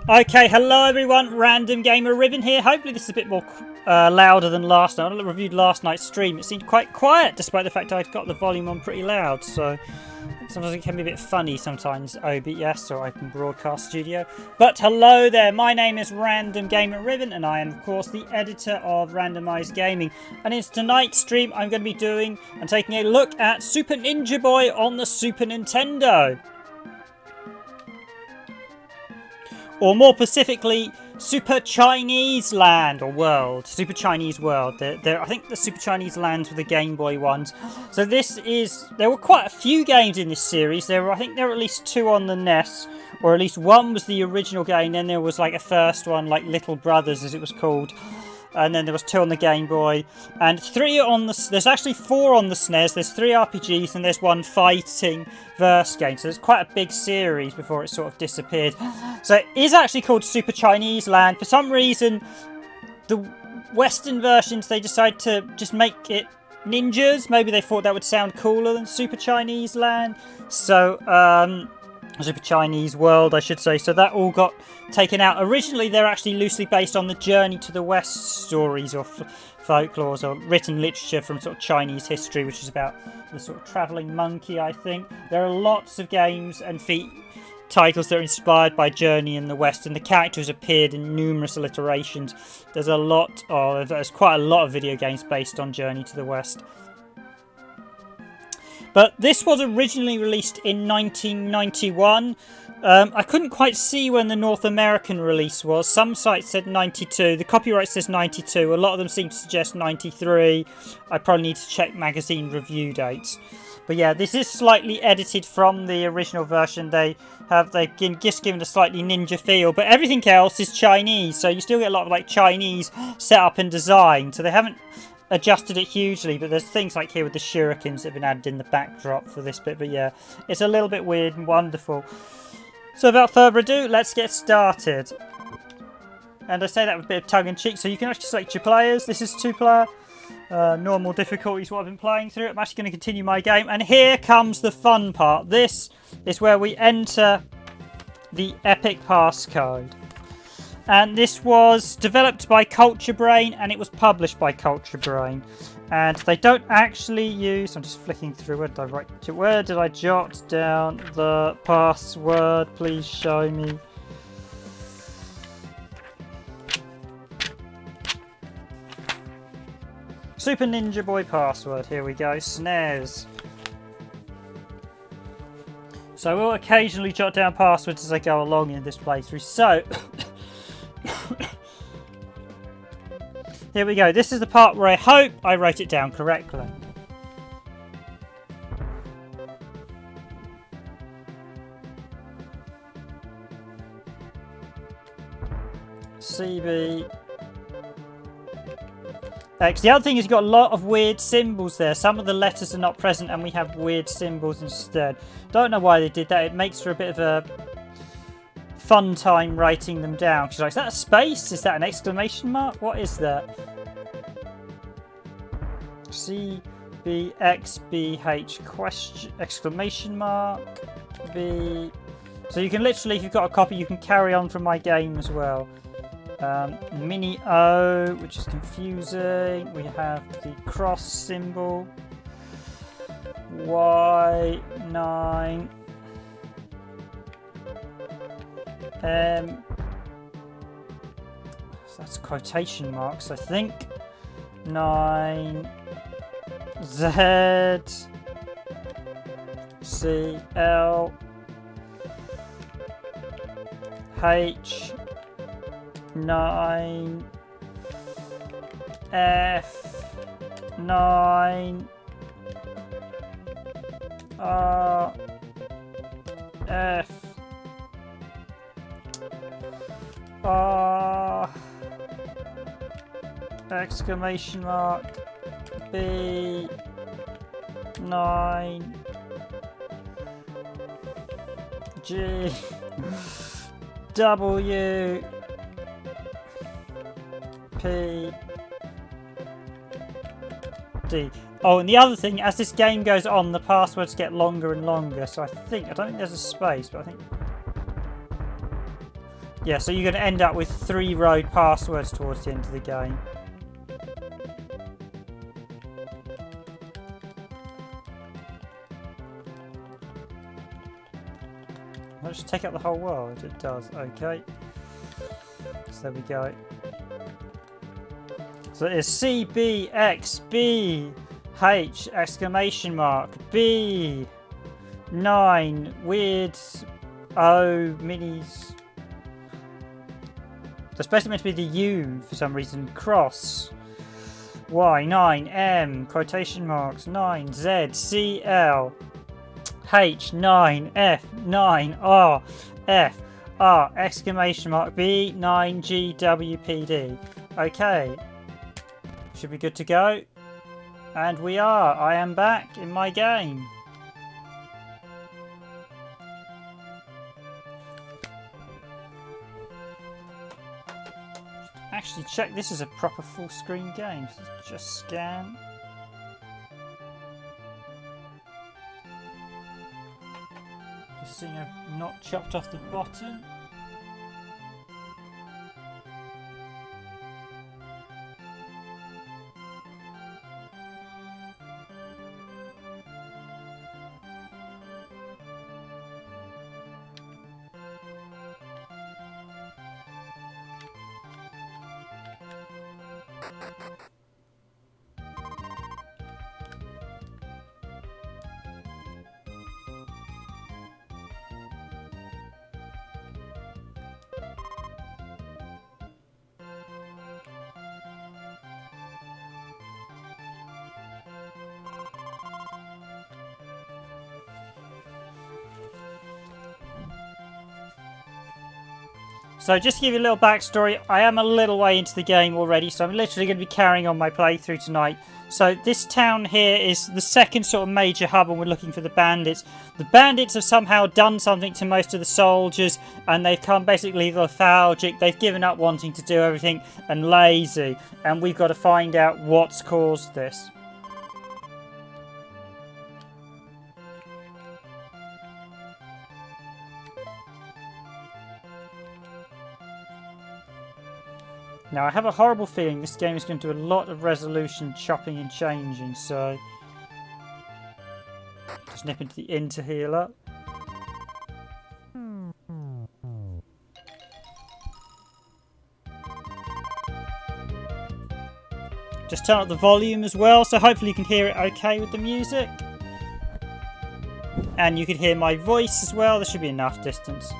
Okay, hello everyone, Random Gamer Riven here. Hopefully this is a bit more louder than last night. I reviewed last night's stream. It seemed quite quiet despite the fact I'd got the volume on pretty loud. So sometimes it can be a bit funny sometimes, OBS or Open Broadcast Studio. But hello there, my name is Random Gamer Riven and I am of course the editor of Randomised Gaming. And in tonight's stream I'm going to be doing and taking a look at Super Ninja Boy on the Super Nintendo. Or more specifically, Super Chinese Land or World. Super Chinese World. I think the Super Chinese Lands were the Game Boy ones. So there were quite a few games in this series. I think there were at least 2 on the NES, or at least 1 was the original game. Then there was like a first one, like Little Brothers as it was called. And then there was 2 on the Game Boy, and 3 on the... There's actually 4 on the SNES. There's 3 RPGs, and there's 1 fighting verse game. So there's quite a big series before it sort of disappeared. So it is actually called Super Chinese Land. For some reason, the Western versions, they decided to just make it ninjas. Maybe they thought that would sound cooler than Super Chinese Land. So, Super Chinese World, I should say. So that all got taken out. Originally, they're actually loosely based on the Journey to the West stories or folklores or written literature from sort of Chinese history, which is about the sort of travelling monkey, I think. There are lots of games and titles that are inspired by Journey in the West, and the characters appeared in numerous alliterations. There's quite a lot of video games based on Journey to the West. But this was originally released in 1991. I couldn't quite see when the North American release was. Some sites said 92. The copyright says 92. A lot of them seem to suggest 93. I probably need to check magazine review dates. But yeah, this is slightly edited from the original version. They've just given a slightly ninja feel, but everything else is Chinese. So you still get a lot of like Chinese setup and design. So they haven't adjusted it hugely, but there's things like here with the shurikens that have been added in the backdrop for this bit. But yeah, it's a little bit weird and wonderful. So without further ado, let's get started. And I say that with a bit of tongue-in-cheek, so you can actually select your players. This is 2-player. Normal difficulty is what I've been playing through. I'm actually going to continue my game. And here comes the fun part. This is where we enter the epic passcode. And this was developed by Culture Brain, and it was published by Culture Brain. And they don't actually use... I'm just flicking through. Where did I jot down the password? Please show me. Super Ninja Boy password. Here we go. SNES. So I will occasionally jot down passwords as I go along in this playthrough. So... Here we go. This is the part where I hope I wrote it down correctly. CB X. The other thing is you've got a lot of weird symbols there. Some of the letters are not present and we have weird symbols instead. Don't know why they did that. It makes for a bit of a fun time writing them down. She's like, is that a space? Is that an exclamation mark? What is that? CBXBH question exclamation mark B. So you can literally, if you've got a copy, you can carry on from my game as well. Mini O, which is confusing. We have the cross symbol. Y9. So that's quotation marks, I think. 9 Z C L H 9 F 9 R F R exclamation mark B 9 G W P D. Oh, and the other thing, as this game goes on, the passwords get longer and longer. So I don't think there's a space, but I think Yeah, so you're going to end up with 3 road passwords towards the end of the game. I'll just take out the whole world. It does. Okay. So there we go. So it's C, B, X, B, H, exclamation mark, B, 9, weird, O, minis. That's basically meant to be the U for some reason. Cross. Y, 9, M, quotation marks, 9, Z, C, L, H, 9, F, 9, R, F, R, exclamation mark, B, 9, G, W, P, D. Okay. Should be good to go. And we are. I am back in my game. Actually check this is a proper full screen game. So just scan. Just seeing I've not chopped off the bottom. So just to give you a little backstory, I am a little way into the game already, so I'm literally going to be carrying on my playthrough tonight. So this town here is the second sort of major hub and we're looking for the bandits. The bandits have somehow done something to most of the soldiers and they've come basically lethargic. They've given up wanting to do everything and lazy. And we've got to find out what's caused this. Now, I have a horrible feeling this game is going to do a lot of resolution chopping and changing, so just nip into the interhealer. Just turn up the volume as well, so hopefully you can hear it okay with the music. And you can hear my voice as well, there should be enough distance.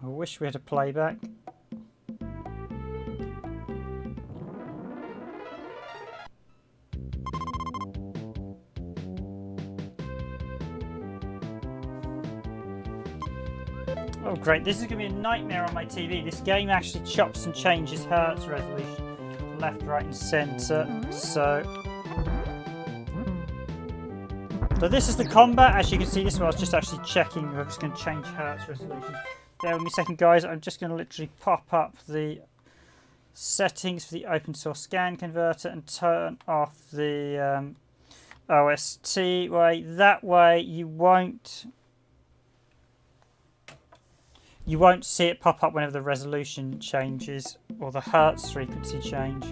I wish we had a playback. Oh great, this is going to be a nightmare on my TV. This game actually chops and changes hertz resolution left, right and centre. So this is the combat. As you can see, this one I was just actually checking. I'm just going to change hertz resolution. Bear with me a second, guys. I'm just going to literally pop up the settings for the open source scan converter and turn off the OST way. That way you won't see it pop up whenever the resolution changes or the hertz frequency change.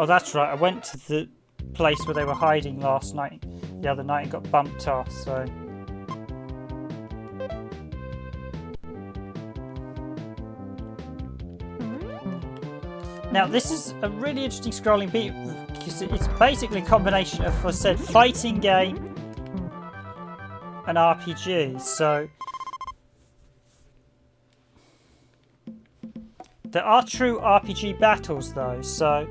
Oh, that's right. I went to the place where they were hiding the other night, and got bumped off, so. Now, this is a really interesting scrolling beat because it's basically a combination of, as I said, fighting game and RPG. So there are true RPG battles, though. So.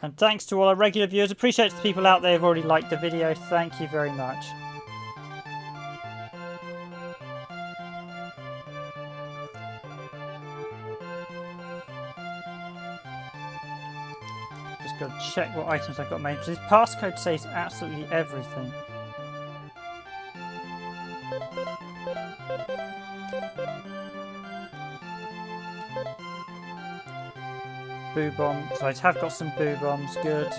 And thanks to all our regular viewers. Appreciate the people out there who've already liked the video. Thank you very much. got to check what items I've got made. This passcode says absolutely everything. Boo bomb. So I have got some boo bombs. Good.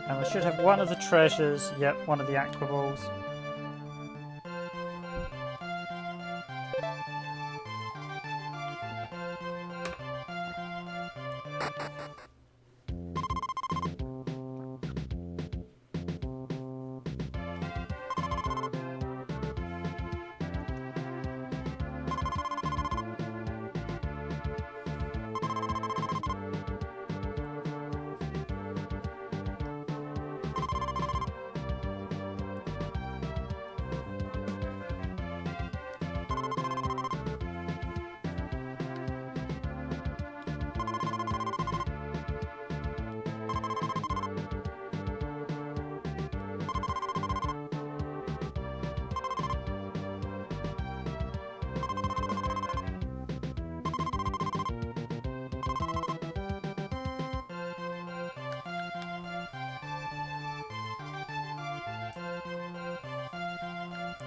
And I should have one of the treasures. Yep, one of the aqua balls.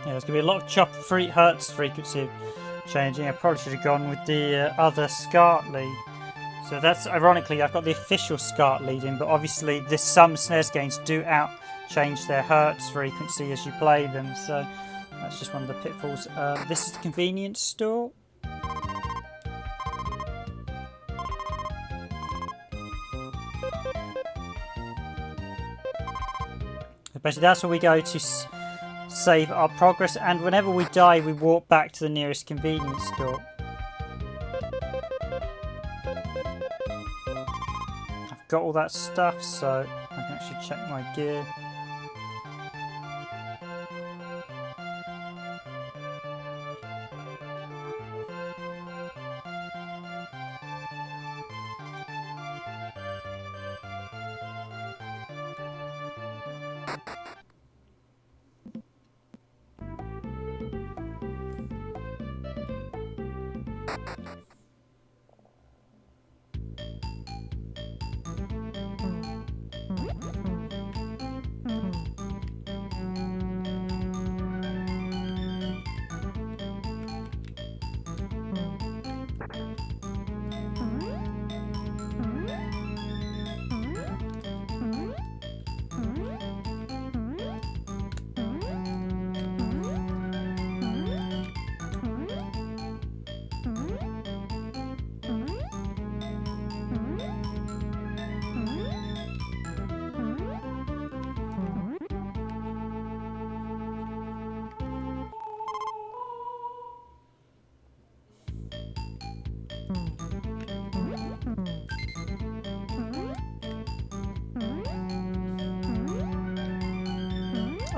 Yeah, there's going to be a lot of hertz frequency changing. I probably should have gone with the other SCART lead. So that's, ironically, I've got the official SCART lead in, but obviously some SNES games do change their hertz frequency as you play them, so that's just one of the pitfalls. This is the convenience store. Basically, that's where we go to save our progress, and whenever we die we walk back to the nearest convenience store. I've got all that stuff, so I can actually check my gear.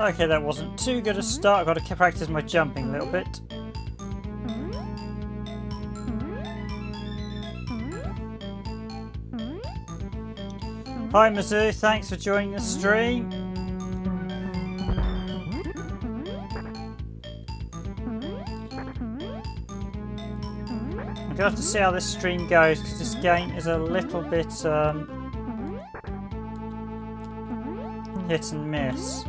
Okay, that wasn't too good a start. I've got to practice my jumping a little bit. Hi Mizzou, thanks for joining the stream. I'm gonna have to see how this stream goes because this game is a little bit hit and miss.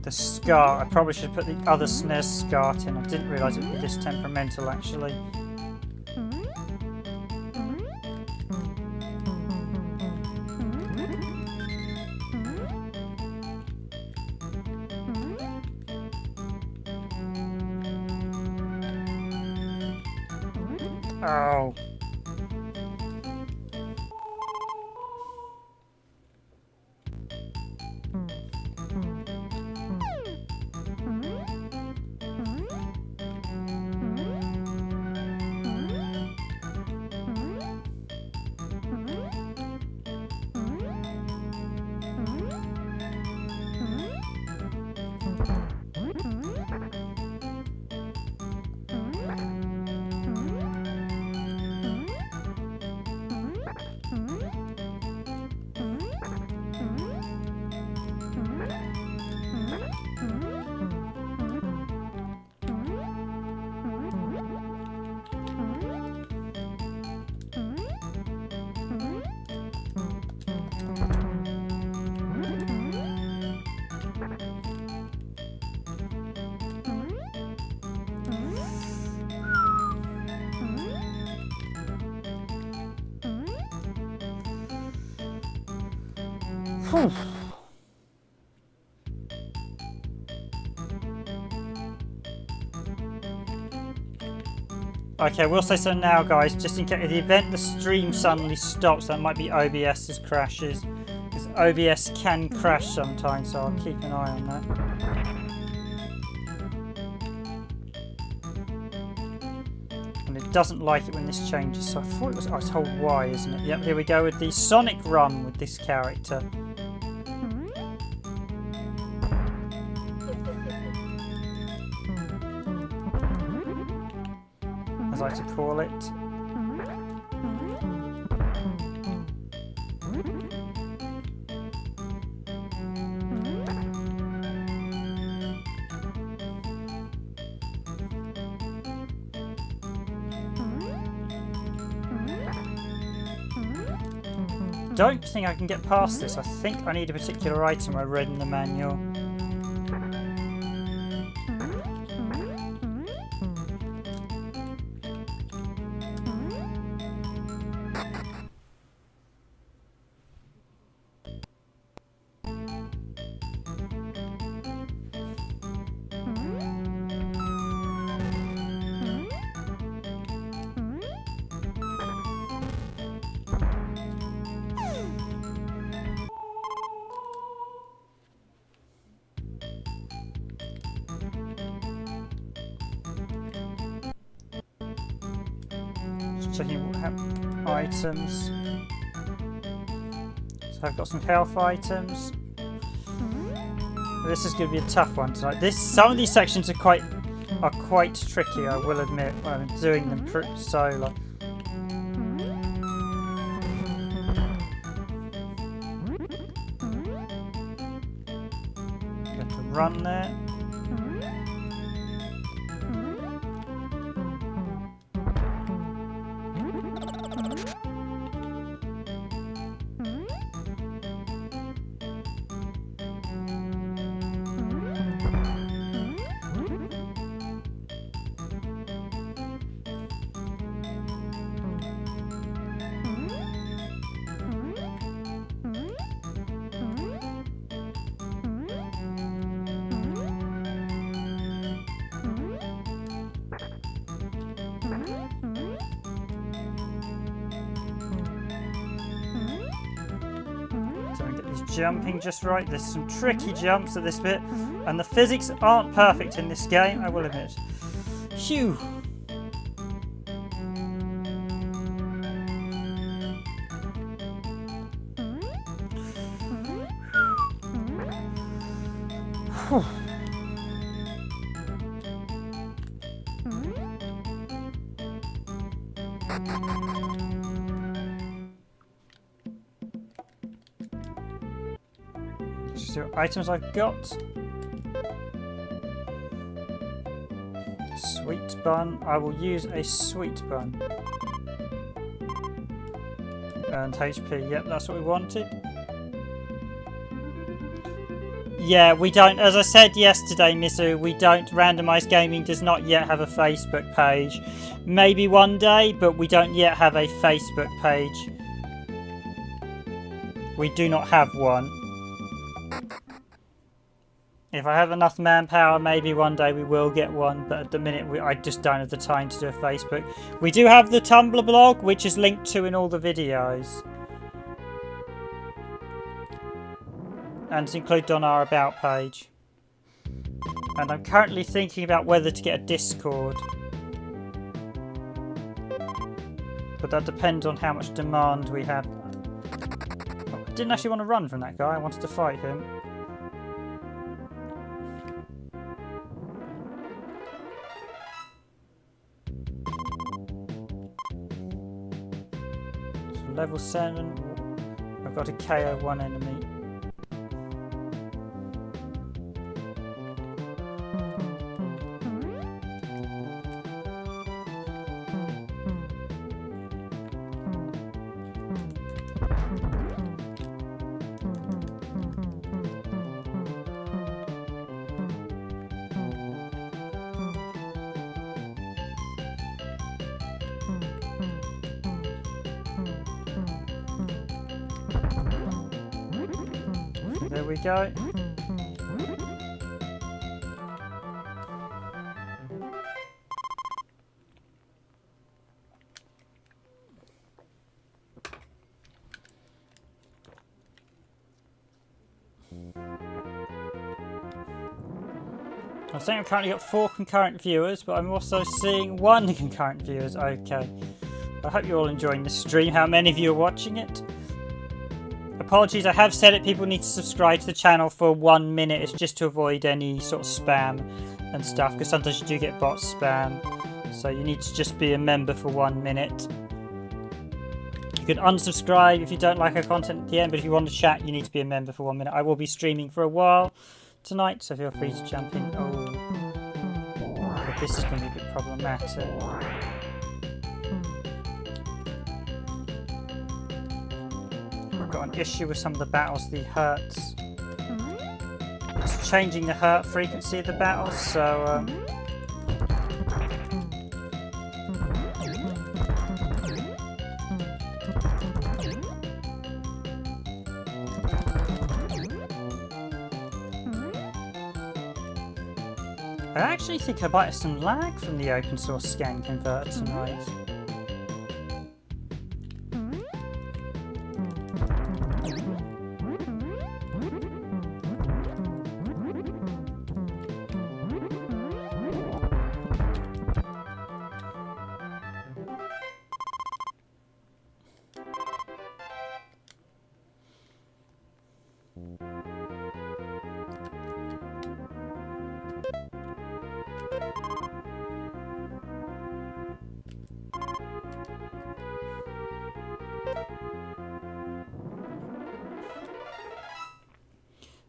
The SCART, I probably should put the other SNES SCART in. I didn't realise it would be this temperamental actually. Oh. Whew. Okay, we'll say so now, guys, just in case in the event the stream suddenly stops, that might be OBS's crashes. Because OBS can crash sometimes, so I'll keep an eye on that. And it doesn't like it when this changes, so I thought it was... Oh, it's hold Y, isn't it? Yep, here we go with the Sonic run with this character. As I like to call it. Don't think I can get past this. I think I need a particular item I read in the manual. Checking items. So I've got some health items. This is going to be a tough one tonight. Some of these sections are quite tricky, I will admit. When I'm doing them solo. You have to run there. Jumping just right. There's some tricky jumps at this bit, and the physics aren't perfect in this game, I will admit. Phew! See what items I've got. Sweet bun. I will use a sweet bun. And HP. Yep, that's what we wanted. Yeah, we don't. As I said yesterday, Misu, we don't. Randomised Gaming does not yet have a Facebook page. Maybe one day, but we don't yet have a Facebook page. We do not have one. If I have enough manpower, maybe one day we will get one, but at the minute I just don't have the time to do a Facebook. We do have the Tumblr blog, which is linked to in all the videos. And it's included on our About page. And I'm currently thinking about whether to get a Discord. But that depends on how much demand we have. Oh, I didn't actually want to run from that guy, I wanted to fight him. Level 7, I've got to KO one enemy. there we go. I'm saying I've currently got 4 concurrent viewers, but I'm also seeing 1 concurrent viewers. Okay. I hope you're all enjoying the stream. How many of you are watching it? Apologies, I have said it. People need to subscribe to the channel for 1 minute. It's just to avoid any sort of spam and stuff, because sometimes you do get bot spam. So you need to just be a member for 1 minute. You can unsubscribe if you don't like our content at the end, but if you want to chat, you need to be a member for 1 minute. I will be streaming for a while tonight, so feel free to jump in. Oh, this is going to be a bit problematic. I've got an issue with some of the battles, the hertz. It's changing the hertz frequency of the battles, so I actually think I might have some lag from the open source scan converter tonight.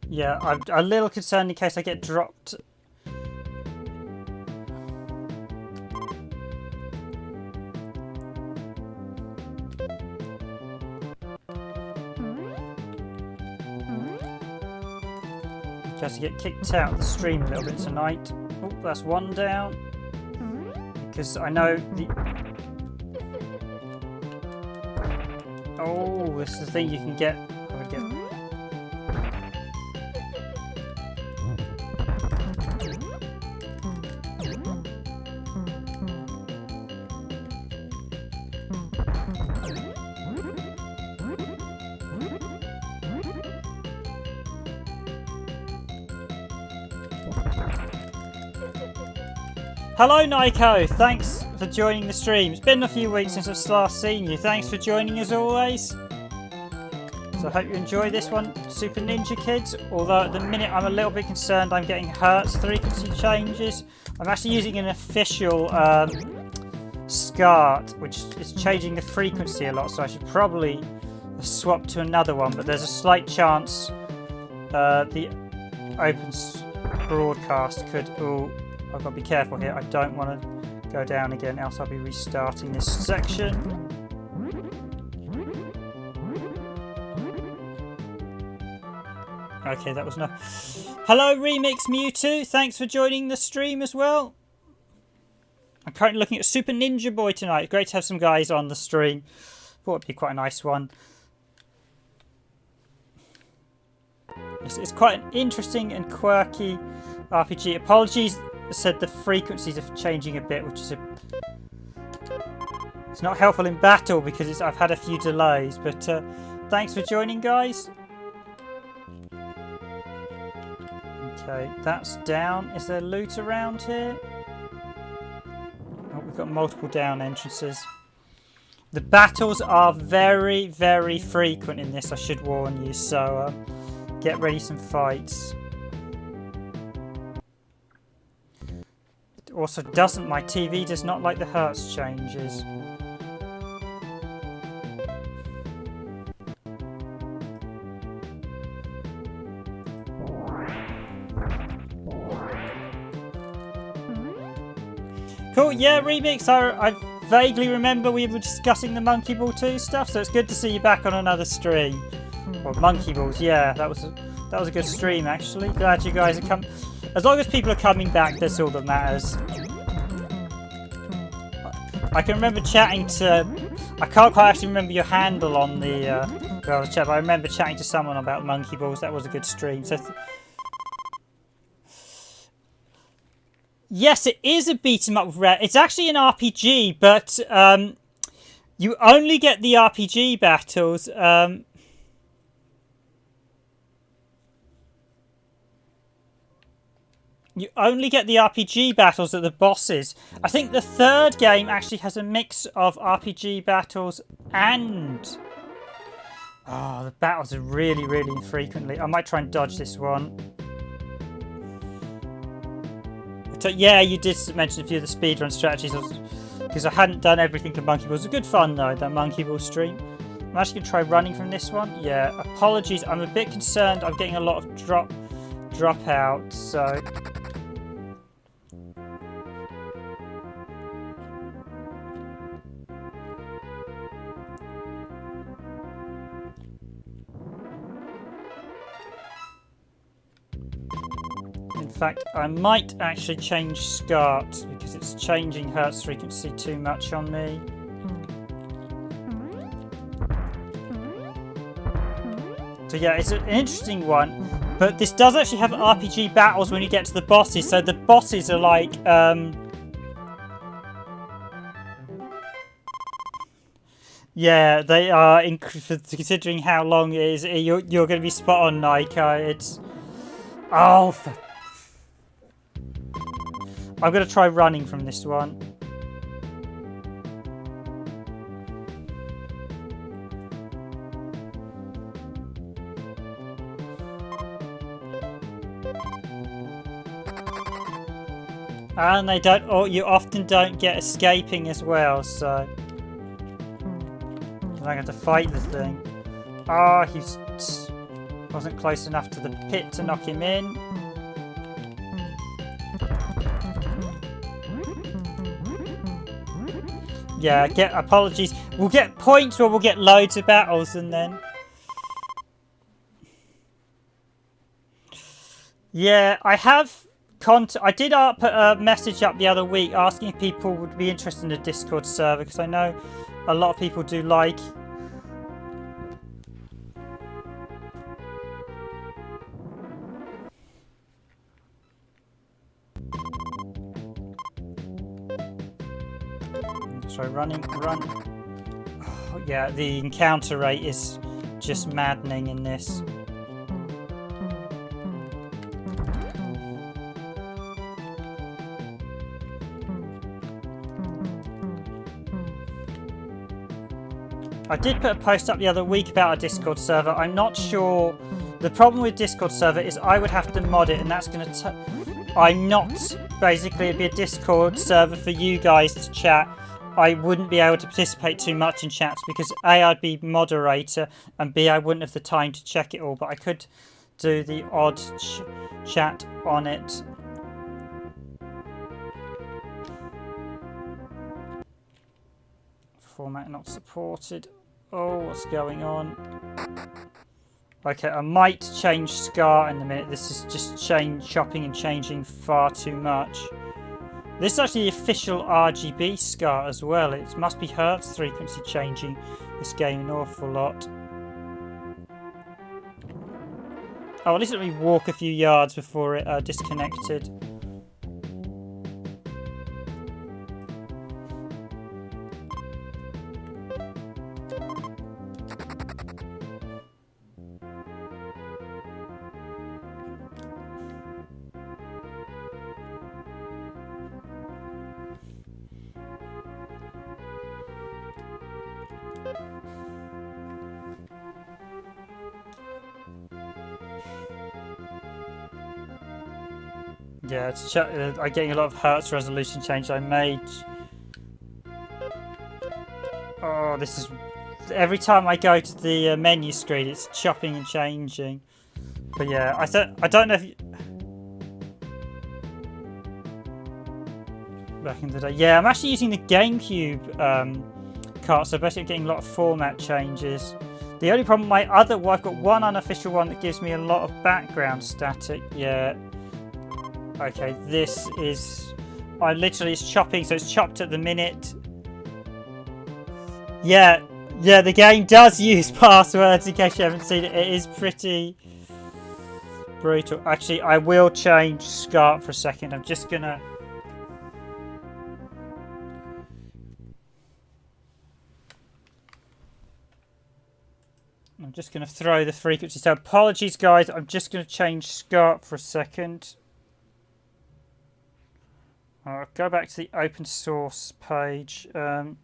Yeah, I'm a little concerned in case I get dropped. In case I get kicked out of the stream a little bit tonight. Oh, that's 1 down. Because I know the... Oh, this is the thing you can get... Hello Nico, thanks for joining the stream. It's been a few weeks since I've last seen you. Thanks for joining as always. So I hope you enjoy this one, Super Ninja Kids. Although at the minute I'm a little bit concerned I'm getting hertz frequency changes. I'm actually using an official SCART, which is changing the frequency a lot, so I should probably swap to another one. But there's a slight chance the open broadcast could... Ooh, I've got to be careful here. I don't want to go down again, else I'll be restarting this section. Okay, that was enough. Hello, Remix Mewtwo. Thanks for joining the stream as well. I'm currently looking at Super Ninja Boy tonight. Great to have some guys on the stream. Thought it'd be quite a nice one. It's quite an interesting and quirky RPG. Apologies, I said the frequencies are changing a bit, which is it's not helpful in battle because I've had a few delays. But thanks for joining, guys. Okay, that's down. Is there loot around here? Oh, we've got multiple down entrances. The battles are very, very frequent in this, I should warn you. So get ready some fights. Also my TV does not like the hertz changes. Cool, yeah, Remix, I vaguely remember we were discussing the Monkey Ball 2 stuff, so it's good to see you back on another stream. Or Monkey Balls, yeah, that was a good stream actually. Glad you guys are coming. As long as people are coming back, that's all that matters. I can remember chatting to... I can't quite actually remember your handle on the I remember chatting to someone about Monkey Balls. That was a good stream. So yes, it is a beat 'em up with Red. It's actually an RPG, but you only get the RPG battles. You only get the RPG battles at the bosses. I think the third game actually has a mix of RPG battles and... Oh, the battles are really, really infrequently. I might try and dodge this one. So, yeah, you did mention a few of the speedrun strategies because I hadn't done everything for Monkey Balls. It was good fun, though, that Monkey Ball stream. I'm actually going to try running from this one. Yeah, apologies. I'm a bit concerned. I'm getting a lot of drop out, so... In fact, I might actually change SCART because it's changing hertz frequency too much on me. So yeah, it's an interesting one, but this does actually have RPG battles when you get to the bosses, so the bosses are like... Yeah, they are, considering how long it is, you're going to be spot on, Naika. It's... Oh, I'm going to try running from this one. And they don't... Oh, you often don't get escaping as well, so... I'm going to fight the thing. Oh, he wasn't close enough to the pit to knock him in. Yeah, apologies. We'll get points or we'll get loads of battles and then... Yeah, I have... I did put a message up the other week asking if people would be interested in a Discord server because I know a lot of people do like... So run. Oh, yeah, the encounter rate is just maddening in this. I did put a post up the other week about a Discord server. I'm not sure. The problem with Discord server is I would have to mod it, and that's going to... I'm not... Basically, it'd be a Discord server for you guys to chat. I wouldn't be able to participate too much in chats because A, I'd be moderator, and B, I wouldn't have the time to check it all, but I could do the odd chat on it. Format not supported. Oh, what's going on? Okay, I might change SCAR in a minute. This is just chopping and changing far too much. This is actually the official RGB SCAR as well. It must be hertz frequency changing this game an awful lot. Oh, at least let me walk a few yards before it disconnected. Yeah, I'm getting a lot of hertz resolution change. I made... Oh, this is... Every time I go to the menu screen, it's chopping and changing. But yeah, I don't know if... Back in the day. Yeah, I'm actually using the GameCube cart, so basically getting a lot of format changes. The only problem, I've got one unofficial one that gives me a lot of background static. Yeah. Okay, this is... it's chopping, so it's chopped at the minute. Yeah, Yeah, the game does use passwords in case you haven't seen it. It is pretty brutal. Actually, I will change SCART for a second. I'm just gonna... throw the frequency. So apologies, guys. I'm just gonna change SCART for a second. I'll go back to the open source page. I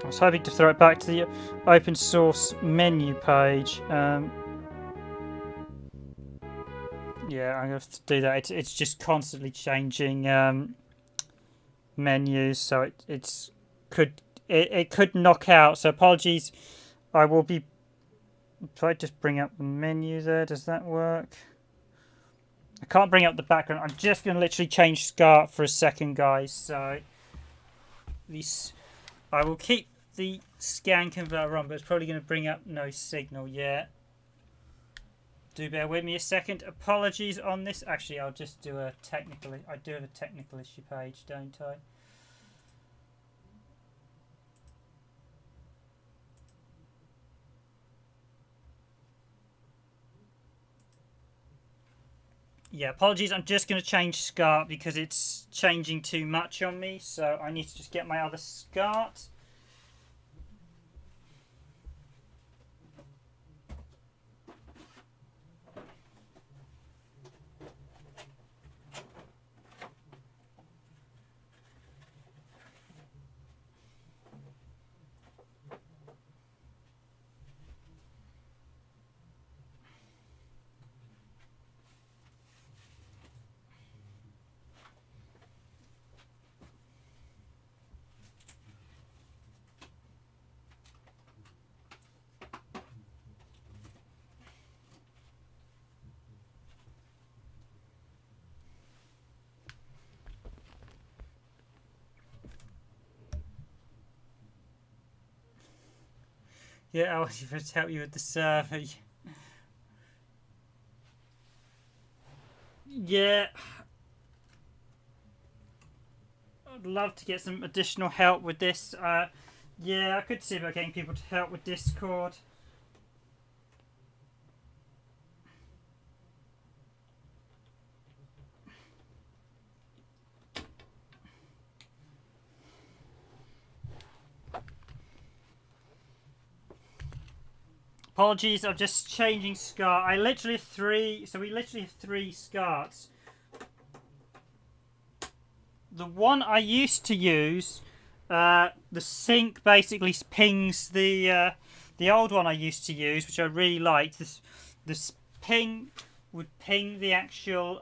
was hoping to throw it back to the open source menu page. Yeah, I'm going to do that. It's just constantly changing menus, so it could knock out. So apologies. I will be... If I just bring up the menu there, does that work? I can't bring up the background. I'm just going to literally change SCART for a second, guys. So this, I will keep the scan converter on, but it's probably going to bring up no signal yet. Do bear with me a second. Apologies on this. Actually, I'll just do a technical... I do have a technical issue page, don't I? Yeah, apologies. I'm just going to change SCART because it's changing too much on me. So I need to just get my other SCART. Yeah, I was going to help you with the server. Yeah. I'd love to get some additional help with this. Yeah, I could see about getting people to help with Discord. Apologies, I'm just changing SCART. I literally have three, so we literally have three SCARTs. The one I used to use, the sync basically pings the old one I used to use, which I really liked. This ping would ping the actual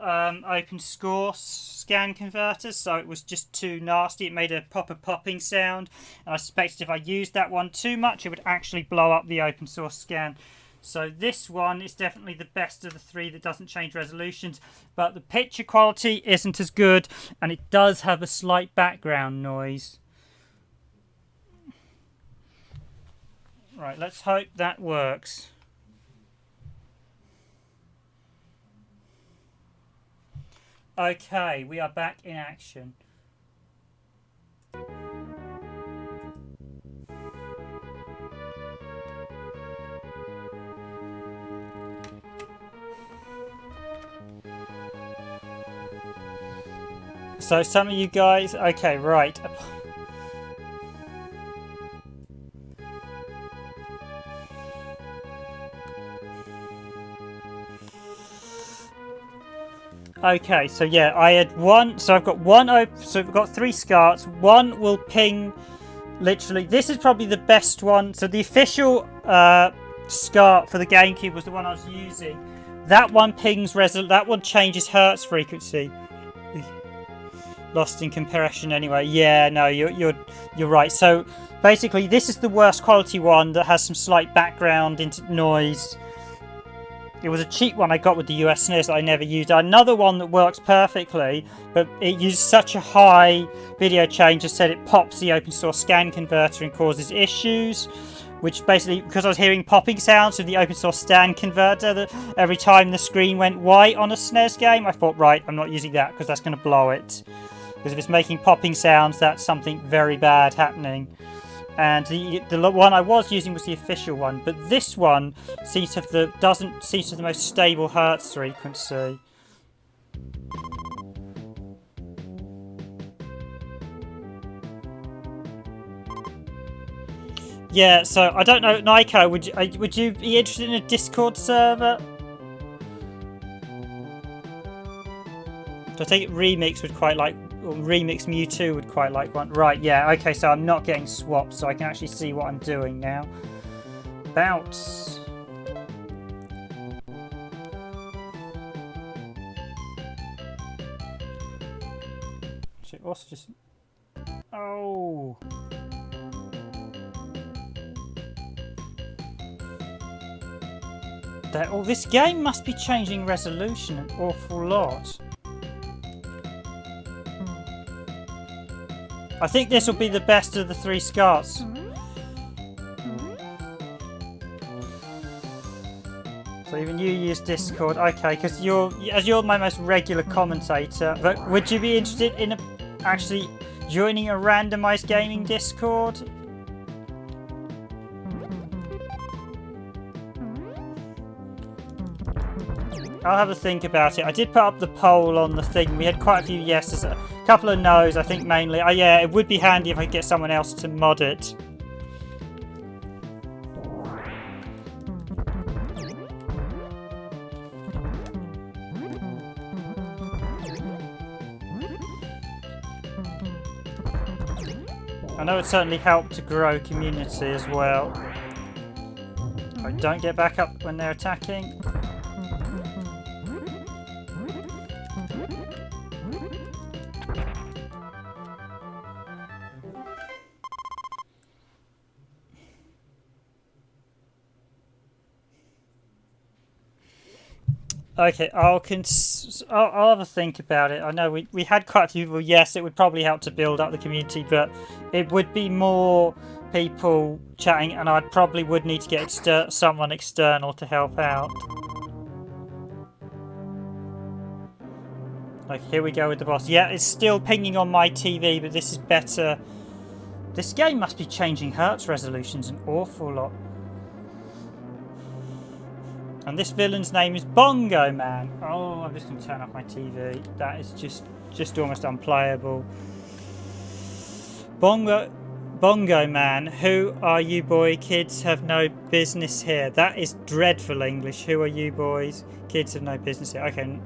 open source scan converter, so it was just too nasty. It made a proper popping sound, and I suspected if I used that one too much, it would actually blow up the open source scan. So this one is definitely the best of the three that doesn't change resolutions, but the picture quality isn't as good, and it does have a slight background noise. Right, let's hope that works. Okay, we are back in action. So some of you guys, okay, right. Okay, so yeah, I had one, so I've got one open, so we've got three SCARTs. One will ping, literally, this is probably the best one. So the official SCART for the GameCube was the one I was using. That one pings that one changes hertz frequency. Lost in compression anyway. Yeah, no, you're right. So basically, this is the worst quality one that has some slight background into noise. It was a cheap one I got with the US SNES that I never used. Another one that works perfectly, but it uses such a high video change. I said it pops the open source scan converter and causes issues. which basically, because I was hearing popping sounds with the open source stand converter, every time the screen went white on a SNES game, I thought, right, I'm not using that because that's going to blow it. Because if it's making popping sounds, that's something very bad happening. And the one I was using was the official one, but this one seems to have doesn't seem to have the most stable hertz frequency. Yeah, so I don't know, Nico, would you be interested in a Discord server? So I take it Remix would quite like, or Remix Mewtwo would quite like one. Right, yeah, okay, so I'm not getting swapped, so I can actually see what I'm doing now. Bounce. Should also just... Oh... Oh, this game must be changing resolution an awful lot. I think this will be the best of the 3 SCARTs. So even you use Discord, okay? Because you're my most regular commentator. But would you be interested in actually joining a Randomised Gaming Discord? I'll have a think about it. I did put up the poll on the thing. We had quite a few yeses, a couple of no's, I think mainly. Oh yeah, it would be handy if I could get someone else to mod it. I know it certainly helped to grow community as well. Right, don't get back up when they're attacking. Okay, I'll have a think about it. I know we had quite a few people. Yes, it would probably help to build up the community, but it would be more people chatting, and I probably would need to get someone external to help out. Like, here we go with the boss. Yeah, it's still pinging on my TV, but this is better. This game must be changing hertz resolutions an awful lot. And this villain's name is Bongo Man. Oh, I'm just going to turn off my TV. That is just almost unplayable. Bongo Man, who are you boy? Kids have no business here. That is dreadful English. Who are you boys? Kids have no business here. Okay.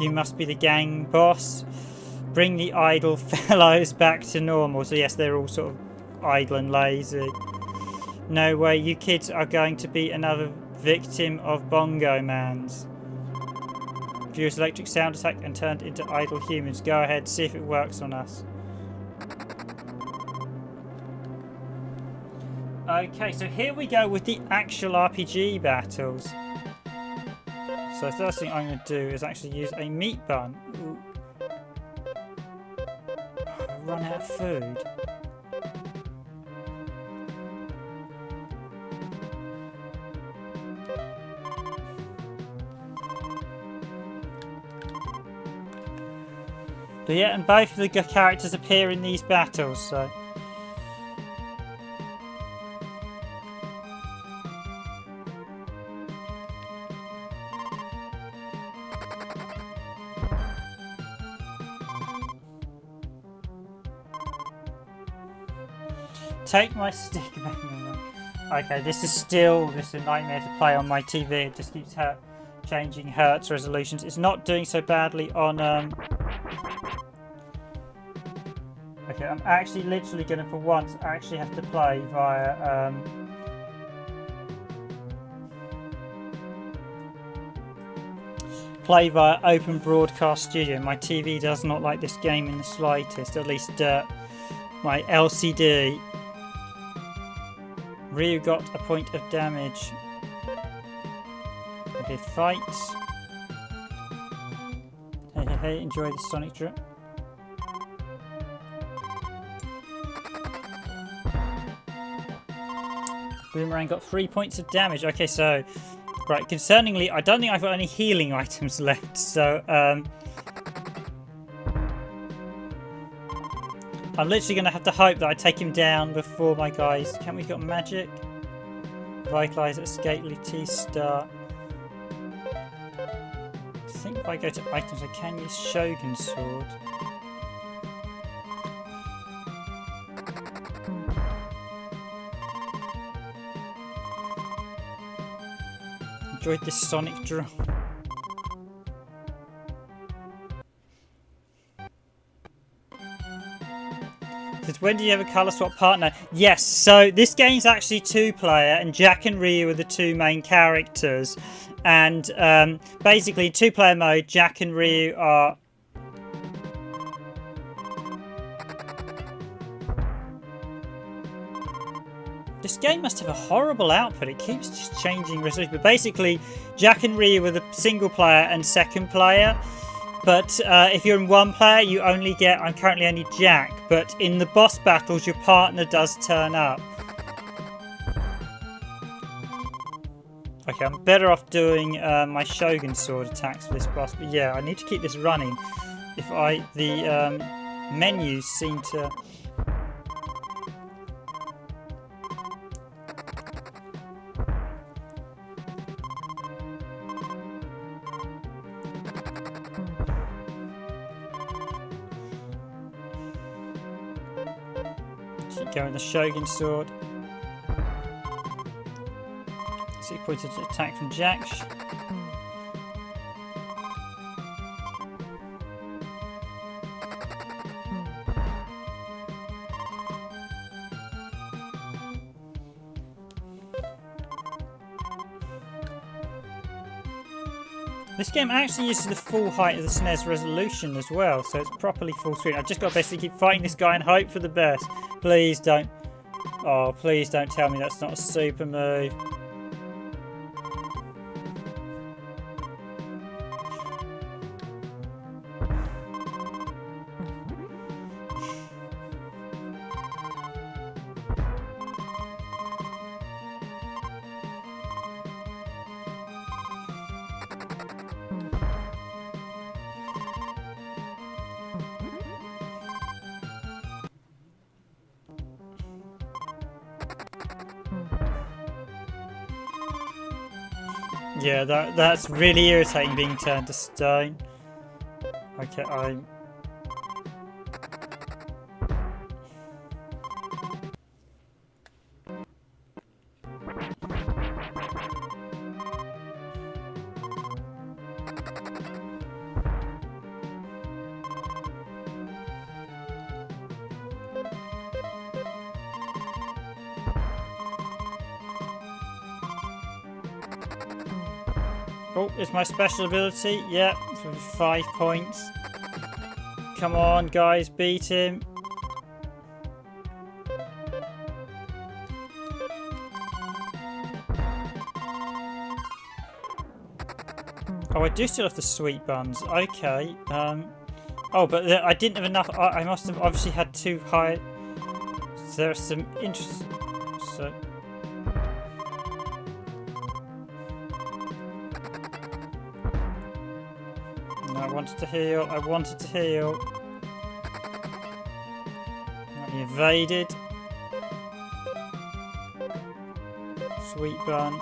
You must be the gang boss. Bring the idle fellows back to normal. So yes, they're all sort of idle and lazy. No way, you kids are going to be another victim of Bongo Man's. Viewers electric sound attack and turned into idle humans. Go ahead, see if it works on us. Okay, so here we go with the actual RPG battles. So the first thing I'm going to do is actually use a meat bun. Ooh. Run out of food. But yeah, and both of the characters appear in these battles, so... Take my stick back. Okay, this is still just a nightmare to play on my TV. It just keeps changing hertz resolutions. It's not doing so badly on... Okay, I'm actually literally going to, for once, actually have to play via... Play via Open Broadcast Studio. My TV does not like this game in the slightest, at least my LCD. Ryu got a point of damage. Okay, fight. Hey, enjoy the Sonic drip. Boomerang got 3 points of damage. Okay, so... Right, concerningly, I don't think I've got any healing items left, so... I'm literally going to have to hope that I take him down before my guys... Can we got magic? Vitalize, escape, T-star... I think if I go to items, I can use Shogun Sword. Enjoyed this sonic drum. Since when do you have a colour swap partner? Yes, so this game's actually 2-player, and Jack and Ryu are the 2 main characters. And basically, in 2-player mode, Jack and Ryu are... This game must have a horrible output. It keeps just changing resolution. But basically, Jack and Ryu are the single player and 2nd player. But if you're in 1-player, you only get... I'm currently only Jack. But in the boss battles, your partner does turn up. Okay, I'm better off doing my Shogun Sword attacks for this boss. But yeah, I need to keep this running. If I... The menus seem to... Keep going the Shogun Sword. 6 points of attack from Jack. This game actually uses the full height of the SNES resolution as well, so it's properly full screen. I've just got to basically keep fighting this guy and hope for the best. Please don't... Oh, please don't tell me that's not a super move. Yeah, that's really irritating being turned to stone. Okay, I'm... Oh, it's my special ability. Yep, for 5 points. Come on, guys, beat him. Oh, I do still have the sweet buns. Okay. Oh, but I didn't have enough. I must have obviously had too high. So there's some interest. So. I wanted to heal. I wanted to heal. He evaded. Sweet bun.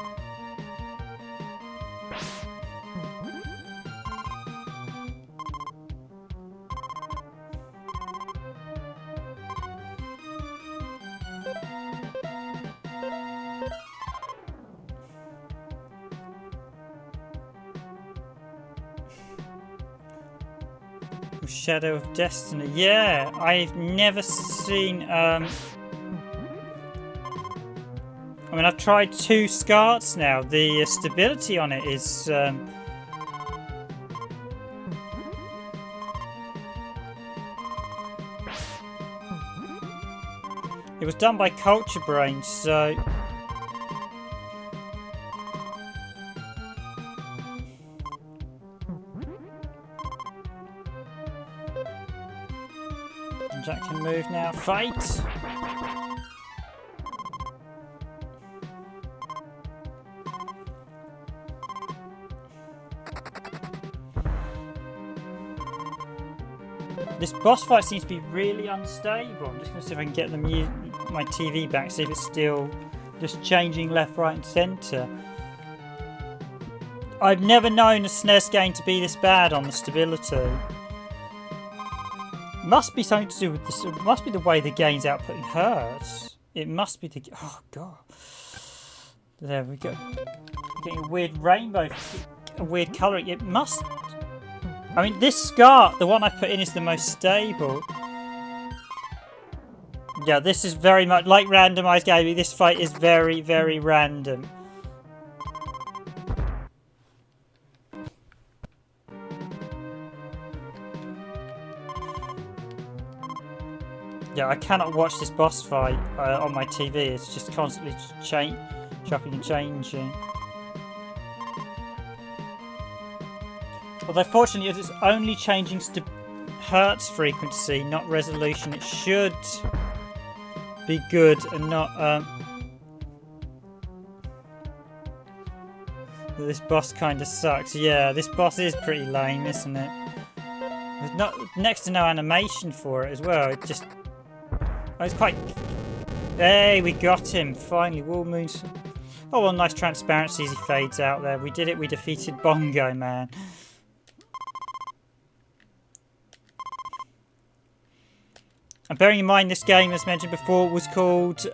Shadow of Destiny. Yeah, I've never seen... I mean, I've tried 2 SCARTs now. The stability on it is... It was done by Culture Brain, so... Jack can move now. Fight! This boss fight seems to be really unstable. I'm just going to see if I can get my TV back, see if it's still just changing left, right and centre. I've never known a SNES game to be this bad on the stability. Must be something to do with this. It must be the way the game's outputting hertz. It must be the... Oh, God. There we go. Getting a weird rainbow, a weird colouring. It must... I mean, this SCART, the one I put in, is the most stable. Yeah, this is very much like randomised gaming. This fight is very, very random. Yeah, I cannot watch this boss fight on my TV. It's just constantly chopping and changing. Although fortunately it's only changing hertz frequency, not resolution. It should be good and not... This boss kind of sucks. Yeah, this boss is pretty lame, isn't it? There's next to no animation for it as well. It just... Oh, it's quite... Hey, we got him! Finally, Wall Moon's... Oh, well, nice transparency as he fades out there. We did it. We defeated Bongo Man. And bearing in mind this game, as mentioned before, was called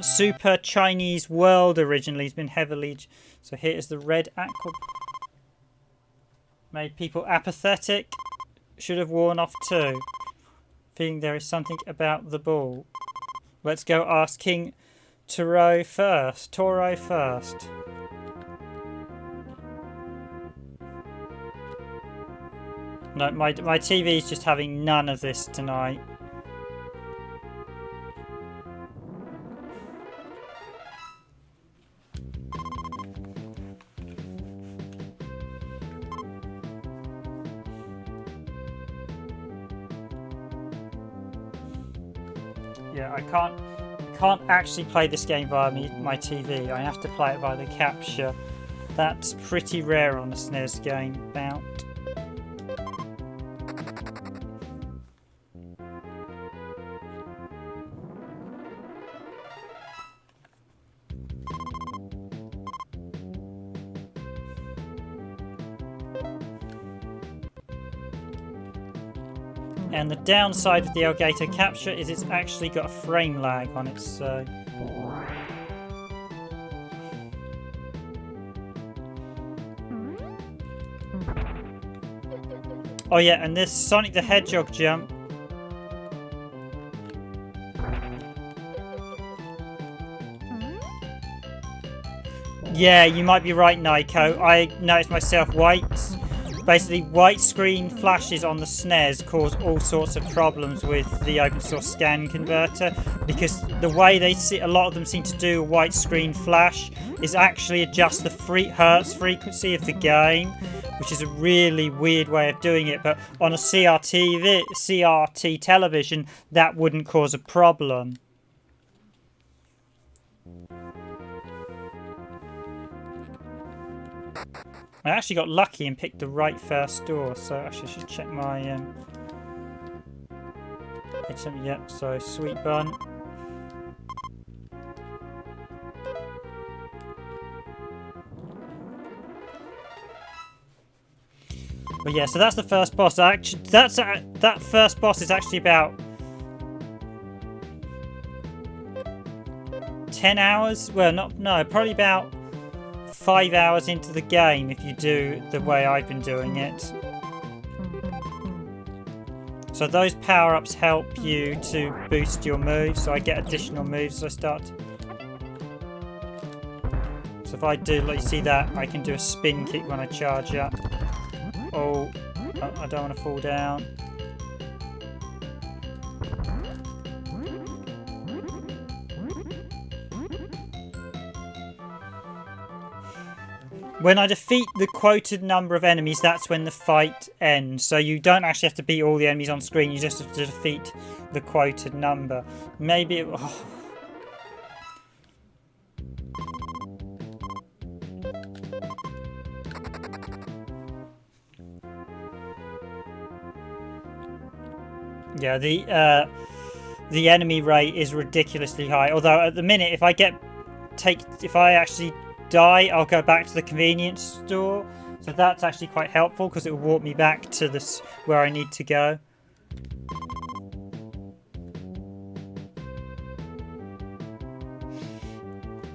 Super Chinese World originally. It's been heavily... So here is the red aqua... Made people apathetic. Should have worn off too. Feeling there is something about the ball. Let's go ask King Toro first. No, my TV is just having none of this tonight. Yeah, I can't actually play this game via my TV. I have to play it via the capture. That's pretty rare on a SNES game. About. And the downside of the Elgato capture is it's actually got a frame lag on it, so... Oh yeah, and this Sonic the Hedgehog jump. Yeah, you might be right, Naiko. I noticed myself basically, white screen flashes on the SNES cause all sorts of problems with the open source scan converter, because the way a lot of them seem to do a white screen flash is actually adjust the hertz frequency of the game, which is a really weird way of doing it. But on a CRT television, that wouldn't cause a problem. I actually got lucky and picked the right first door, so actually I should check my yep, so sweet bun. But yeah, so that's the first boss. Actually, that first boss is actually about 10 hours. Well, probably about 5 hours into the game if you do the way I've been doing it. So those power-ups help you to boost your moves, so I get additional moves as I start. So if I do, like you see that, I can do a spin kick when I charge up. Oh, I don't want to fall down. When I defeat the quoted number of enemies, that's when the fight ends. So you don't actually have to beat all the enemies on screen, you just have to defeat the quoted number. Maybe Yeah, the enemy rate is ridiculously high. Although at the minute, if I actually die, I'll go back to the convenience store. So that's actually quite helpful because it will walk me back to this where I need to go.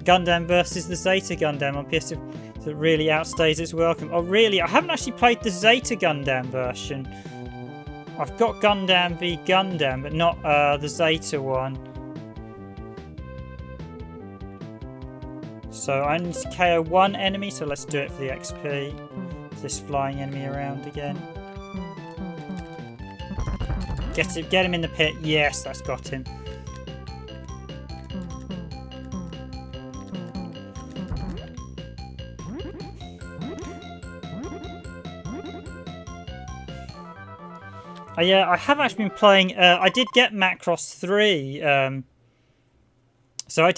Gundam versus the Zeta Gundam on PS2. That really outstays its welcome. Oh, really? I haven't actually played the Zeta Gundam version. I've got Gundam v Gundam, but not the Zeta one. So I need to KO one enemy, so let's do it for the XP. This flying enemy around again. Get him in the pit. Yes, that's got him. Yeah, I have actually been playing. I did get Macross 3. So I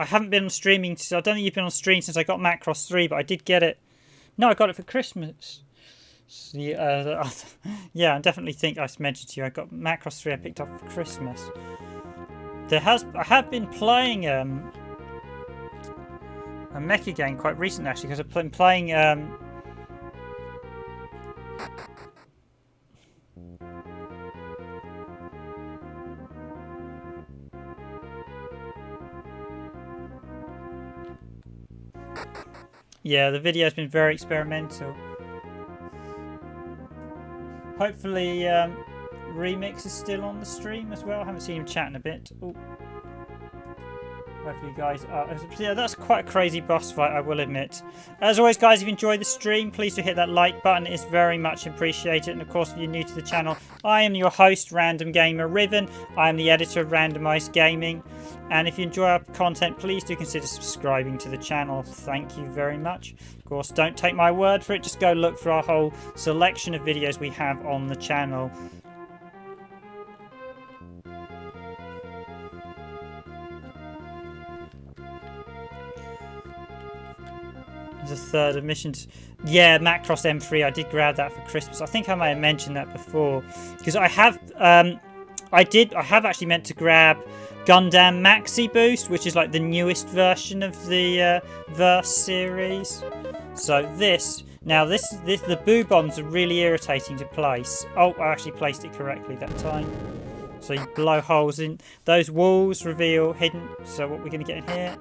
haven't been on streaming. So I don't think you've been on stream since I got Macross 3, but I did get it. No, I got it for Christmas. So, yeah, I definitely think I mentioned to you I got Macross 3. I picked up for Christmas. I have been playing a mecha game quite recently actually because I've been playing. Yeah, the video's been very experimental. Hopefully, Remix is still on the stream as well. I haven't seen him chat in a bit. Ooh. Hopefully you guys are... Yeah, that's quite a crazy boss fight, I will admit. As always, guys, if you enjoyed the stream, please do hit that like button. It is very much appreciated. And of course, if you're new to the channel, I am your host, Random Gamer Riven. I am the editor of Randomised Gaming. And if you enjoy our content, please do consider subscribing to the channel. Thank you very much. Of course, don't take my word for it. Just go look for our whole selection of videos we have on the channel. There's a third of missions. Yeah, Macross M3. I did grab that for Christmas. I think I may have mentioned that before because I have actually meant to grab Gundam Maxi Boost, which is like the newest version of the Verse series. So the boo bombs are really irritating to place. Oh, I actually placed it correctly that time. So you blow holes in those walls, reveal hidden. So what we're going to get in here?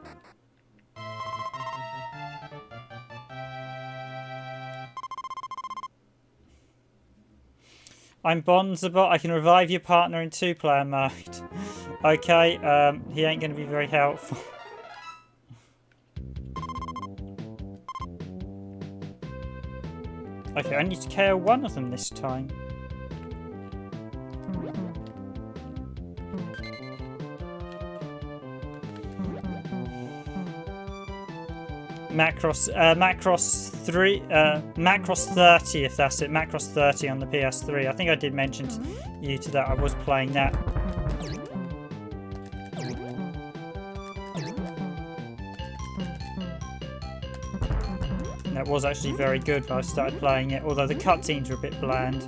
I'm Bonzabot. I can revive your partner in 2-player mode. Okay, he ain't going to be very helpful. Okay, I need to KO one of them this time. Macross 30, if that's it. Macross 30 on the PS3. I think I did mention to you that I was playing that. That was actually very good when I started playing it, although the cutscenes were a bit bland.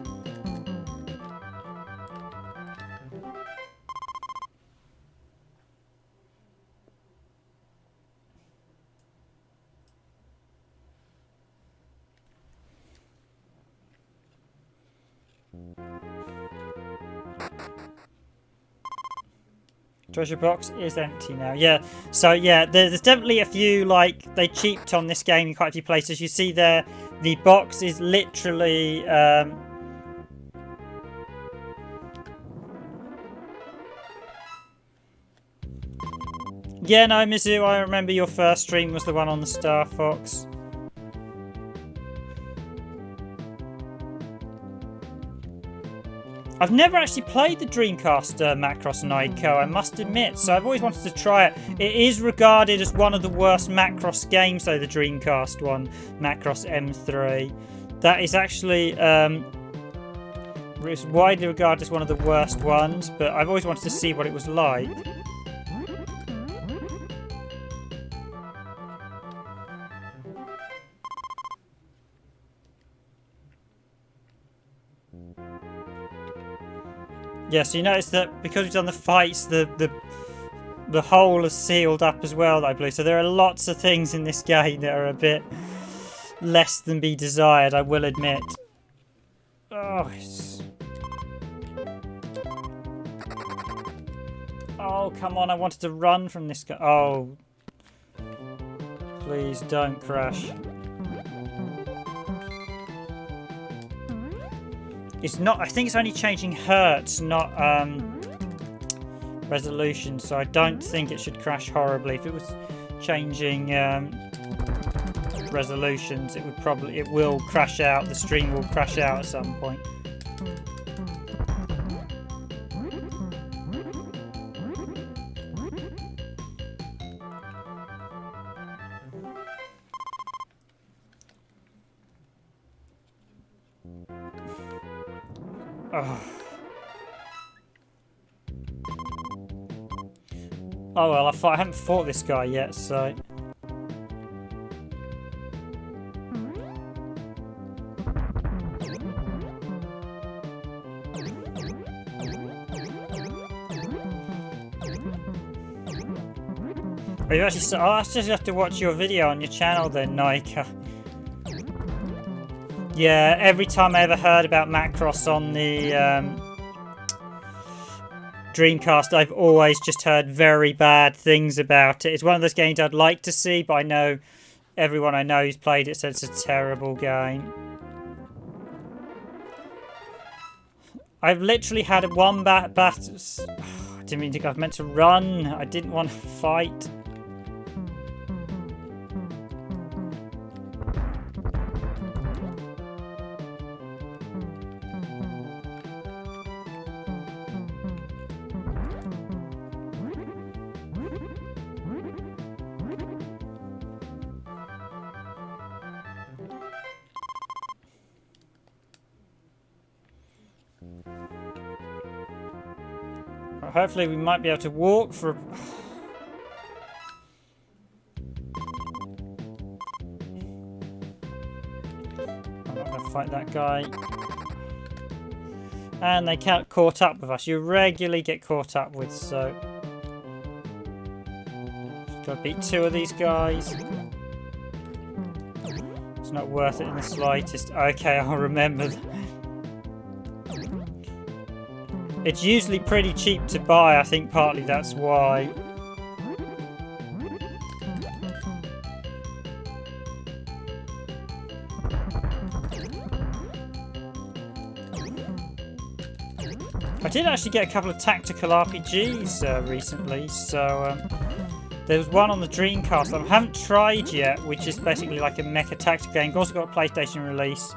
Treasure box is empty now. Yeah, so yeah, there's definitely a few, like, they cheaped on this game in quite a few places. You see there, the box is literally... Yeah, no, Mizu, I remember your first stream was the one on the Star Fox. I've never actually played the Dreamcast Macross Naiko, I must admit, so I've always wanted to try it. It is regarded as one of the worst Macross games, though, the Dreamcast one, Macross M3. That is actually it's widely regarded as one of the worst ones, but I've always wanted to see what it was like. Yes, you notice that because we've done the fights, the hole is sealed up as well, I believe. So there are lots of things in this game that are a bit less than be desired, I will admit. Oh, oh, come on, I wanted to run from this guy. Oh, please don't crash. It's not, I think it's only changing hertz, not resolution, so I don't think it should crash horribly. If it was changing resolutions, it will crash out, the stream will crash out at some point. Oh well, I haven't fought this guy yet, so... Oh, you actually... Oh, I just have to watch your video on your channel then, Naika. Yeah, every time I ever heard about Macross on the... Dreamcast, I've always just heard very bad things about it. It's one of those games I'd like to see, but I know everyone I know who's played it says it's a terrible game. I've literally had one I didn't mean to. I meant to run. I didn't want to fight. Hopefully we might be able to walk for... I'm not going to fight that guy. And they can't caught up with us. You regularly get caught up with, so... Just got to beat 2 of these guys. It's not worth it in the slightest. Okay, I'll remember that. It's usually pretty cheap to buy, I think partly that's why. I did actually get a couple of tactical RPGs recently, so there was one on the Dreamcast that I haven't tried yet, which is basically like a mecha tactical game. I've also got a PlayStation release.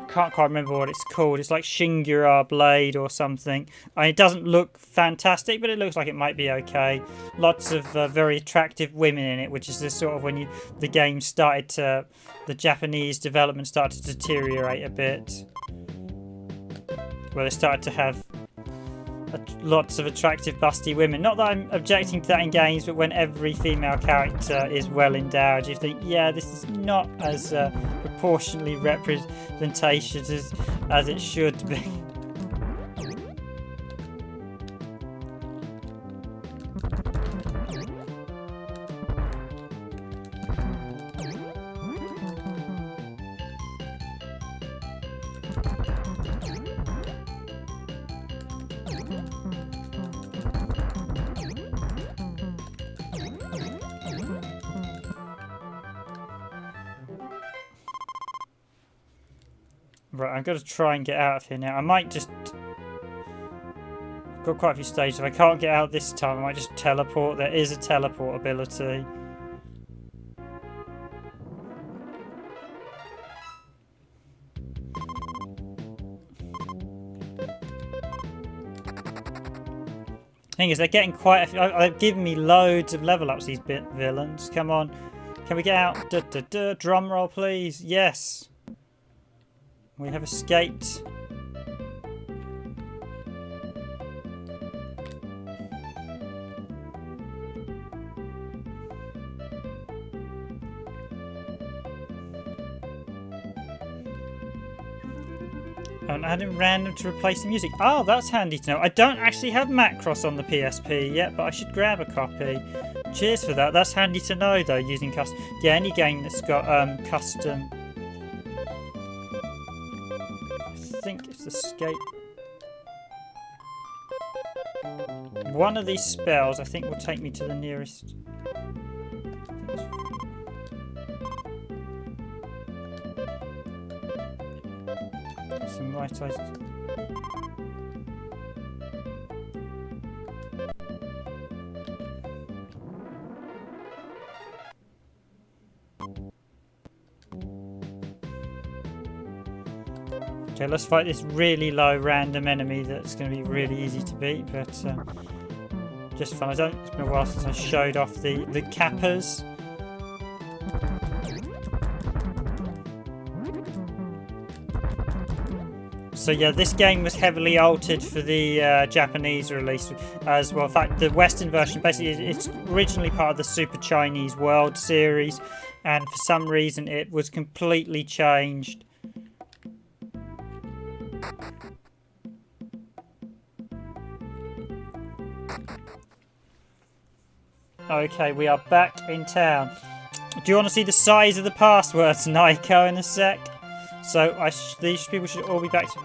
Can't quite remember what it's called. It's like Shingura Blade or something. I mean, it doesn't look fantastic, but it looks like it might be okay. Lots of very attractive women in it, which is the sort of when the game started to... The Japanese development started to deteriorate a bit. Where they started to have lots of attractive busty women. Not that I'm objecting to that in games, but when every female character is well endowed, you think, yeah, this is not as proportionally representative as it should be. Right, I'm going to try and get out of here now. I might just... I've got quite a few stages. If I can't get out this time, I might just teleport. There is a teleport ability. Thing is, they're getting quite a few... They've given me loads of level ups, these villains. Come on. Can we get out? Drum roll, please. Yes. We have escaped. And adding random to replace the music. Oh, that's handy to know. I don't actually have Macross on the PSP yet, but I should grab a copy. Cheers for that. That's handy to know, though, using custom. Yeah, any game that's got custom. I think it's escape. One of these spells, I think, will take me to the nearest. Some right eyes. Okay, let's fight this really low random enemy that's going to be really easy to beat, but just fun. It's been a while since I showed off the Kappas. So yeah, this game was heavily altered for the Japanese release as well. In fact, the Western version, basically, it's originally part of the Super Chinese World series, and for some reason it was completely changed. Okay, we are back in town. Do you want to see the size of the passwords, Naiko, in a sec? So these people should all be back to...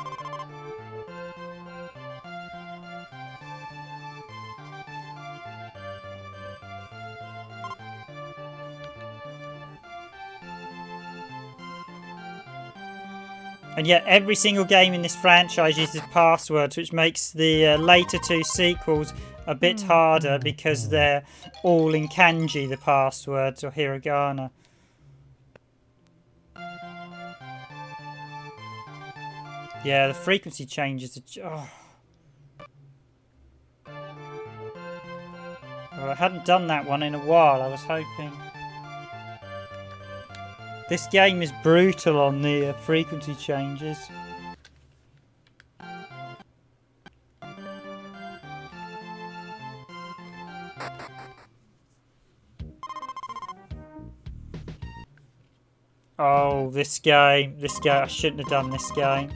And yet every single game in this franchise uses passwords, which makes the later two sequels a bit harder because they're all in kanji, the passwords, or hiragana. Yeah, the frequency changes. Oh, I hadn't done that one in a while. I was hoping. This game is brutal on the frequency changes. Oh, this game, I shouldn't have done this game.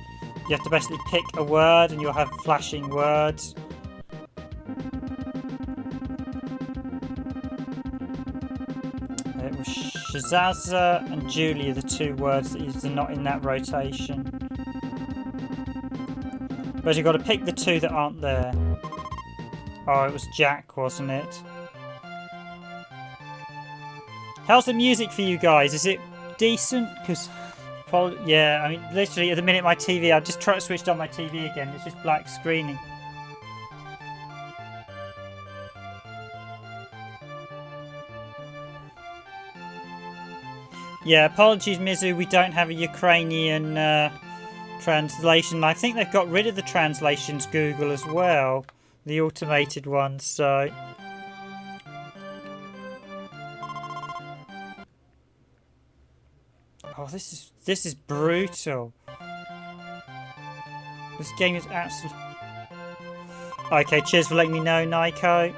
You have to basically pick a word and you'll have flashing words. It was Shazaza and Julia, the two words that are not in that rotation. But you've got to pick the two that aren't there. Oh, it was Jack, wasn't it? How's the music for you guys? Is it decent? Because, yeah, I mean, literally at the minute my TV, I just switched on my TV again. It's just black screening. Yeah, apologies, Mizu. We don't have a Ukrainian translation. I think they've got rid of the translations Google as well, the automated ones. So. Oh, this is brutal. This game is absolutely... Okay, cheers for letting me know, Naiko.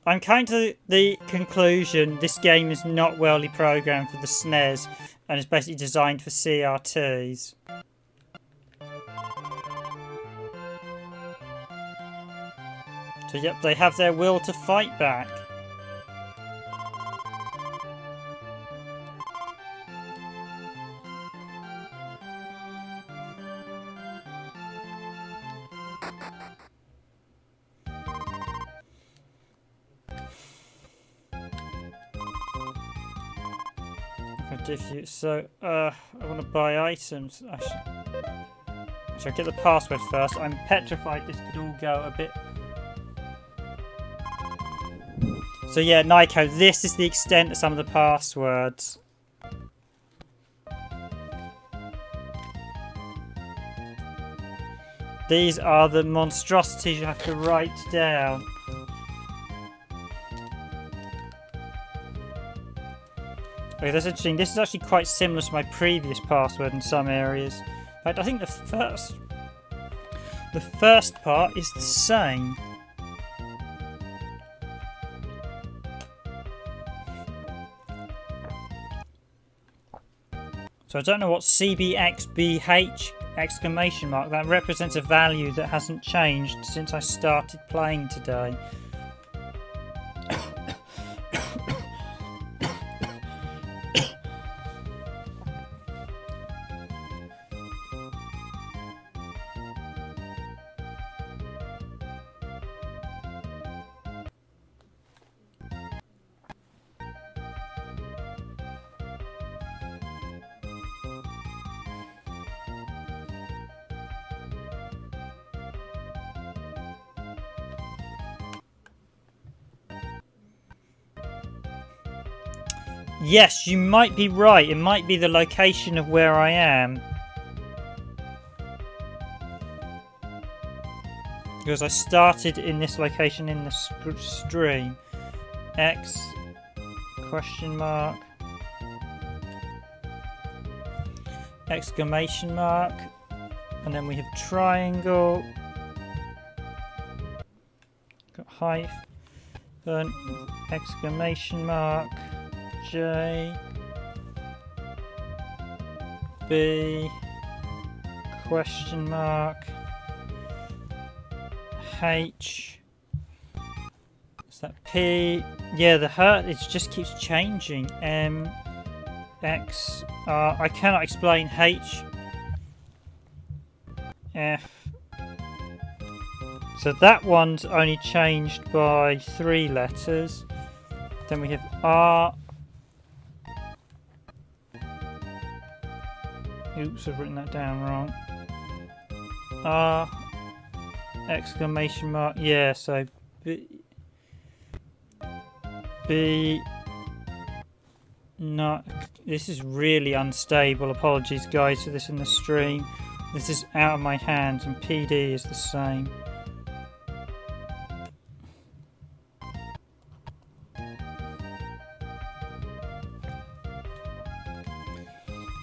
I'm coming to the conclusion this game is not well programmed for the SNES and is basically designed for CRTs. So yep, they have their will to fight back. So, I want to buy items. Should I get the password first? I'm petrified this could all go a bit... So yeah, Naiko, this is the extent of some of the passwords. These are the monstrosities you have to write down. Okay, that's interesting. This is actually quite similar to my previous password in some areas. In fact, I think the first part is the same. So I don't know what CBXBH exclamation mark, that represents a value that hasn't changed since I started playing today. Yes, you might be right. It might be the location of where I am. Because I started in this location in the stream. X question mark exclamation mark, and then we have triangle, got hyphen exclamation mark J B question mark H. Is that P? Yeah, the hurt, it just keeps changing. M X R. I cannot explain H F. So that one's only changed by 3 letters. Then we have R. Oops, I've written that down wrong. R exclamation mark. Yeah, so B. No, this is really unstable. Apologies, guys, for this in the stream. This is out of my hands, and PD is the same.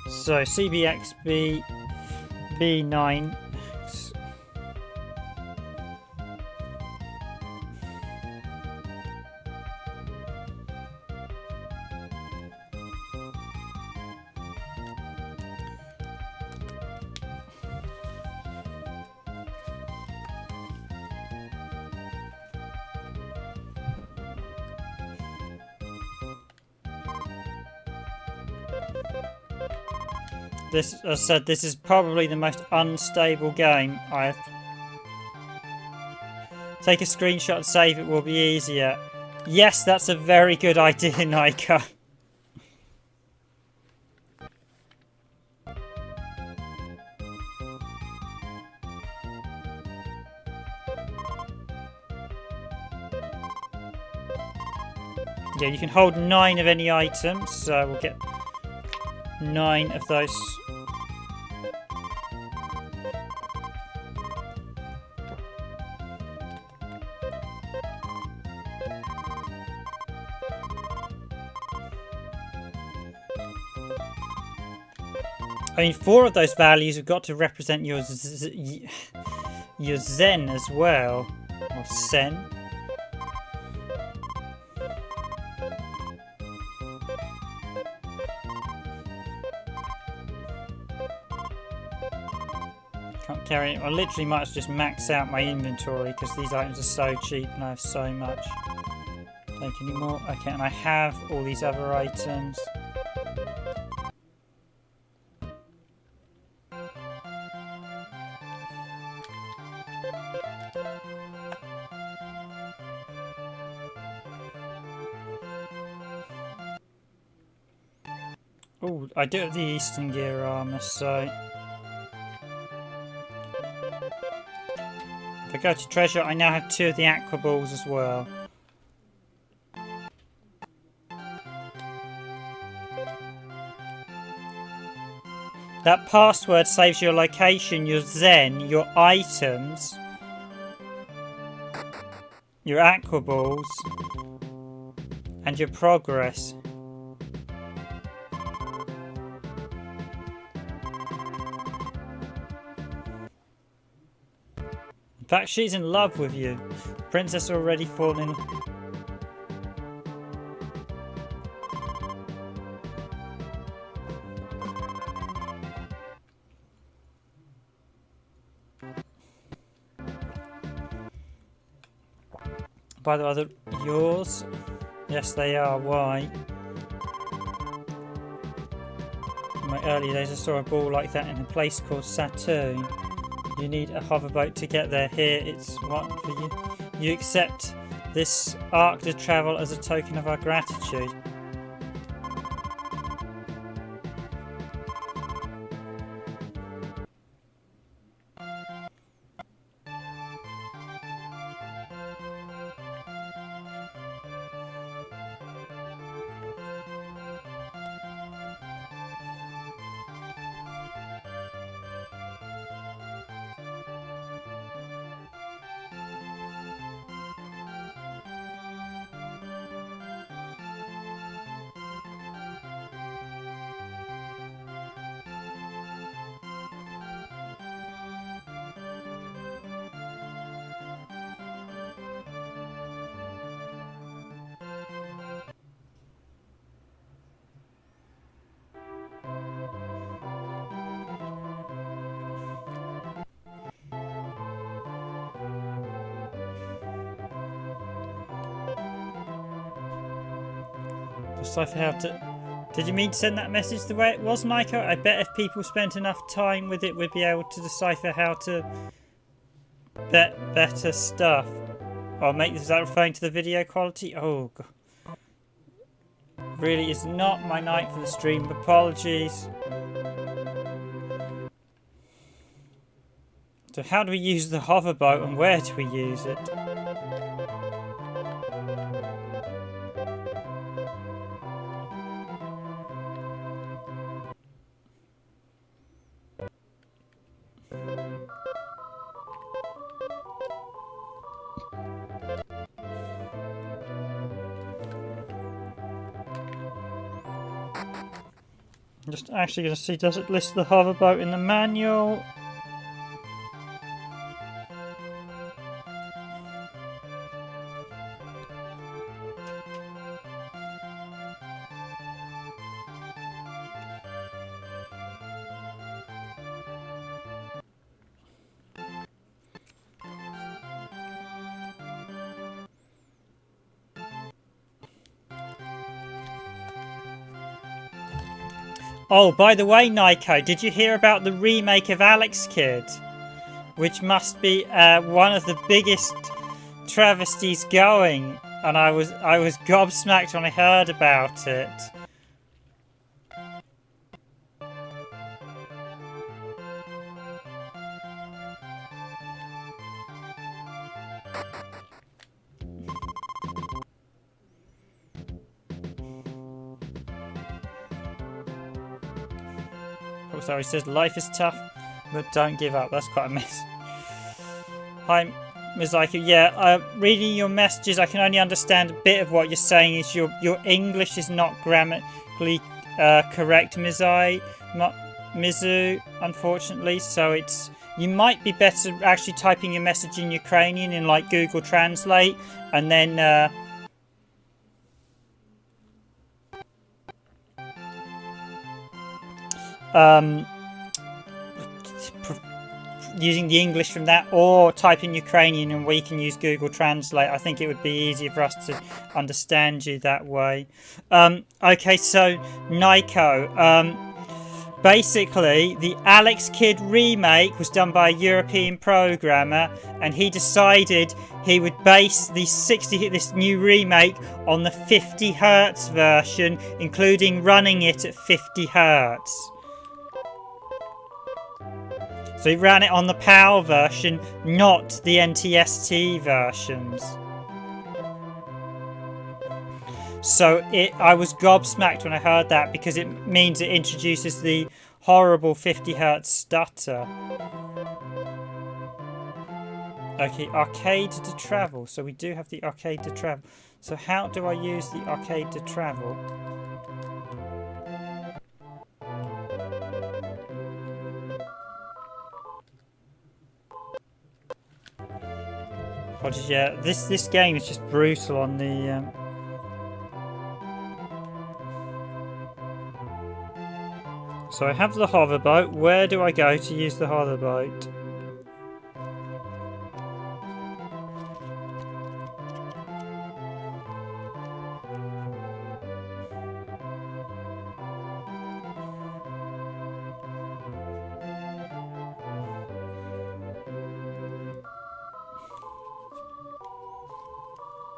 So CBXB B9. This, as I said, this is probably the most unstable game I've... Take a screenshot and save it will be easier. Yes, that's a very good idea, Nika. Yeah, you can hold 9 of any items, so we'll get 9 of those. I mean, 4 of those values have got to represent your Zen as well, or Sen. Can't carry it. I literally might as well just max out my inventory because these items are so cheap and I have so much. Take any more? Okay, and I have all these other items. Oh, I do have the Eastern Gear armor, so if I go to treasure, I now have 2 of the aqua balls as well. That password saves your location, your Zen, your items, your aqua balls, and your progress. In fact, she's in love with you. Princess already fallen in. By the way, they're yours? Yes, they are. Why? In my early days, I saw a ball like that in a place called Saturn. You need a hoverboat to get there. Here, it's one for you. You accept this arc to travel as a token of our gratitude. Decipher how to... Did you mean to send that message the way it was, Nico? I bet if people spent enough time with it, we'd be able to decipher how to better stuff. Or make this, is that referring to the video quality? Oh, God. Really is not my night for the stream. Apologies. So how do we use the hoverboat and where do we use it? I'm just actually going to see, does it list the hoverboat in the manual? Oh, by the way, Nico, did you hear about the remake of Alex Kidd? Which must be one of the biggest travesties going, and I was gobsmacked when I heard about it. So he says, life is tough, but don't give up. That's quite a mess. Hi, Mizaku. Yeah, reading your messages, I can only understand a bit of what you're saying. Is your English is not grammatically correct, Mizu, unfortunately. So it's, you might be better actually typing your message in Ukrainian in like Google Translate, and then using the English from that, or type in Ukrainian and we can use Google Translate. I think it would be easier for us to understand you that way. Okay, so Nico, basically the Alex Kidd remake was done by a European programmer, and he decided he would base this new remake on the 50 Hz version, including running it at 50 Hz. So he ran it on the PAL version, not the NTSC versions. So I was gobsmacked when I heard that, because it means it introduces the horrible 50 hertz stutter. Okay, arcade to travel. So we do have the arcade to travel. So how do I use the arcade to travel? Yeah, this game is just brutal on the. So I have the hoverboat. Where do I go to use the hoverboat?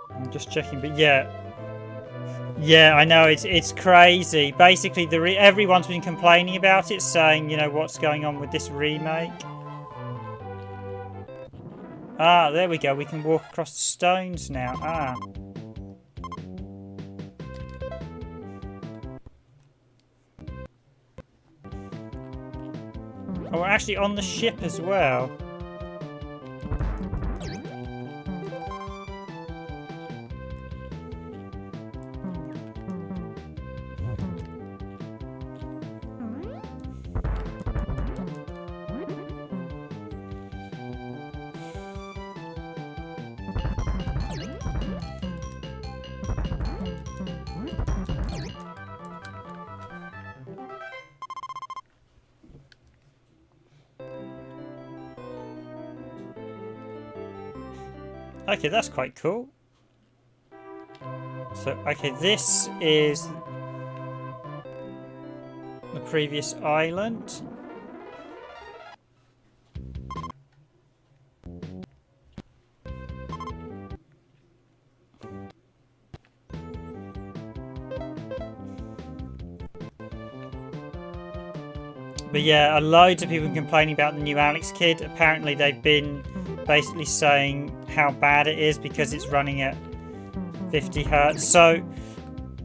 I'm just checking, but yeah, I know it's crazy. Basically, everyone's been complaining about it, saying, you know, what's going on with this remake. Ah, there we go. We can walk across the stones now. Ah. Oh, we're actually on the ship as well. Okay, that's quite cool. So, okay, this is the previous island. But yeah, loads of people complaining about the new Alex Kid. Apparently they've been basically saying how bad it is because it's running at 50 hertz. So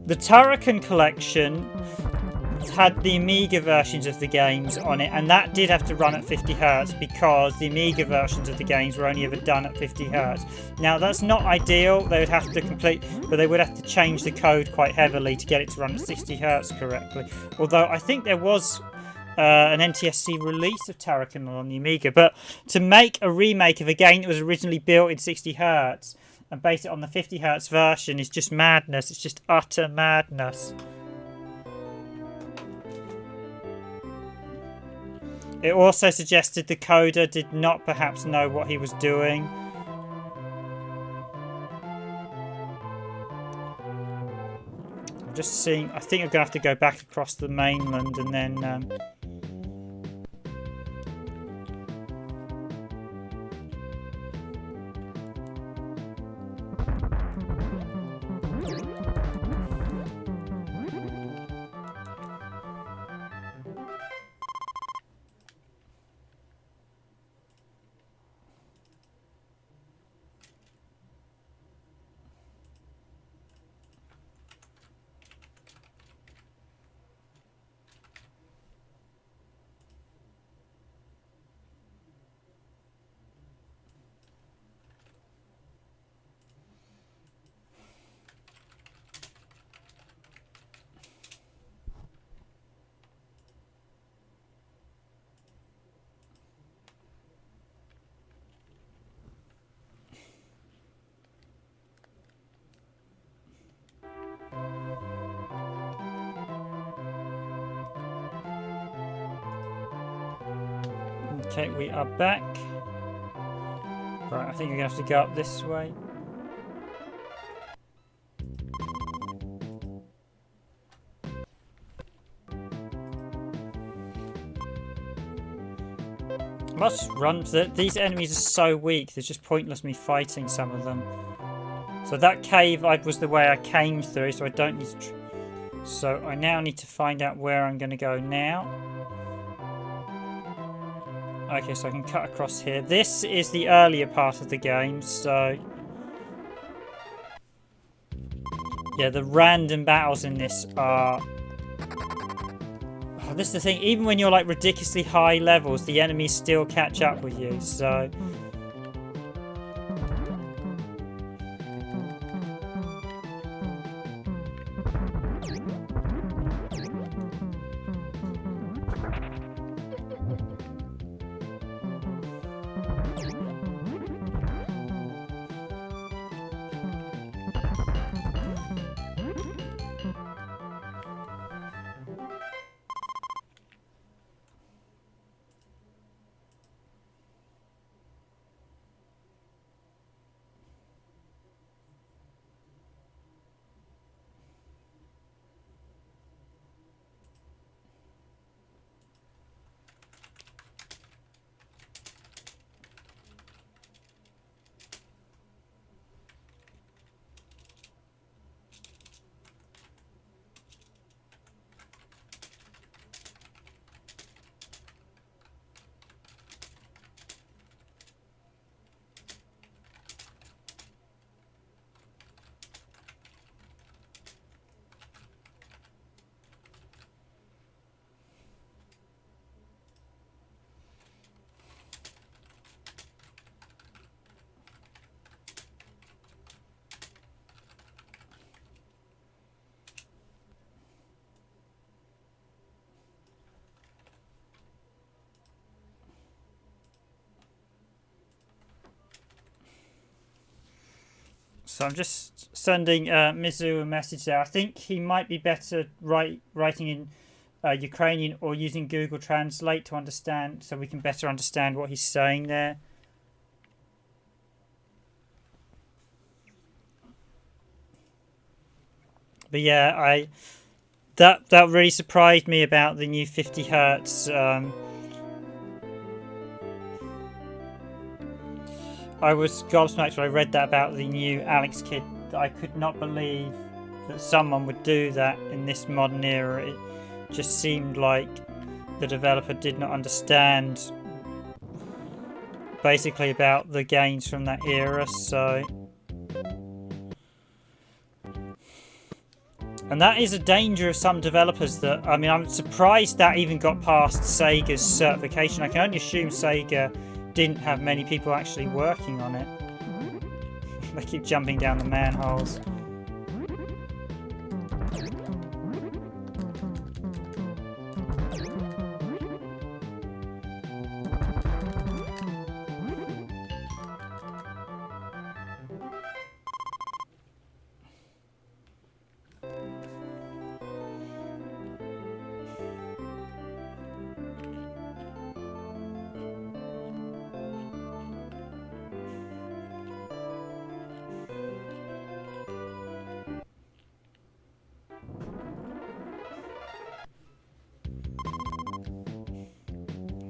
the Turrican collection had the Amiga versions of the games on it, and that did have to run at 50 hertz because the Amiga versions of the games were only ever done at 50 hertz. Now that's not ideal. They would have to but they would have to change the code quite heavily to get it to run at 60 hertz correctly. Although I think there was an NTSC release of Turrican on the Amiga, but to make a remake of a game that was originally built in 60 hertz and base it on the 50 hertz version is just madness. It's just utter madness. It also suggested the coder did not perhaps know what he was doing. I'm just seeing, I think I'm going to have to go back across the mainland and then okay, we are back. Right, I think we're going to have to go up this way. Let's run. These enemies are so weak, it's just pointless me fighting some of them. So that cave was the way I came through, so I don't need to... So I now need to find out where I'm going to go now. Okay, so I can cut across here. This is the earlier part of the game, so... Yeah, the random battles in this are This is the thing, even when you're like ridiculously high levels, the enemies still catch up with you, so... So I'm just sending Mizu a message there. I think he might be better writing in Ukrainian or using Google Translate to understand, so we can better understand what he's saying there. But yeah, that really surprised me about the new 50 hertz. I was gobsmacked when I read that about the new Alex kit. I could not believe that someone would do that in this modern era. It just seemed like the developer did not understand basically about the gains from that era, so... And that is a danger of some developers that... I mean, I'm surprised that even got past Sega's certification. I can only assume Sega didn't have many people actually working on it. They keep jumping down the manholes.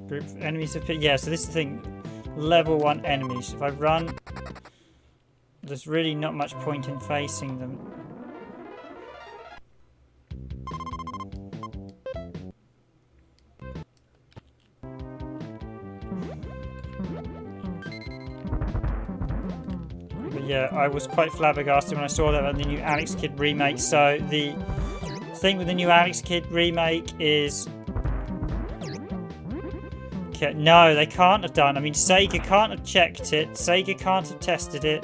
Group of enemies appear. Yeah, so this is the thing. Level 1 enemies. If I run, there's really not much point in facing them. But yeah, I was quite flabbergasted when I saw that on the new Alex Kidd remake. So the thing with the new Alex Kidd remake is... No, they can't have done. I mean, Sega can't have checked it. Sega can't have tested it.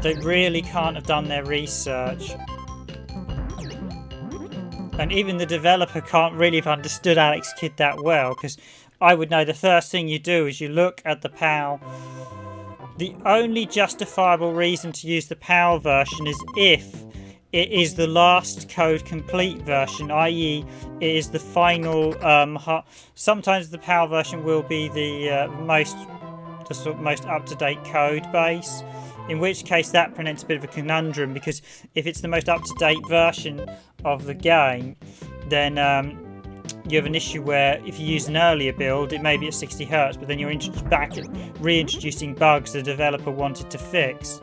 They really can't have done their research. And even the developer can't really have understood Alex Kidd that well, because I would know the first thing you do is you look at the PAL. The only justifiable reason to use the PAL version is if it is the last code complete version, i.e. it is the final... sometimes the PAL version will be the most up-to-date code base, in which case that presents a bit of a conundrum, because if it's the most up-to-date version of the game, then you have an issue where if you use an earlier build, it may be at 60 Hz, but then you're back at reintroducing bugs the developer wanted to fix.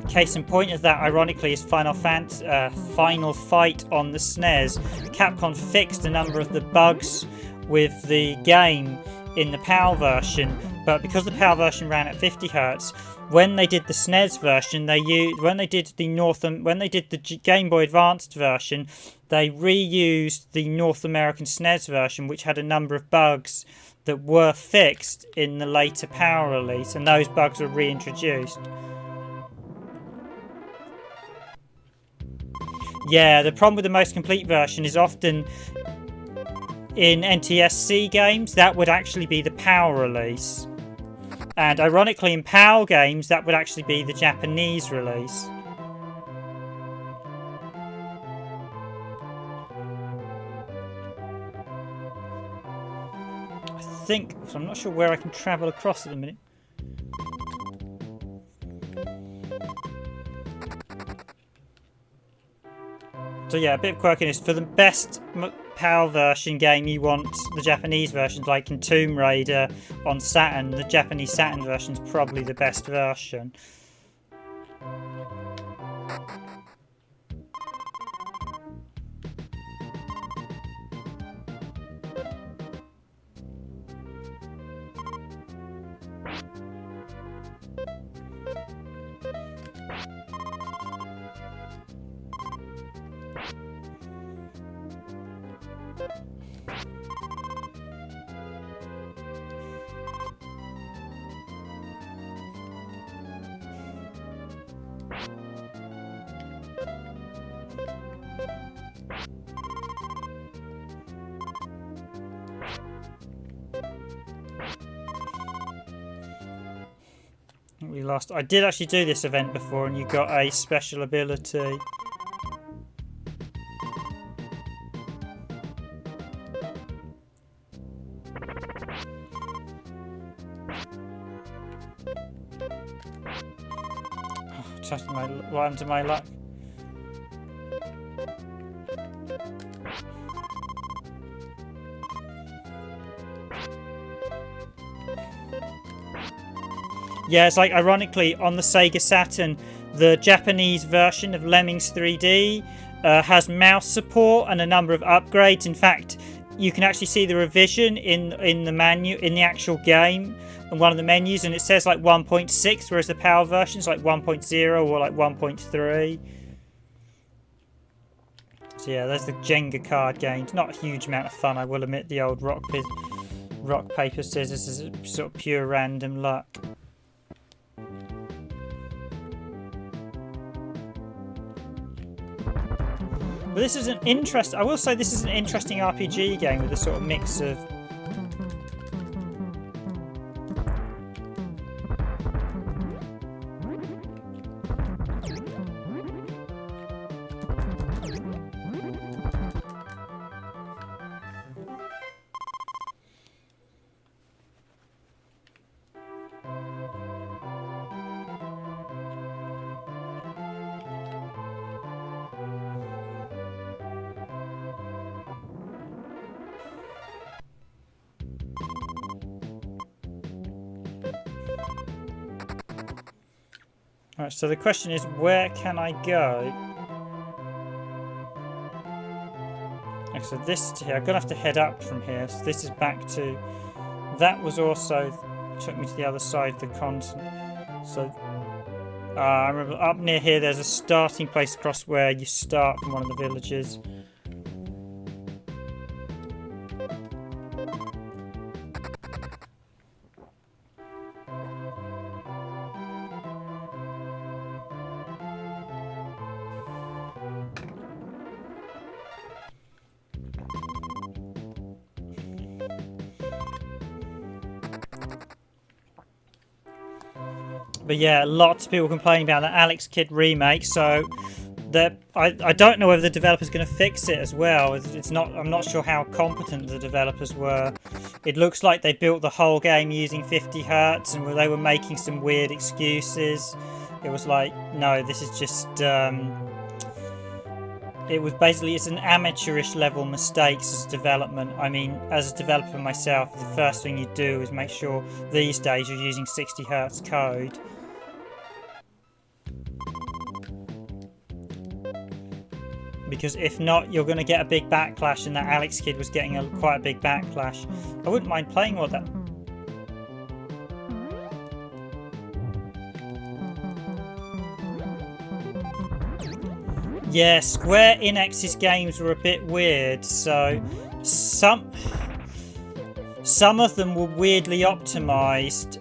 Case in point of that, ironically, is Final Fight on the SNES. Capcom fixed a number of the bugs with the game in the PAL version, but because the PAL version ran at 50 Hz, when they did the SNES version, when they did the Game Boy Advanced version, they reused the North American SNES version, which had a number of bugs that were fixed in the later PAL release, and those bugs were reintroduced. Yeah, the problem with the most complete version is often in NTSC games, that would actually be the PAL release. And ironically, in PAL games, that would actually be the Japanese release. I think, so I'm not sure where I can travel across at the minute. So yeah, a bit of quirkiness. For the best PAL version game, you want the Japanese version, like in Tomb Raider on Saturn. The Japanese Saturn version is probably the best version. We lost. I did actually do this event before, and you got a special ability. Just what happened to my luck? Yeah, it's like, ironically, on the Sega Saturn, the Japanese version of Lemmings 3D has mouse support and a number of upgrades. In fact, you can actually see the revision in the menu, in the actual game, in one of the menus, and it says like 1.6, whereas the PAL version is like 1.0 or like 1.3. So yeah, there's the Jenga card games. Not a huge amount of fun, I will admit. The old rock, paper, scissors is sort of pure random luck. But this is an interesting. I will say this is an interesting RPG game with a sort of mix of. Alright, so the question is, where can I go? Okay, so this here, I'm going to have to head up from here. So this is back to... That was also... took me to the other side of the continent. So... I remember up near here there's a starting place across where you start from one of the villages. But yeah, lots of people complaining about that Alex Kidd remake, so I don't know whether the developer's going to fix it as well. I'm not sure how competent the developers were. It looks like they built the whole game using 50 Hz, and they were making some weird excuses. It was like, no, this is just it's an amateurish level mistakes as development. I mean, as a developer myself, the first thing you do is make sure these days you're using 60 Hz code. Because if not, you're going to get a big backlash, and that Alex Kidd was getting quite a big backlash. I wouldn't mind playing all that. Yeah, Square Enix's games were a bit weird, so some of them were weirdly optimized.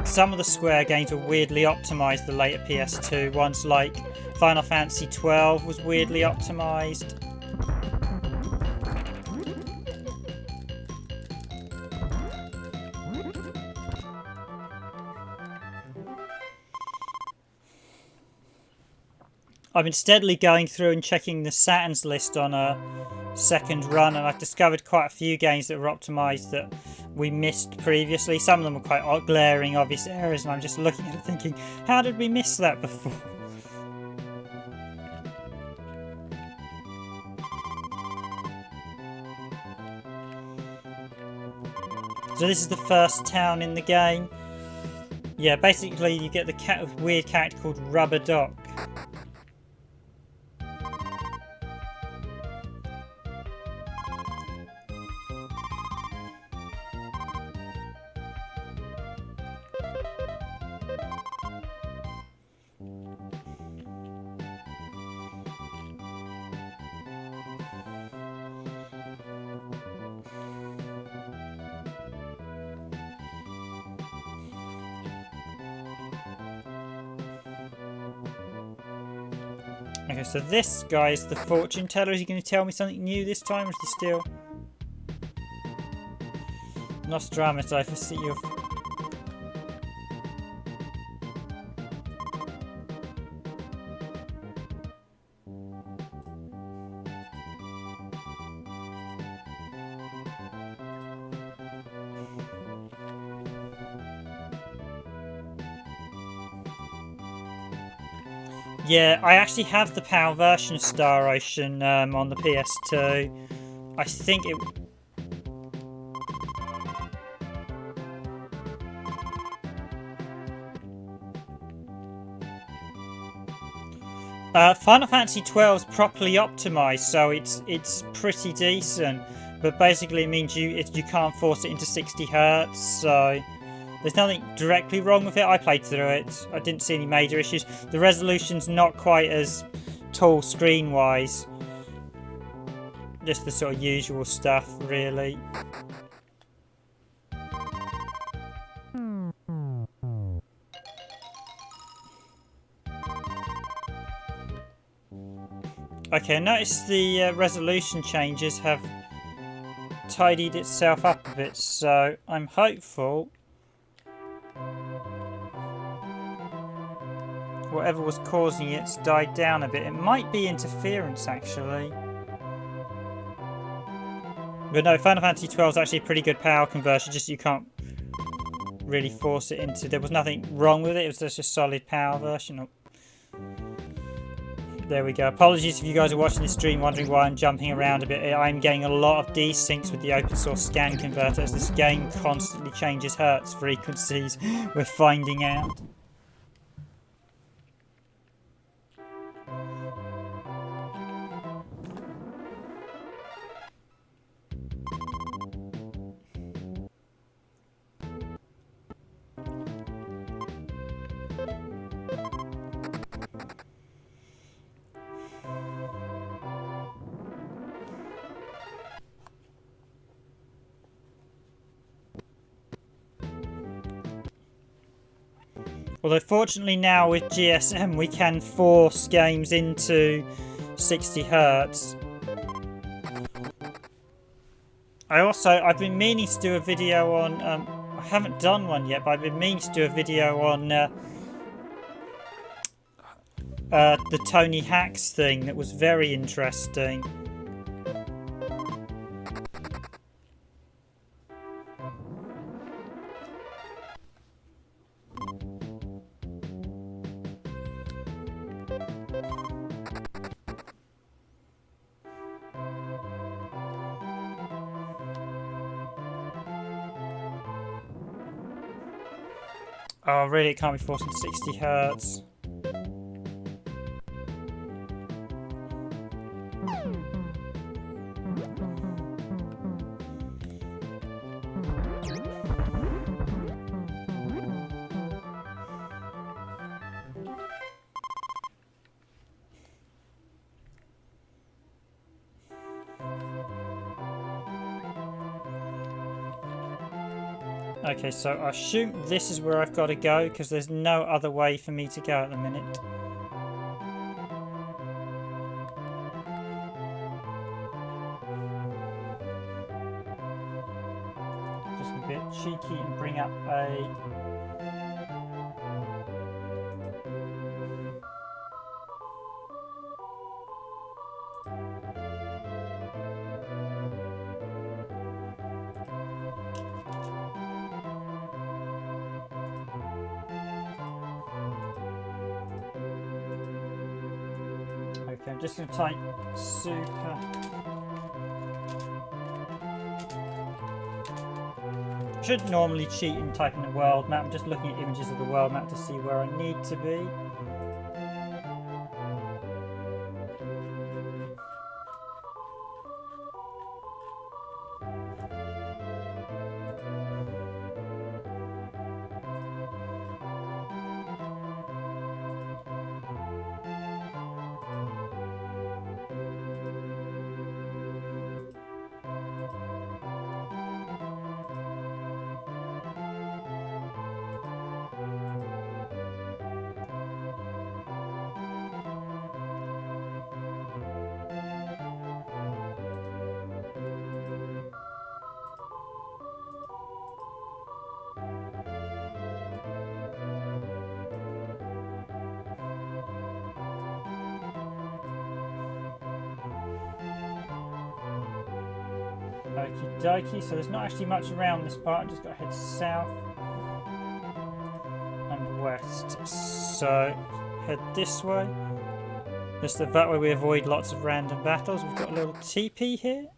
Some of the Square games were weirdly optimized, the later PS2 ones, like Final Fantasy 12 was weirdly optimized. I've been steadily going through and checking the Saturn's list on a second run, and I've discovered quite a few games that were optimised that we missed previously. Some of them were quite glaring, obvious errors, and I'm just looking at it thinking, how did we miss that before? So this is the first town in the game. Yeah, basically you get the weird character called Rubber Doc. Okay, so this guy is the fortune teller. Is he going to tell me something new this time, or is he still Nostradamus? I foresee your. Yeah, I actually have the PAL version of Star Ocean on the PS2. I think it... Final Fantasy 12 is properly optimised, so it's pretty decent. But basically it means you can't force it into 60 Hz, so... There's nothing directly wrong with it. I played through it. I didn't see any major issues. The resolution's not quite as tall screen-wise. Just the sort of usual stuff, really. Okay, I noticed the resolution changes have tidied itself up a bit, so I'm hopeful whatever was causing it's died down a bit. It might be interference, actually. But no, Final Fantasy 12 is actually a pretty good power conversion, just you can't really force it into... There was nothing wrong with it, it was just a solid power version. Oh. There we go. Apologies if you guys are watching this stream wondering why I'm jumping around a bit. I'm getting a lot of desyncs with the open source scan converter as this game constantly changes hertz frequencies. We're finding out. Although fortunately now with GSM we can force games into 60 Hz. I've been meaning to do a video on, I haven't done one yet, but I've been meaning to do a video on the Tony Hawk's thing that was very interesting. Oh, really? It can't be forced into 60 Hz. Okay, so I assume this is where I've got to go because there's no other way for me to go at the minute. Just a bit cheeky and bring up a... Okay, I'm just going to type super. I should normally cheat and type in the world map. I'm just looking at images of the world map to see where I need to be. Okie dokie, so there's not actually much around this part, I've just got to head south and west. So head this way. Just that way we avoid lots of random battles. We've got a little teepee here.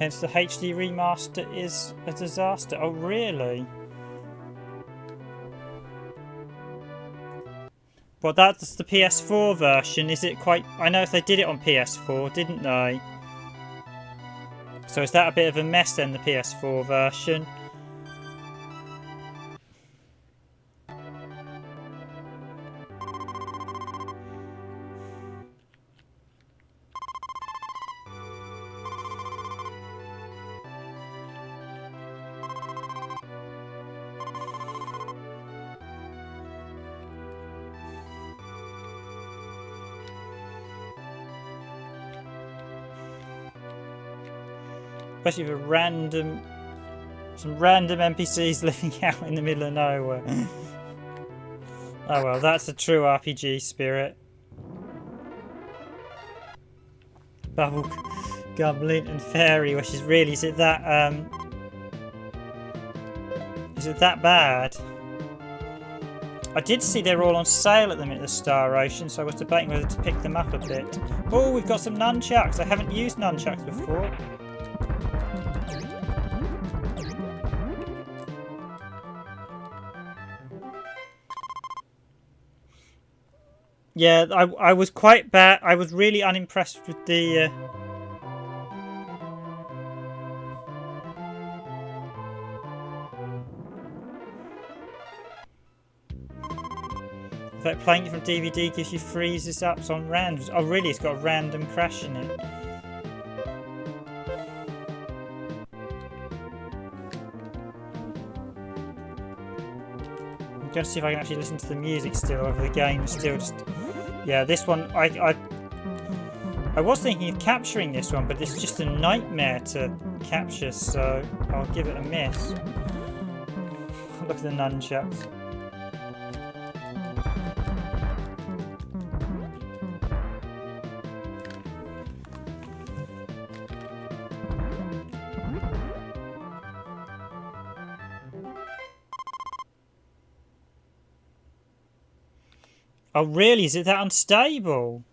Hence the HD remaster is a disaster. Oh really? Well, that's the PS4 version. Is it quite... I know if they did it on PS4, didn't they? So is that a bit of a mess then, the PS4 version? Especially for some random NPCs living out in the middle of nowhere. Oh well, that's a true RPG spirit. Bubble Goblin and Fairy, which is really, is it that bad? I did see they're all on sale at the minute, the Star Ocean, so I was debating whether to pick them up a bit. Oh, we've got some nunchucks. I haven't used nunchucks before. Yeah, I was quite bad. I was really unimpressed with the... In fact, playing it from DVD gives you freezes ups on randoms. Oh really, it's got a random crash in it. I'm going to see if I can actually listen to the music still, whether the game is still just... Yeah, this one, I was thinking of capturing this one, but it's just a nightmare to capture, so I'll give it a miss. Look at the nunchucks. Oh really? Is it that unstable?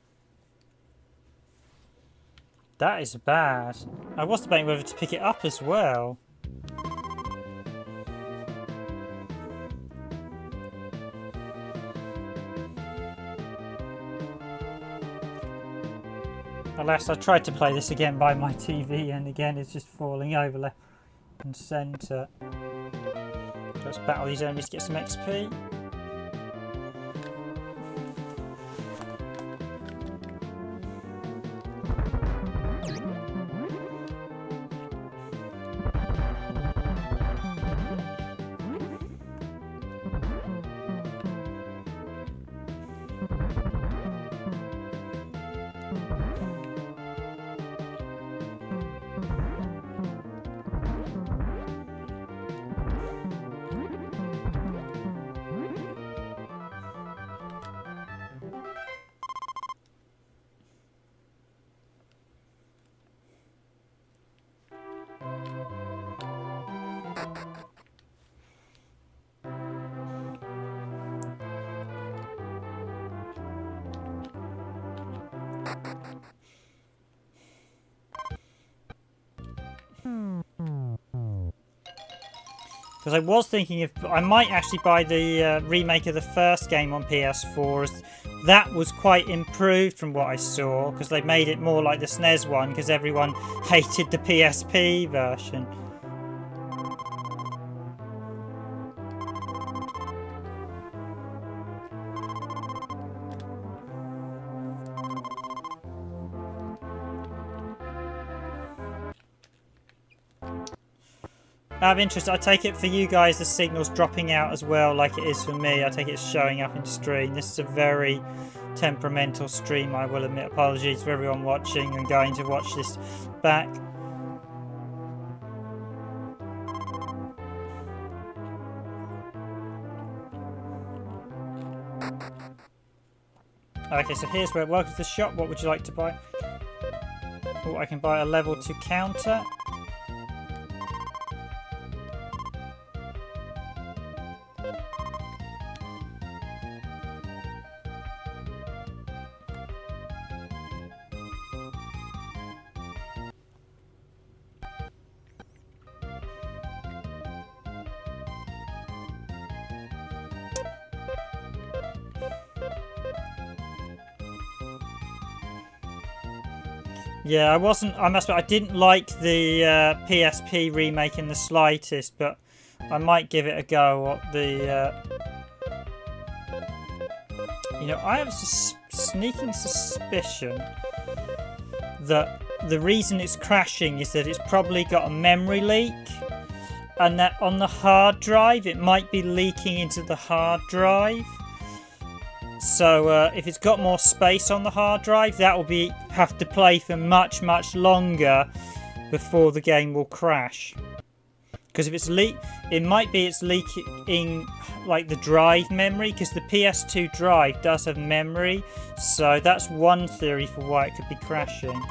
That is bad. I was debating whether to pick it up as well. Alas, I tried to play this again by my TV, and again it's just falling over left and centre. Let's battle these enemies to get some XP. Because I was thinking I might actually buy the remake of the first game on PS4. As that was quite improved from what I saw, because they made it more like the SNES one, because everyone hated the PSP version. Out of interest, I take it for you guys the signal's dropping out as well, like it is for me. I take it it's showing up in stream. This is a very temperamental stream, I will admit. Apologies for everyone watching and going to watch this back. Okay, so here's where, welcome to the shop. What would you like to buy? Oh, I can buy a level 2 counter. Yeah, I must admit, I didn't like the PSP remake in the slightest, but I might give it a go. You know, I have a sneaking suspicion that the reason it's crashing is that it's probably got a memory leak, and that on the hard drive, it might be leaking into the hard drive. So if it's got more space on the hard drive, that will have to play for much longer before the game will crash. Because if it might be it's leaking like the drive memory, because the PS2 drive does have memory. So that's one theory for why it could be crashing.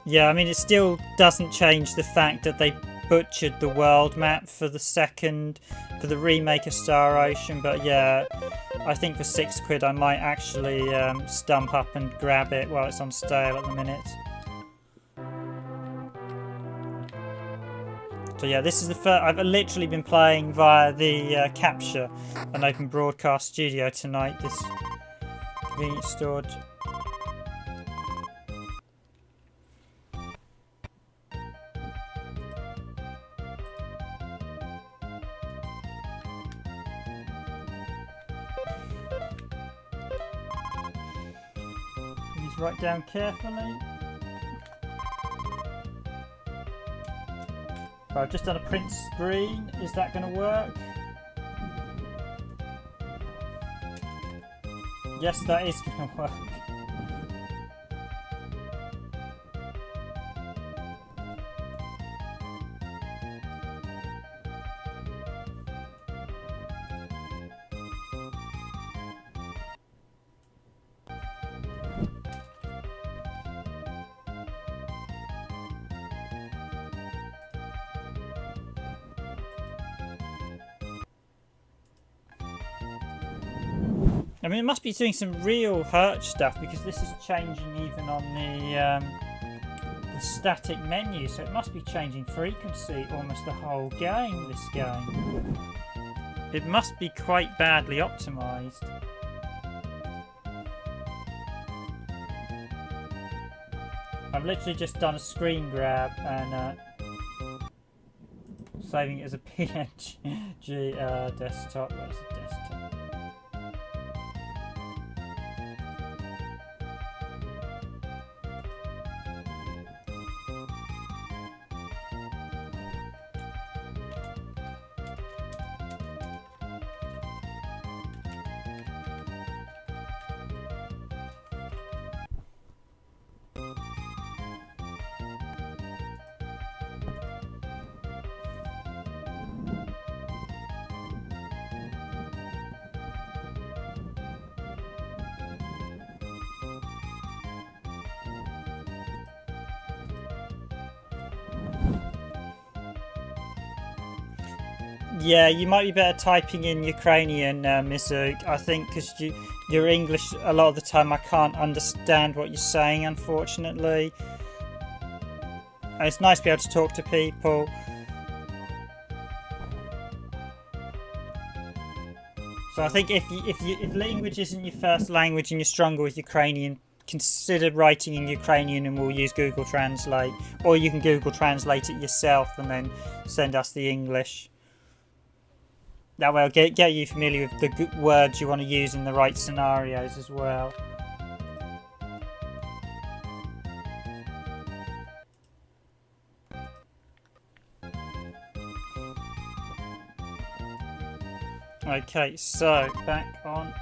Yeah, I mean, it still doesn't change the fact that they butchered the world map for the remake of Star Ocean. But yeah, I think for £6 I might actually stump up and grab it while it's on sale at the minute. So yeah, this is the first. I've literally been playing via the Capture, an open broadcast studio tonight. This convenience store. Write down carefully. I've just done a print screen. Is that going to work? Yes, that is going to work. I mean, it must be doing some real hurt stuff because this is changing even on the static menu, so it must be changing frequency almost the whole game, this game. It must be quite badly optimised. I've literally just done a screen grab and saving it as a PNG desktop. Where's the desktop? Yeah, you might be better typing in Ukrainian, Mizuk. I think because your English, a lot of the time I can't understand what you're saying, unfortunately. And it's nice to be able to talk to people. So I think if language isn't your first language and you're stronger with Ukrainian, consider writing in Ukrainian and we'll use Google Translate. Or you can Google Translate it yourself and then send us the English. That way I'll get you familiar with the good words you want to use in the right scenarios as well. Okay, so back on.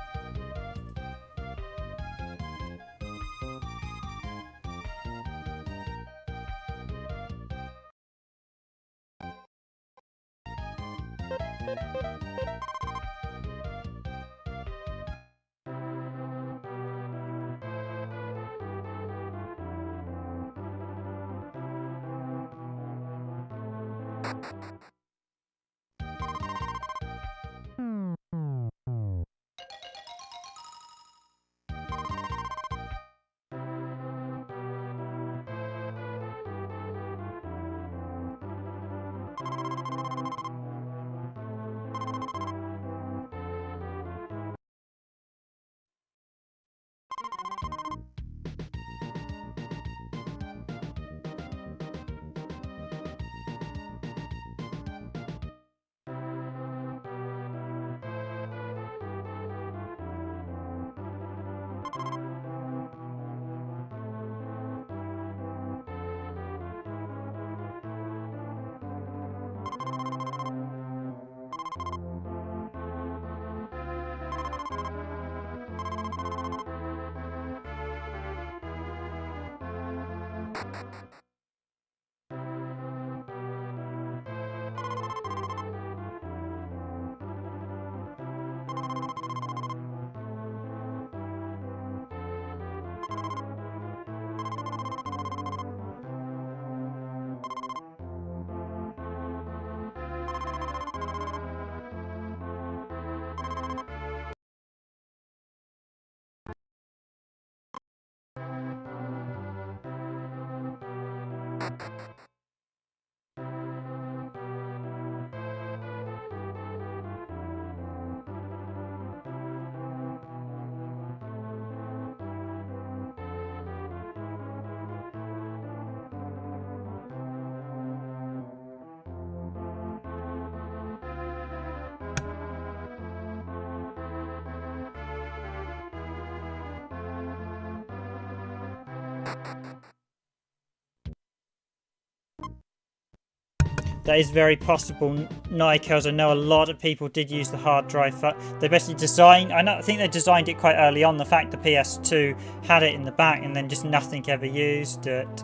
That is very possible, Nikos. I know a lot of people did use the hard drive. They basically designed, I think they designed it quite early on. The fact the PS2 had it in the back and then just nothing ever used it.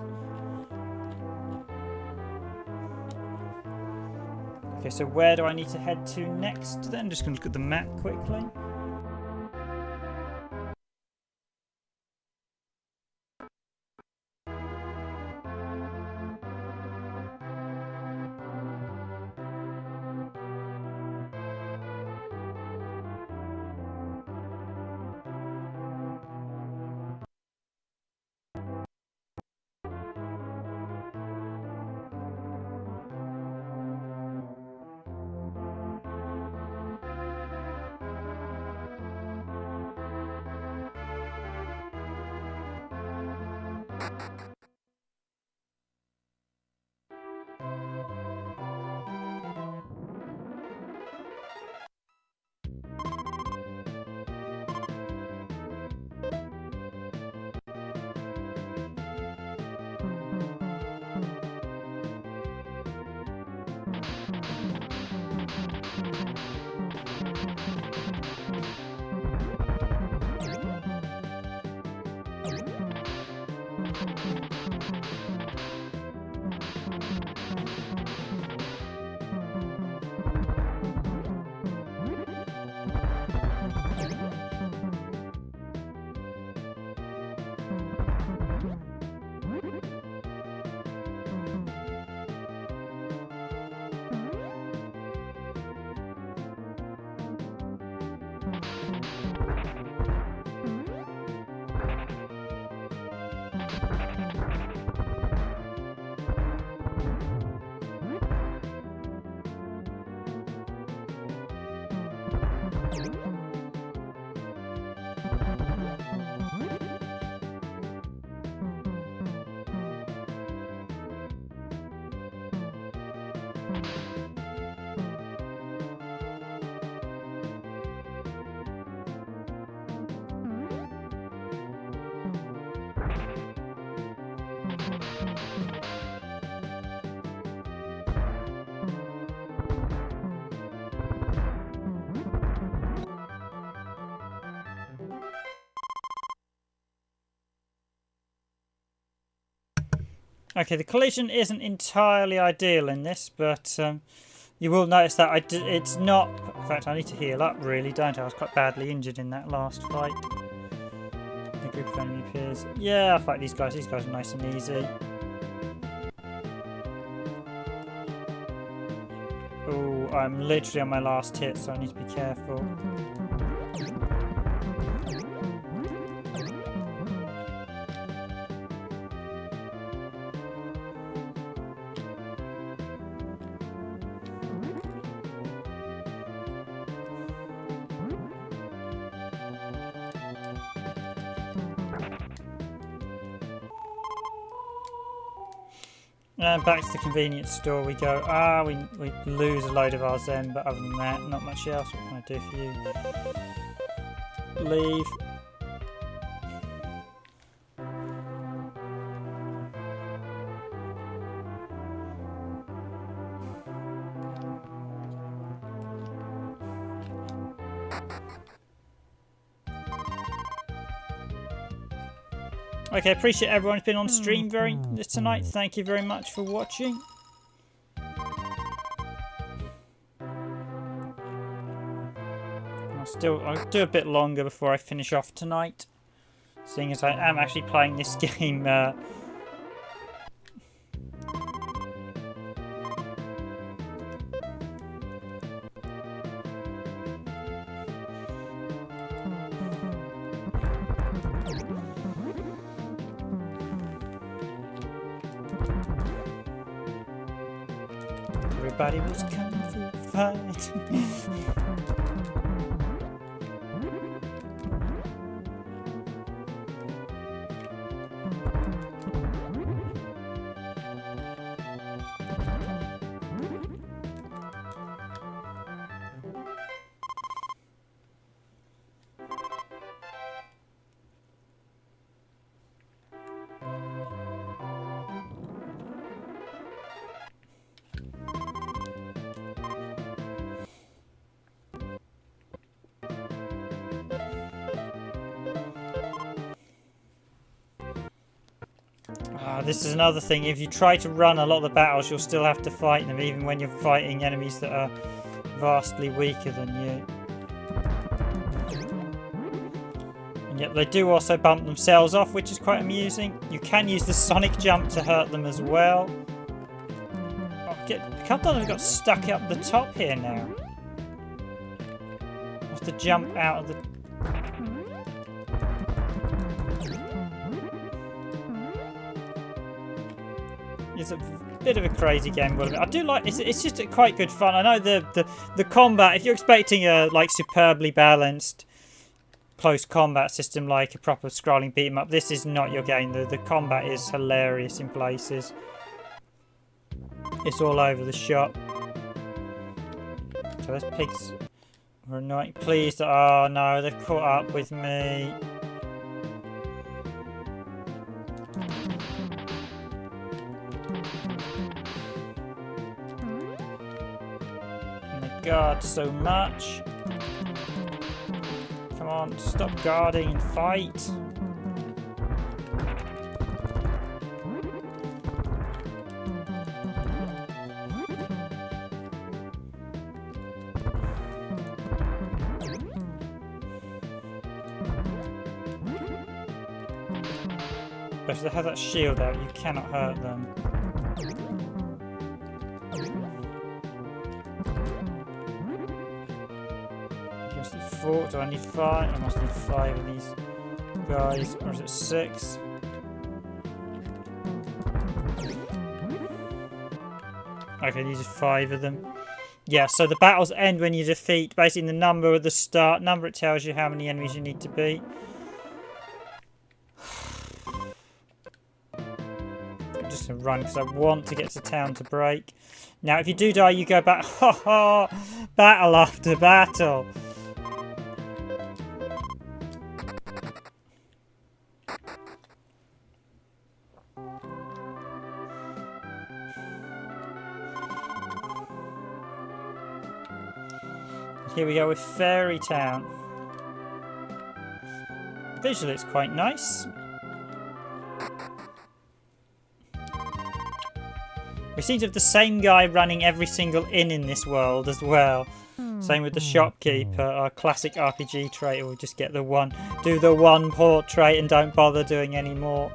Okay, so where do I need to head to next then? Just going to look at the map quickly. Okay, the collision isn't entirely ideal in this, but you will notice that it's not... In fact, I need to heal up, really, don't I? I was quite badly injured in that last fight. A group of enemy appears. Yeah, I'll fight these guys. These guys are nice and easy. Oh, I'm literally on my last hit, so I need to be careful. And back to the convenience store we go. Ah, we lose a load of our Zen, but other than that, not much else. What can I do for you? Leave. Okay, appreciate everyone who's been on stream tonight. Thank you very much for watching. I'll do a bit longer before I finish off tonight, seeing as I am actually playing this game everybody was coming for a fight. This is another thing. If you try to run a lot of the battles, you'll still have to fight them, even when you're fighting enemies that are vastly weaker than you. And yet they do also bump themselves off, which is quite amusing. You can use the sonic jump to hurt them as well. Oh, a couple of them have got stuck up the top here now. I have to jump out of the... It's a bit of a crazy game. I do like it's just quite good fun. I know the combat, if you're expecting a like superbly balanced close combat system like a proper scrolling beat 'em up, this is not your game. The combat is hilarious in places. It's all over the shop. So those pigs are annoying. Please, oh no, they've caught up with me. Guard so much. Come on, stop guarding and fight. But if they have that shield out, you cannot hurt them. Do I need 5? I must need 5 of these guys, or is it 6? Okay, these are 5 of them. Yeah, so the battles end when you defeat basically the number at the start. Number, it tells you how many enemies you need to beat. just going to run because I want to get to town to break. Now, if you do die, you go back. Ha ha! Battle after battle. Here we go with Fairy Town. Visually, it's quite nice. We seem to have the same guy running every single inn in this world as well. Same with the shopkeeper, our classic RPG trait. We'll just get the one, do the one portrait and don't bother doing any more.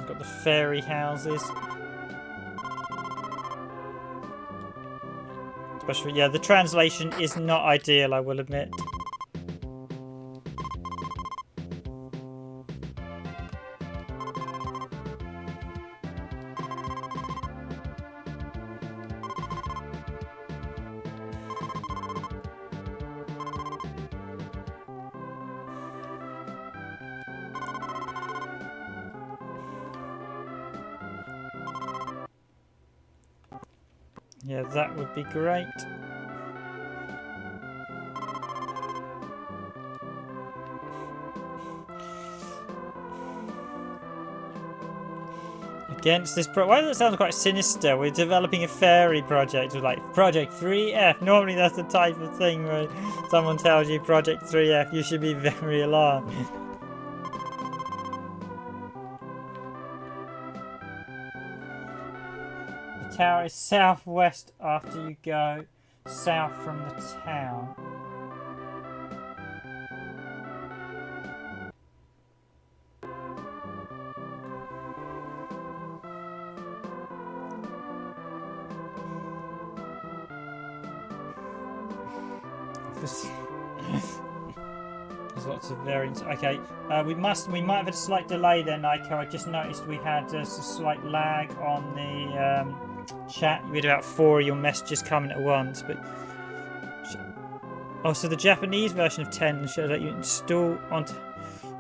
Got the fairy houses. Especially, yeah, the translation is not ideal, I will admit. Yeah, that would be great. Against this why does that sound quite sinister? We're developing a fairy project. We're like, Project 3F. Normally that's the type of thing where someone tells you Project 3F, you should be very alarmed. The tower is southwest after you go south from the town. There's lots of variants. Okay, we might have had a slight delay there, Nico. I just noticed we had a slight lag on the chat. You had about 4 of your messages coming at once, but oh, so the Japanese version of 10 should let you install onto.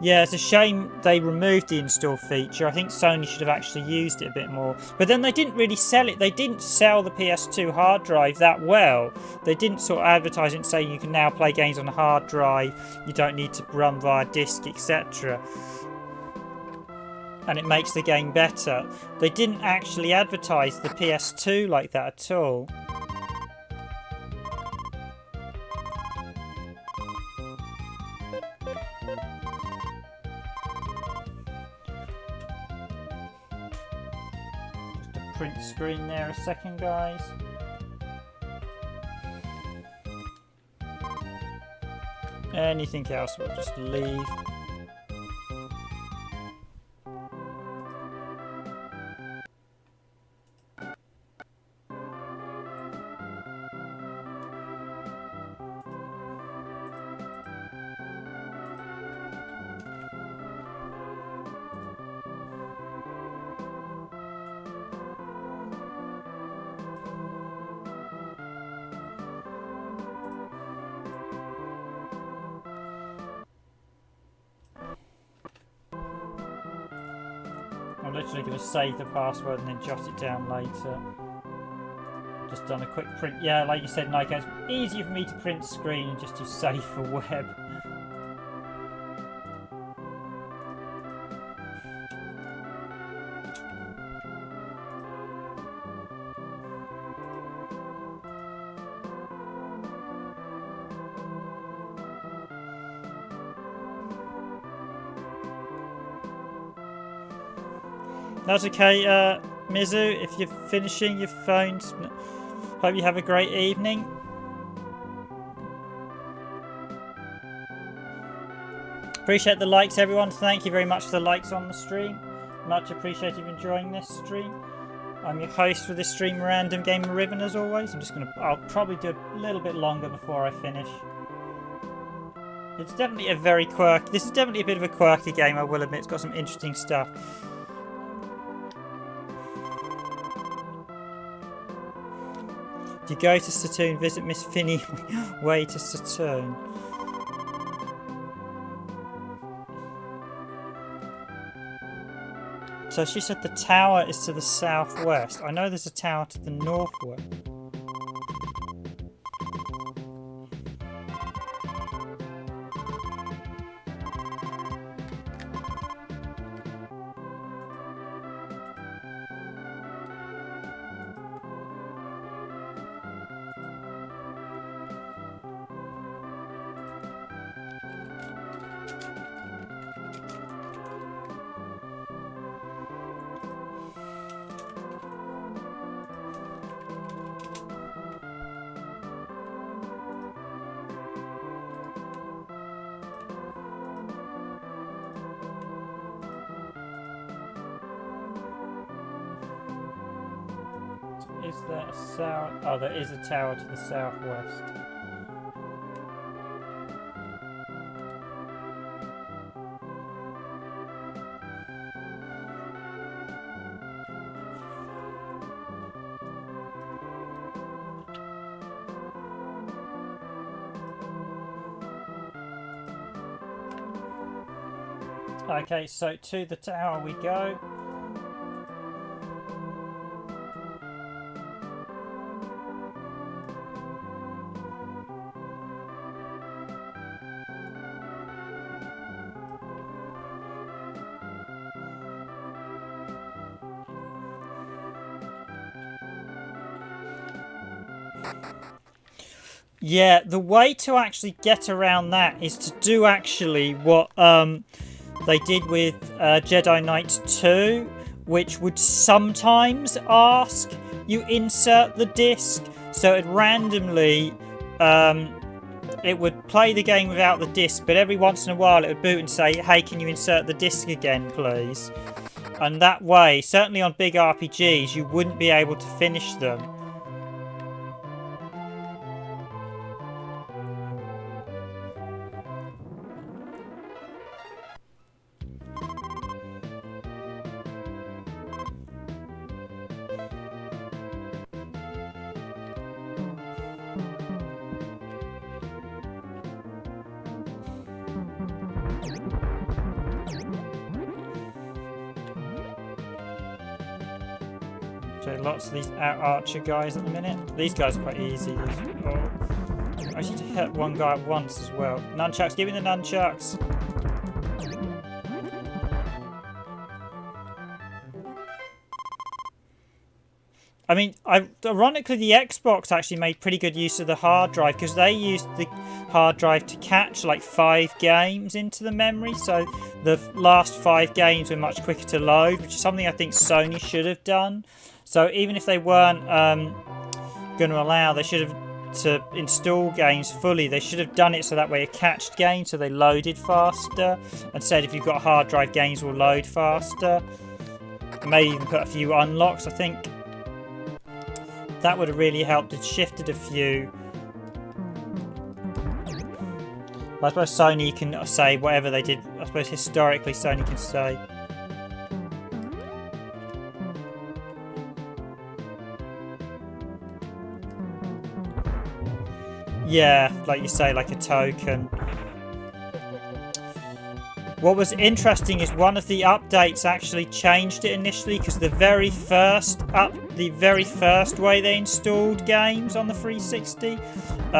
Yeah, it's a shame they removed the install feature. I think Sony should have actually used it a bit more. But then they didn't really sell it. They didn't sell the PS2 hard drive that well. They didn't sort of advertise it and say you can now play games on a hard drive. You don't need to run via disk, etc. And it makes the game better. They didn't actually advertise the PS2 like that at all. Print screen there a second, guys. Anything else we'll just leave. I'm literally going to save the password and then jot it down later. Just done a quick print. Yeah, like you said, Nico, it's easier for me to print screen and just do save for web. That's okay, Mizu, if you're finishing your phones. Hope you have a great evening. Appreciate the likes, everyone. Thank you very much for the likes on the stream. Much appreciated you enjoying this stream. I'm your host for this stream, Random Gamer Riven, as always. I'll probably do a little bit longer before I finish. It's definitely a very quirky. This is definitely a bit of a quirky game, I will admit. It's got some interesting stuff. You go to Saturn, visit Miss Finney, way to Saturn. So she said the tower is to the southwest. I know there's a tower to the northwest. Is there a south? Oh, there is a tower to the southwest. Okay, so to the tower we go. Yeah, the way to actually get around that is to do actually what they did with Jedi Knight 2, which would sometimes ask you insert the disc. So it randomly, it would play the game without the disc, but every once in a while it would boot and say, hey, can you insert the disc again, please? And that way, certainly on big RPGs, you wouldn't be able to finish them. So lots of these archer guys at the minute. These guys are quite easy. Oh. I need to hit one guy at once as well. Nunchucks, give me the nunchucks. I mean, ironically, the Xbox actually made pretty good use of the hard drive because they used the hard drive to catch like 5 games into the memory. So the last 5 games were much quicker to load, which is something I think Sony should have done. So even if they weren't going to allow, they should have to install games fully. They should have done it so that way it catched games so they loaded faster. And said if you've got a hard drive, games will load faster. And maybe even put a few unlocks. I think that would have really helped. It shifted a few. I suppose Sony can say whatever they did. I suppose historically Sony can say. Yeah, like you say, like a token. What was interesting is one of the updates actually changed it initially because the very first way they installed games on the 360,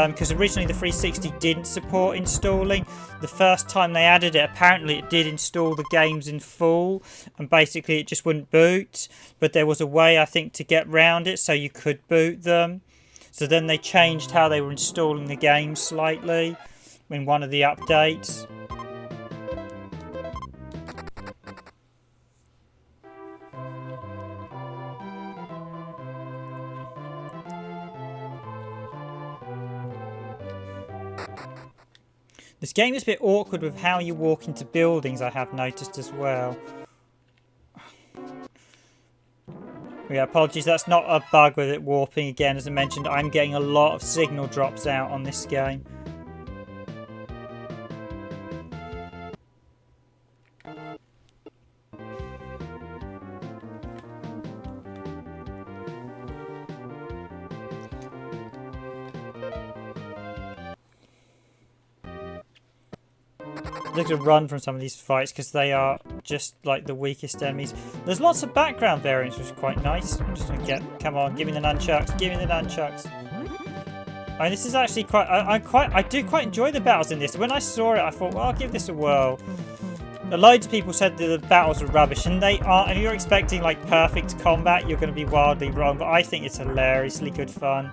because originally the 360 didn't support installing. The first time they added it, apparently it did install the games in full, and basically it just wouldn't boot. But there was a way, I think, to get round it so you could boot them. So then they changed how they were installing the games slightly in one of the updates. This game is a bit awkward with how you walk into buildings, I have noticed as well. Yeah, apologies, that's not a bug with it warping again. As I mentioned, I'm getting a lot of signal drops out on this game. look to run from some of these fights because they are just like the weakest enemies. There's lots of background variants, which is quite nice. I'm just gonna come on, give me the nunchucks, give me the nunchucks. I mean, this is actually quite. I do quite enjoy the battles in this. When I saw it, I thought, well, I'll give this a whirl. Loads of people said that the battles were rubbish, and they aren't. And if you're expecting like perfect combat, you're going to be wildly wrong. But I think it's hilariously good fun.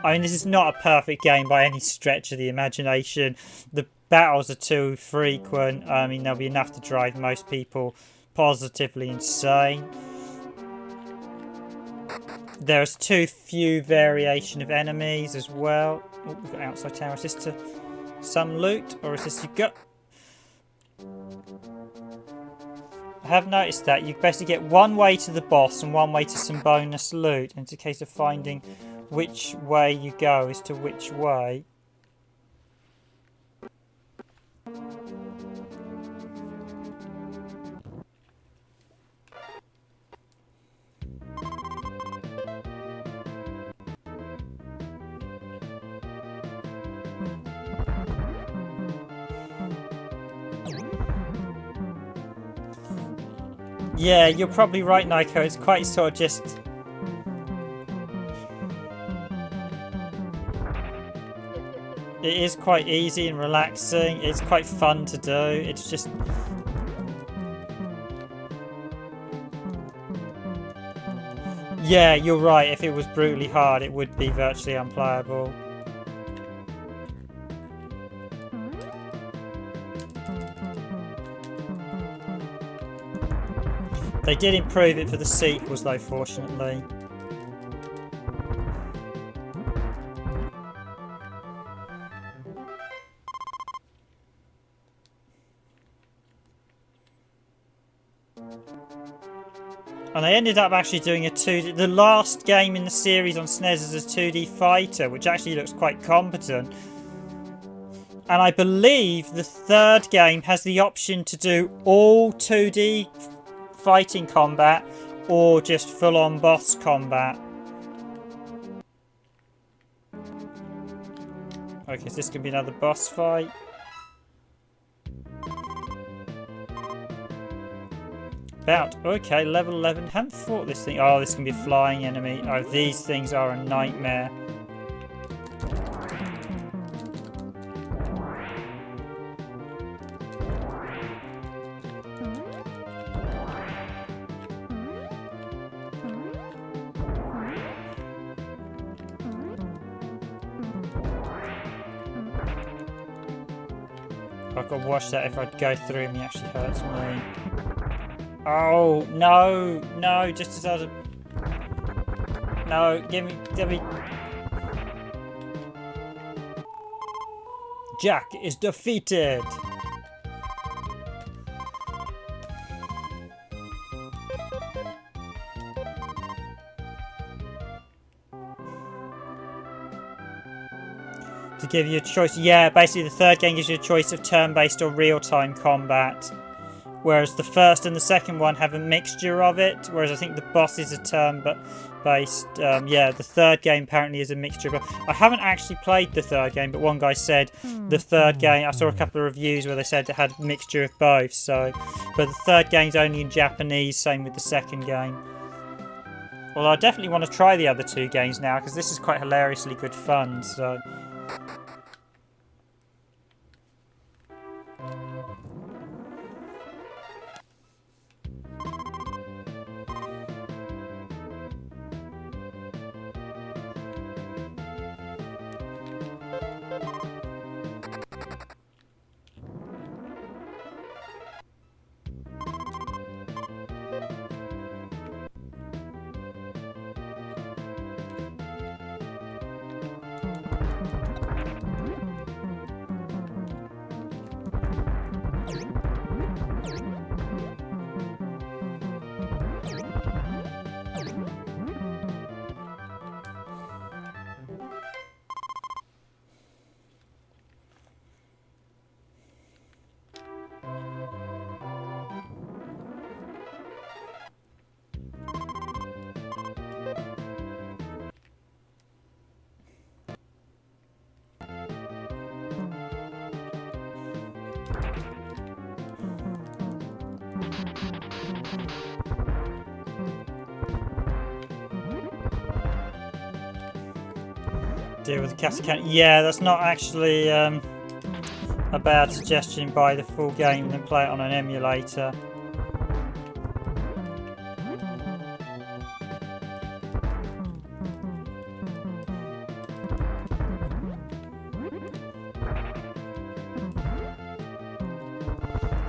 I mean, this is not a perfect game by any stretch of the imagination. The battles are too frequent. I mean, there'll be enough to drive most people positively insane. There's too few variation of enemies as well. Oh, we've got outside tower. Is this to some loot, or is this you got? I have noticed that you basically get one way to the boss and one way to some bonus loot. And it's a case of finding which way you go as to which way. Yeah, you're probably right, Nico. It's quite sort of just... It is quite easy and relaxing. It's quite fun to do. It's just... Yeah, you're right. If it was brutally hard, it would be virtually unplayable. They did improve it for the sequels though, fortunately. And they ended up actually doing a 2D... The last game in the series on SNES is a 2D fighter, which actually looks quite competent. And I believe the third game has the option to do all 2D fighting combat or just full-on boss combat. Okay, so this could be another boss fight. Okay, level 11. Haven't fought this thing. Oh, this can be a flying enemy. Oh, these things are a nightmare. I've got to watch that. If I go through him, he actually hurts me. Oh, no, no, just as I was... No, give me... Jack is defeated! To give you a choice. Yeah, basically the third game gives you a choice of turn-based or real-time combat. Whereas the first and the second one have a mixture of it. Whereas I think the bosses are turn-based. Yeah, the third game apparently is a mixture. But I haven't actually played the third game, but one guy said the third game... I saw a couple of reviews where they said it had a mixture of both. So, but the third game's only in Japanese, same with the second game. Well, I definitely want to try the other two games now, because this is quite hilariously good fun, so... Deal with the cassette count. Yeah, that's not actually a bad suggestion. Buy the full game and then play it on an emulator.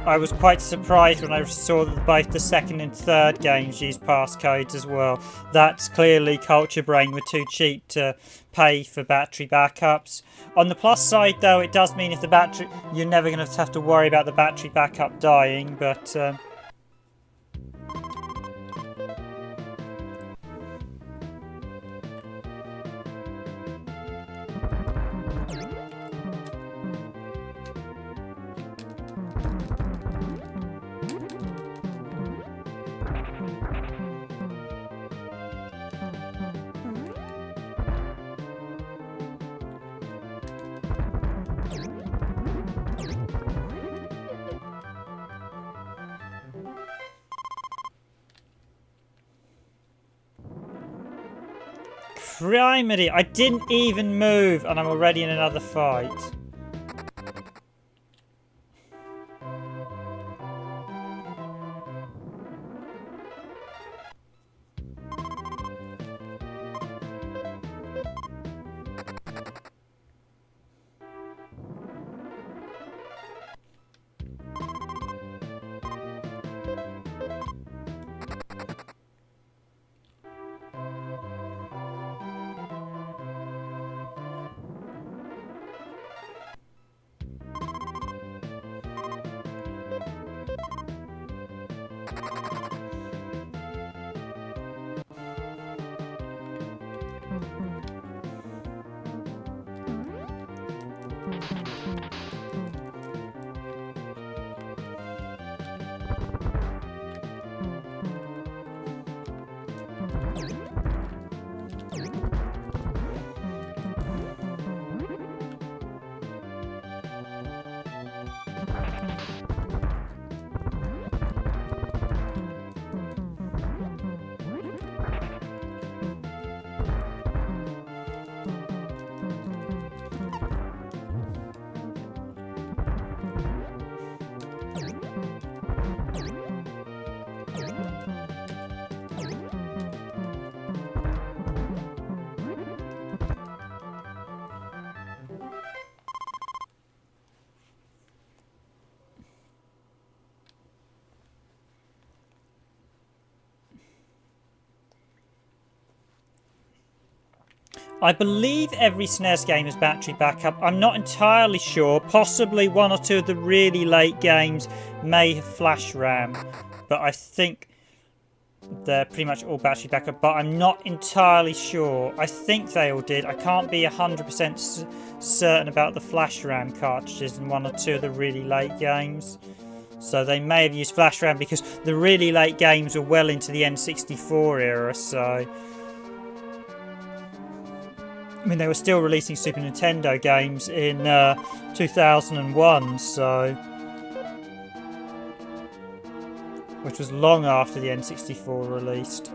I was quite surprised when I saw that both the second and third games use passcodes as well. That's clearly Culture Brain were too cheap to pay for battery backups. On the plus side though, it does mean if the battery, you're never going to have to worry about the battery backup dying, but criminy, I didn't even move and I'm already in another fight. I believe every SNES game has battery backup. I'm not entirely sure. Possibly one or two of the really late games may have flash RAM. But I think they're pretty much all battery backup. But I'm not entirely sure. I think they all did. I can't be 100% certain about the flash RAM cartridges in one or two of the really late games. So they may have used flash RAM because the really late games were well into the N64 era, so... I mean, they were still releasing Super Nintendo games in 2001, so... which was long after the N64 released.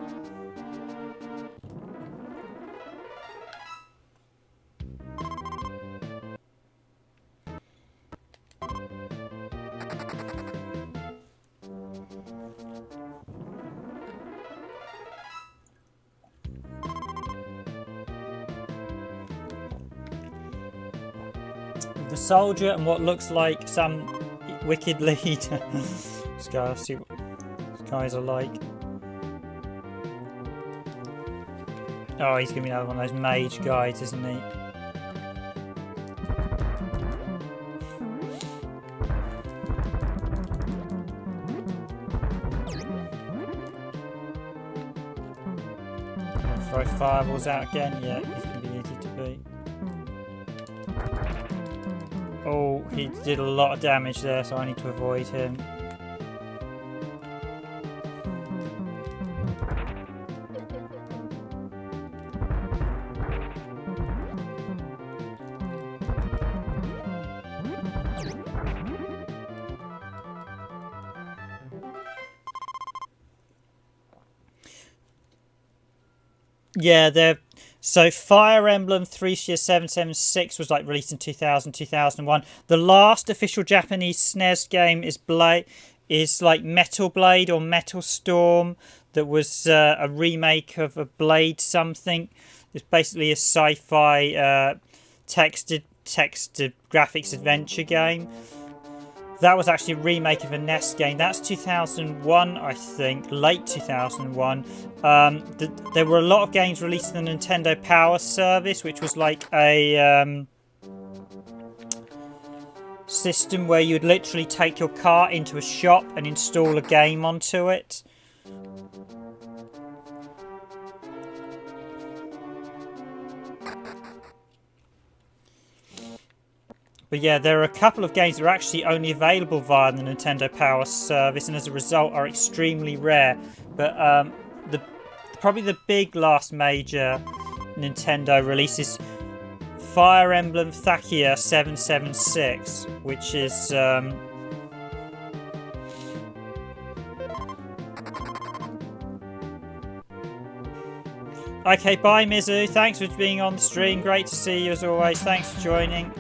The soldier and what looks like some wicked leader. Let's go see what these guys are like. Oh, he's gonna be another one of those mage guys, isn't he? Throw fireballs out again. Yeah, he's gonna be easy to beat. Oh, he did a lot of damage there, so I need to avoid him. Yeah, So Fire Emblem 3CS 776 was like released in 2000, 2001. The last official Japanese SNES game is like Metal Blade or Metal Storm. That was a remake of a Blade something. It's basically a sci-fi texted graphics adventure game. That was actually a remake of a NES game. That's 2001, I think, late 2001. There were a lot of games released in the Nintendo Power Service, which was like a system where you'd literally take your car into a shop and install a game onto it. But yeah, there are a couple of games that are actually only available via the Nintendo Power Service, and as a result are extremely rare. But probably the big last major Nintendo release is Fire Emblem Thakia 776, which is okay, bye Mizu, thanks for being on the stream, great to see you as always, thanks for joining.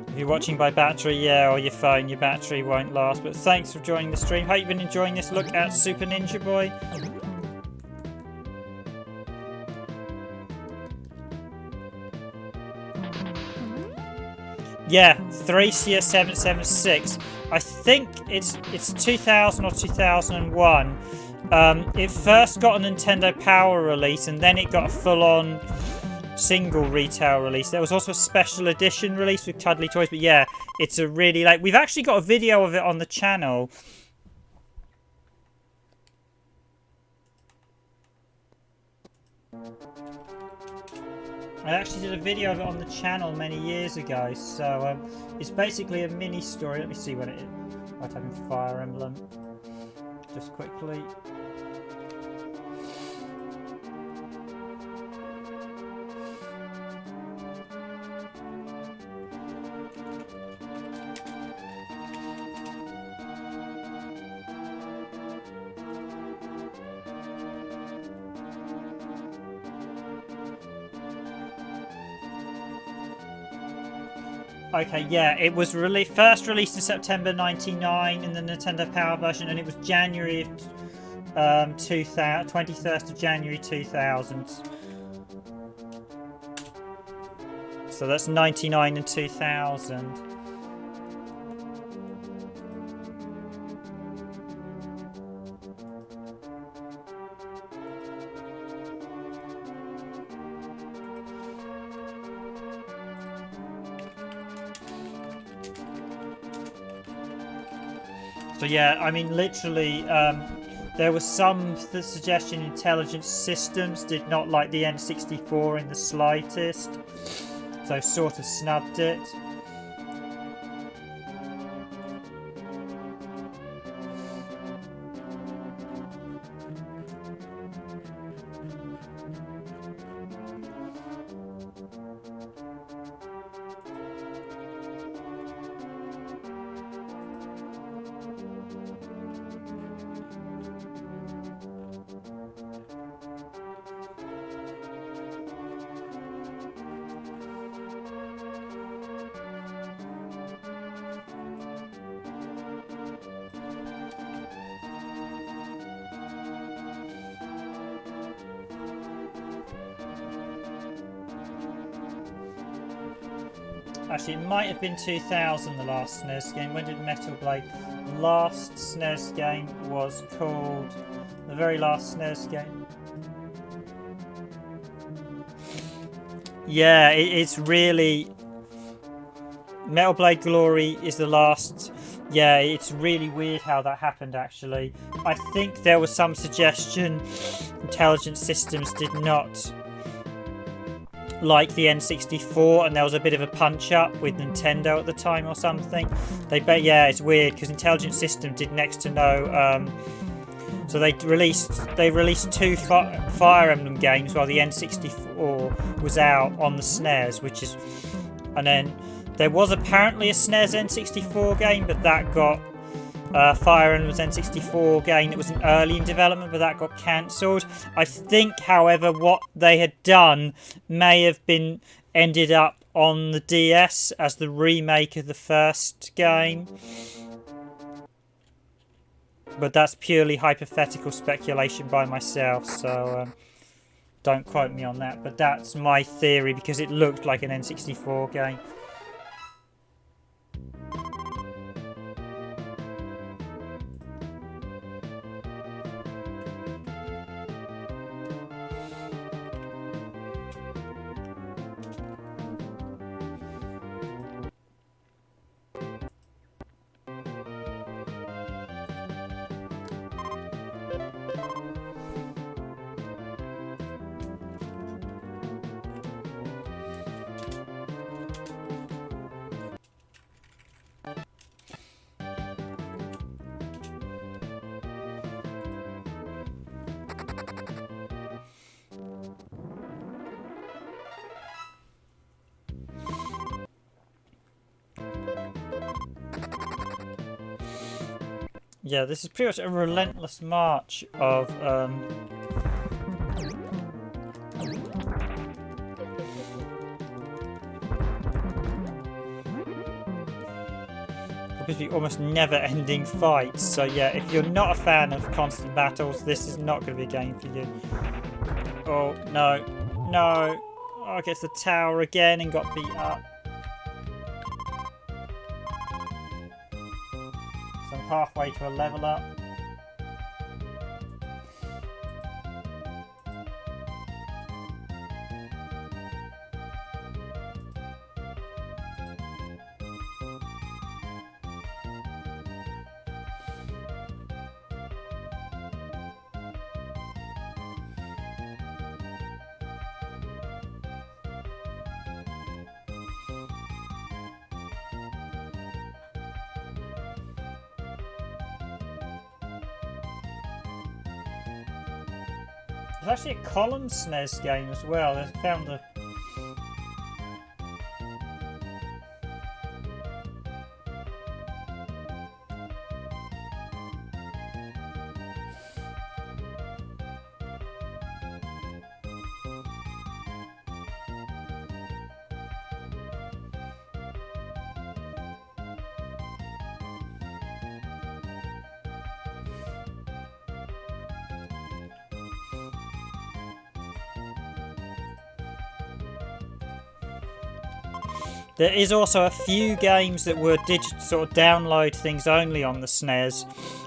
If you're watching by battery, yeah, or your phone, your battery won't last. But thanks for joining the stream. Hope you've been enjoying this look at Super Ninja Boy. Yeah, 3CS776. I think it's 2000 or 2001. It first got a Nintendo Power release, and then it got a full-on single retail release. There was also a special edition release with Cuddly Toys, but yeah, it's a really like we've actually got a video of it on the channel. I actually did a video of it on the channel many years ago, so it's basically a mini story. Let me see what it is. I'll type in Fire Emblem just quickly. Okay, yeah, it was first released in September 99 in the Nintendo Power version, and it was January of 21st of January 2000. So that's 99 and 2000. So yeah, I mean, literally, there was some suggestion Intelligent Systems did not like the N64 in the slightest, so sort of snubbed it. Actually, it might have been 2000, the last SNES game. When did Metal Blade? The last SNES game was called... The very last SNES game. Yeah, it's really... Metal Blade Glory is the last... Yeah, it's really weird how that happened, actually. I think there was some suggestion Intelligent Systems did not like the N64, and there was a bit of a punch-up with Nintendo at the time or something. Yeah, it's weird, because Intelligent System did next to no... so they released two Fire Emblem games while the N64 was out on the SNES, which is... And then there was apparently a SNES N64 game, but that got Fire Emblem's N64 game that was an early in development, but that got cancelled. I think, however, what they had done may have been ended up on the DS as the remake of the first game. But that's purely hypothetical speculation by myself, so don't quote me on that. But that's my theory because it looked like an N64 game. Yeah, this is pretty much a relentless march of obviously almost never-ending fights. So yeah, if you're not a fan of constant battles, this is not going to be a game for you. Oh no, no! Oh, gets the tower again and got beat up. So I'm halfway to a level up. There's actually a column SNES game as well. I found the There is also a few games that were sort of download things only on the SNES.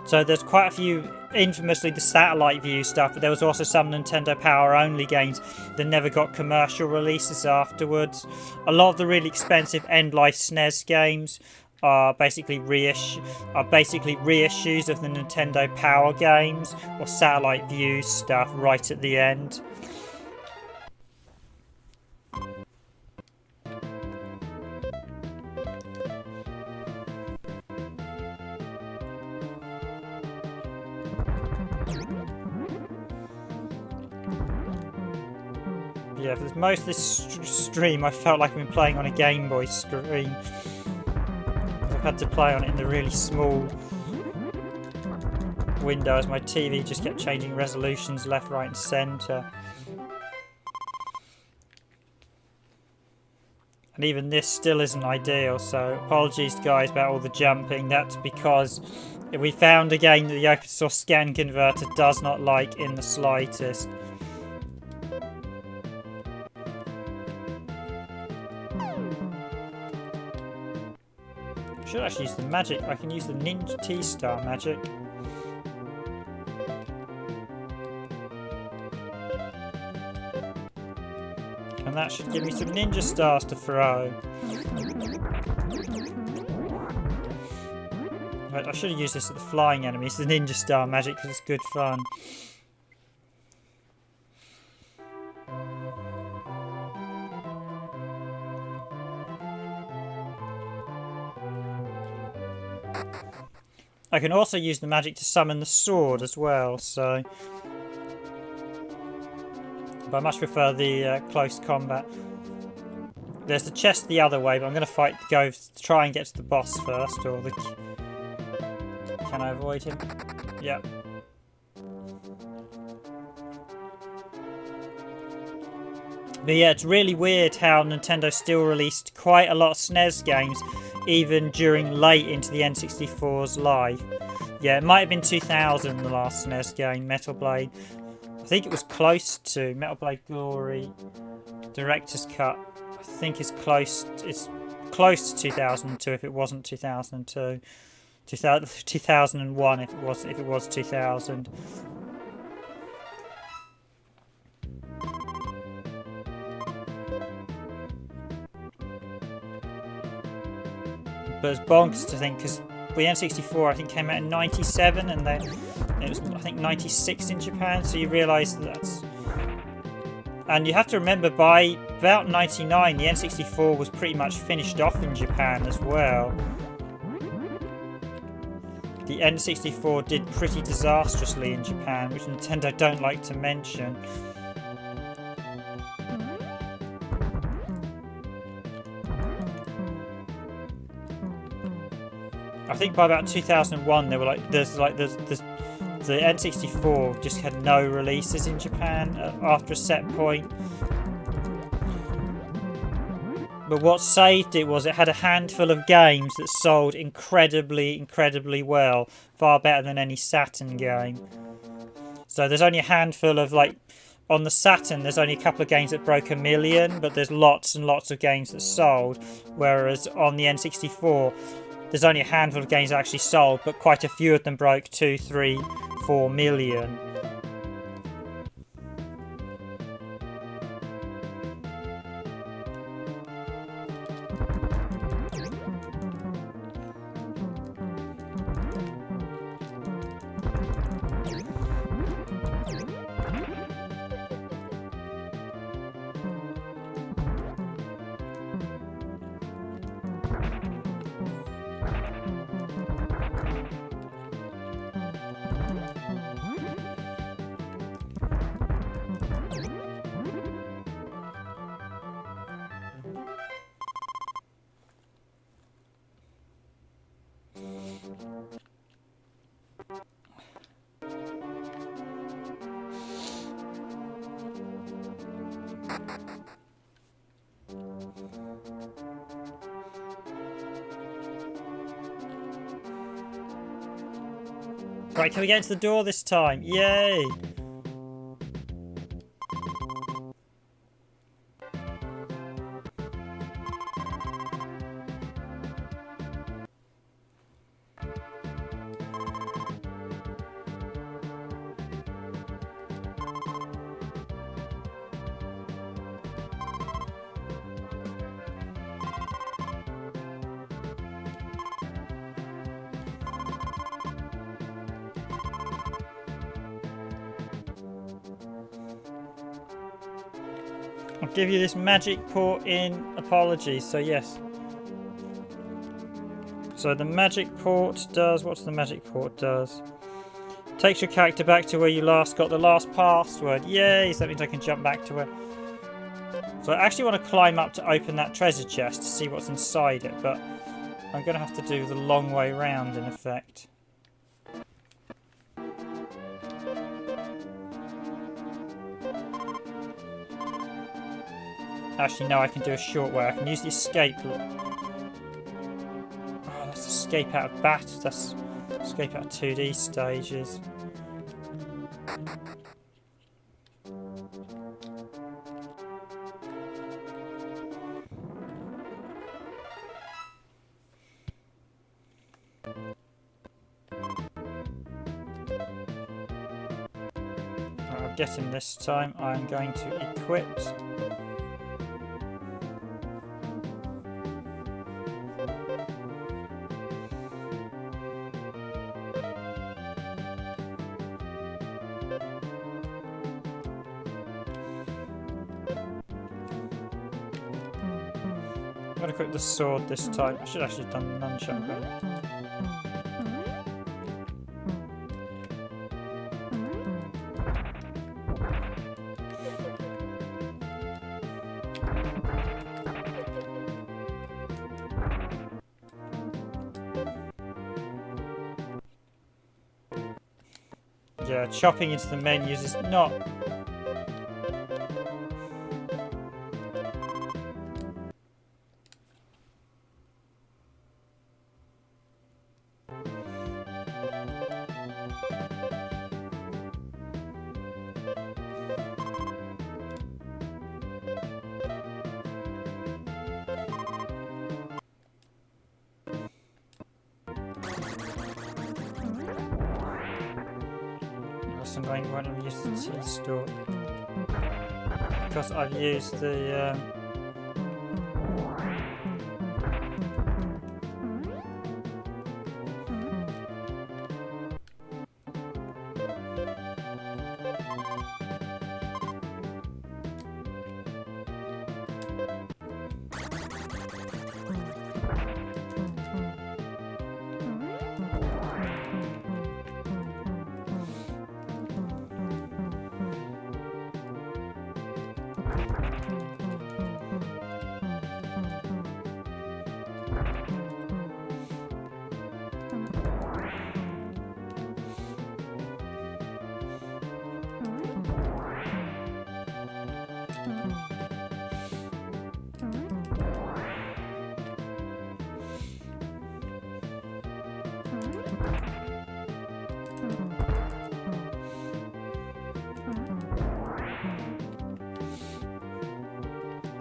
So there's quite a few, infamously the satellite view stuff, but there was also some Nintendo Power only games that never got commercial releases afterwards. A lot of the really expensive end-life SNES games are basically reissues of the Nintendo Power games or satellite view stuff right at the end. Yeah, for most of this stream, I felt like I've been playing on a Game Boy screen. I've had to play on it in the really small window as my TV just kept changing resolutions left, right and centre. And even this still isn't ideal, so apologies guys about all the jumping. That's because we found a game that the open source scan converter does not like in the slightest. I should actually use the magic. I can use the Ninja T-Star magic. And that should give me some Ninja Stars to throw. Right, I should have used this at the flying enemies, the Ninja Star magic, because it's good fun. I can also use the magic to summon the sword as well, so... But I much prefer the close combat. There's the chest the other way, but I'm going to try and get to the boss first, or the Can I avoid him? Yep. But yeah, it's really weird how Nintendo still released quite a lot of SNES games, even during late into the N64's life. Yeah, it might have been 2000, the last SNES game, Metal Blade. I think it was close to Metal Blade Glory Director's Cut. I think it's close to 2002 if it wasn't 2002. 2001 if it was 2000. But it's bonkers to think, because the N64 I think came out in 97 and then it was I think 96 in Japan, so you realise that's... And you have to remember, by about 99 the N64 was pretty much finished off in Japan as well. The N64 did pretty disastrously in Japan, which Nintendo don't like to mention. I think by about 2001 they were like, the N64 just had no releases in Japan after a set point. But what saved it was it had a handful of games that sold incredibly well, far better than any Saturn game. So there's only a handful of, like, on the Saturn there's only a couple of games that broke 1 million, but there's lots and lots of games that sold, whereas on the N64 there's only a handful of games that actually sold, but quite a few of them broke 2, 3, 4 million. Right, can we get into the door this time? Yay! I'll give you this magic port in apologies, so yes. So the magic port does... What's the magic port does? Takes your character back to where you last got the last password. Yay! So that means I can jump back to where... So I actually want to climb up to open that treasure chest to see what's inside it, but I'm going to have to do the long way round in effect. Actually, no, I can do a short way. I can use the escape. Oh, that's escape out of that's escape out of 2D stages. I'll get him this time. I'm going to equip. I'm going to equip the sword this time. I should actually have done the nunchuck though. Yeah, chopping into the menus is not... I'm going right and use the tea store because I've used the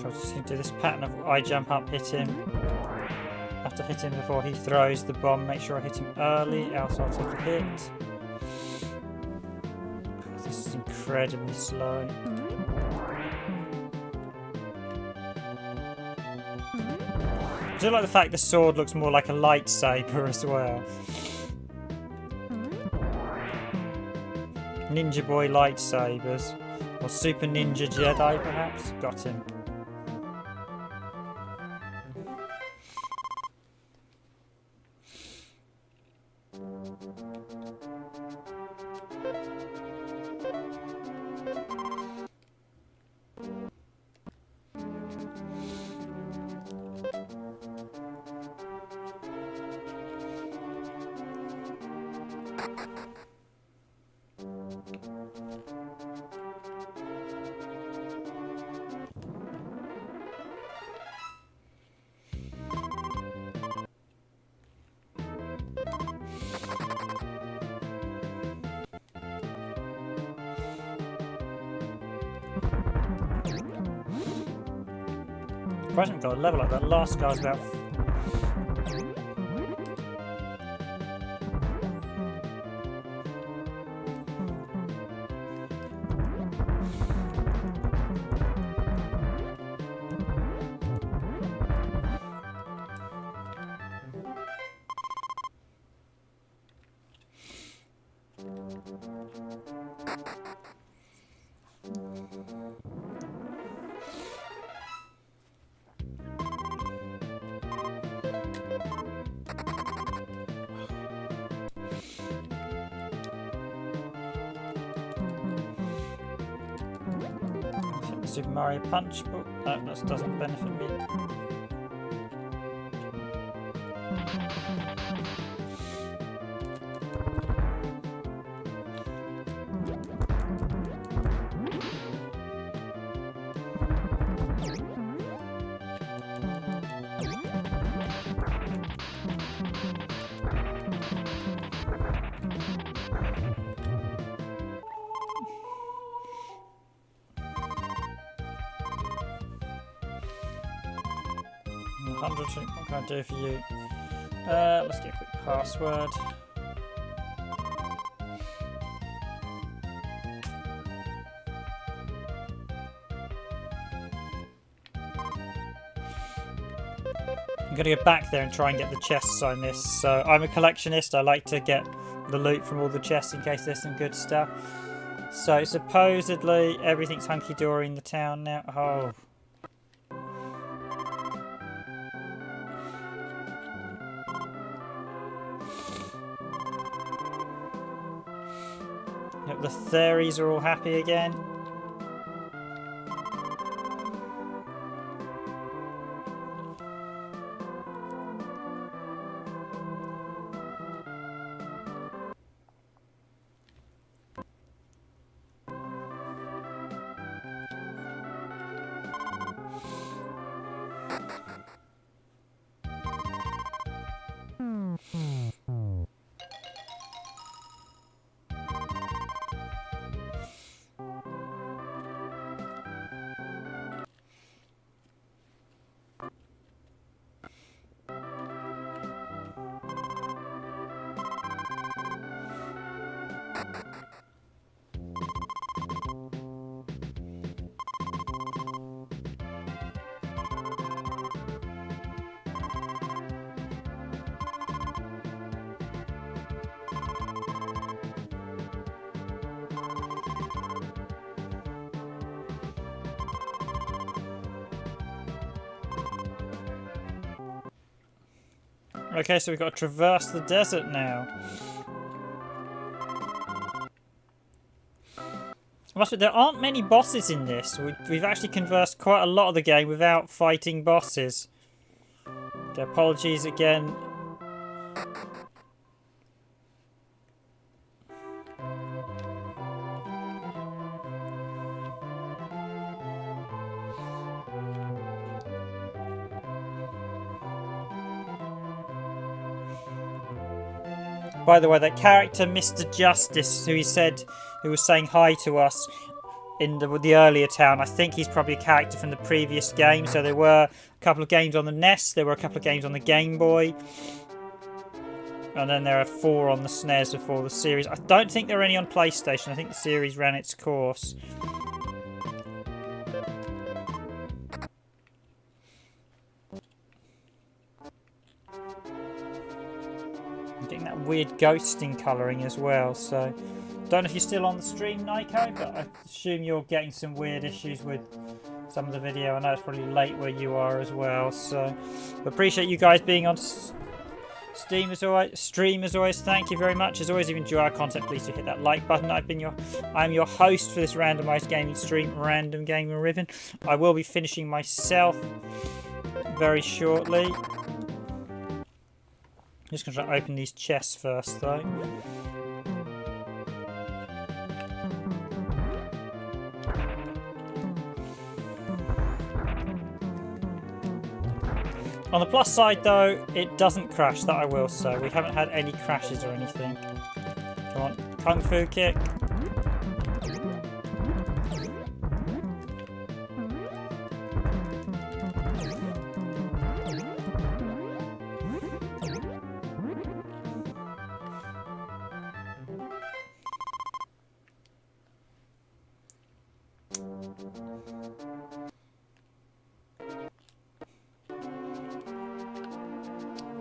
I'm just going to do this pattern of I jump up, hit him. I have to hit him before he throws the bomb. Make sure I hit him early, else I'll take a hit. This is incredibly slow. I do like the fact the sword looks more like a lightsaber as well. Ninja Boy lightsabers. Or Super Ninja Jedi perhaps? Got him. I haven't got a level like that. Last guy's about... Super Mario Punch, but that doesn't benefit me. What can I do for you? Let's get a quick password. I'm going to go back there and try and get the chests I missed. So I'm a collectionist. I like to get the loot from all the chests in case there's some good stuff. So supposedly everything's hunky-dory in the town now. Oh. Yep, the fairies are all happy again. Okay, so we've got to traverse the desert now. There aren't many bosses in this. We've actually conversed quite a lot of the game without fighting bosses. Okay, apologies again. By the way, that character, Mr. Justice, who was saying hi to us in the earlier town, I think he's probably a character from the previous game. So there were a couple of games on the NES, there were a couple of games on the Game Boy, and then there are 4 on the SNES before the series. I don't think there are any on PlayStation. I think the series ran its course. Weird ghosting colouring as well, so don't know if you're still on the stream, Nico, but I assume you're getting some weird issues with some of the video. I know it's probably late where you are as well, so appreciate you guys being on stream as always. Thank you very much. As always, if you enjoy our content, please do hit that like button. I'm your host for this randomised gaming stream, Random Gaming with Riven. I will be finishing myself very shortly. Just going to try to open these chests first, though. On the plus side, though, it doesn't crash, that I will say. We haven't had any crashes or anything. Come on, Kung Fu kick.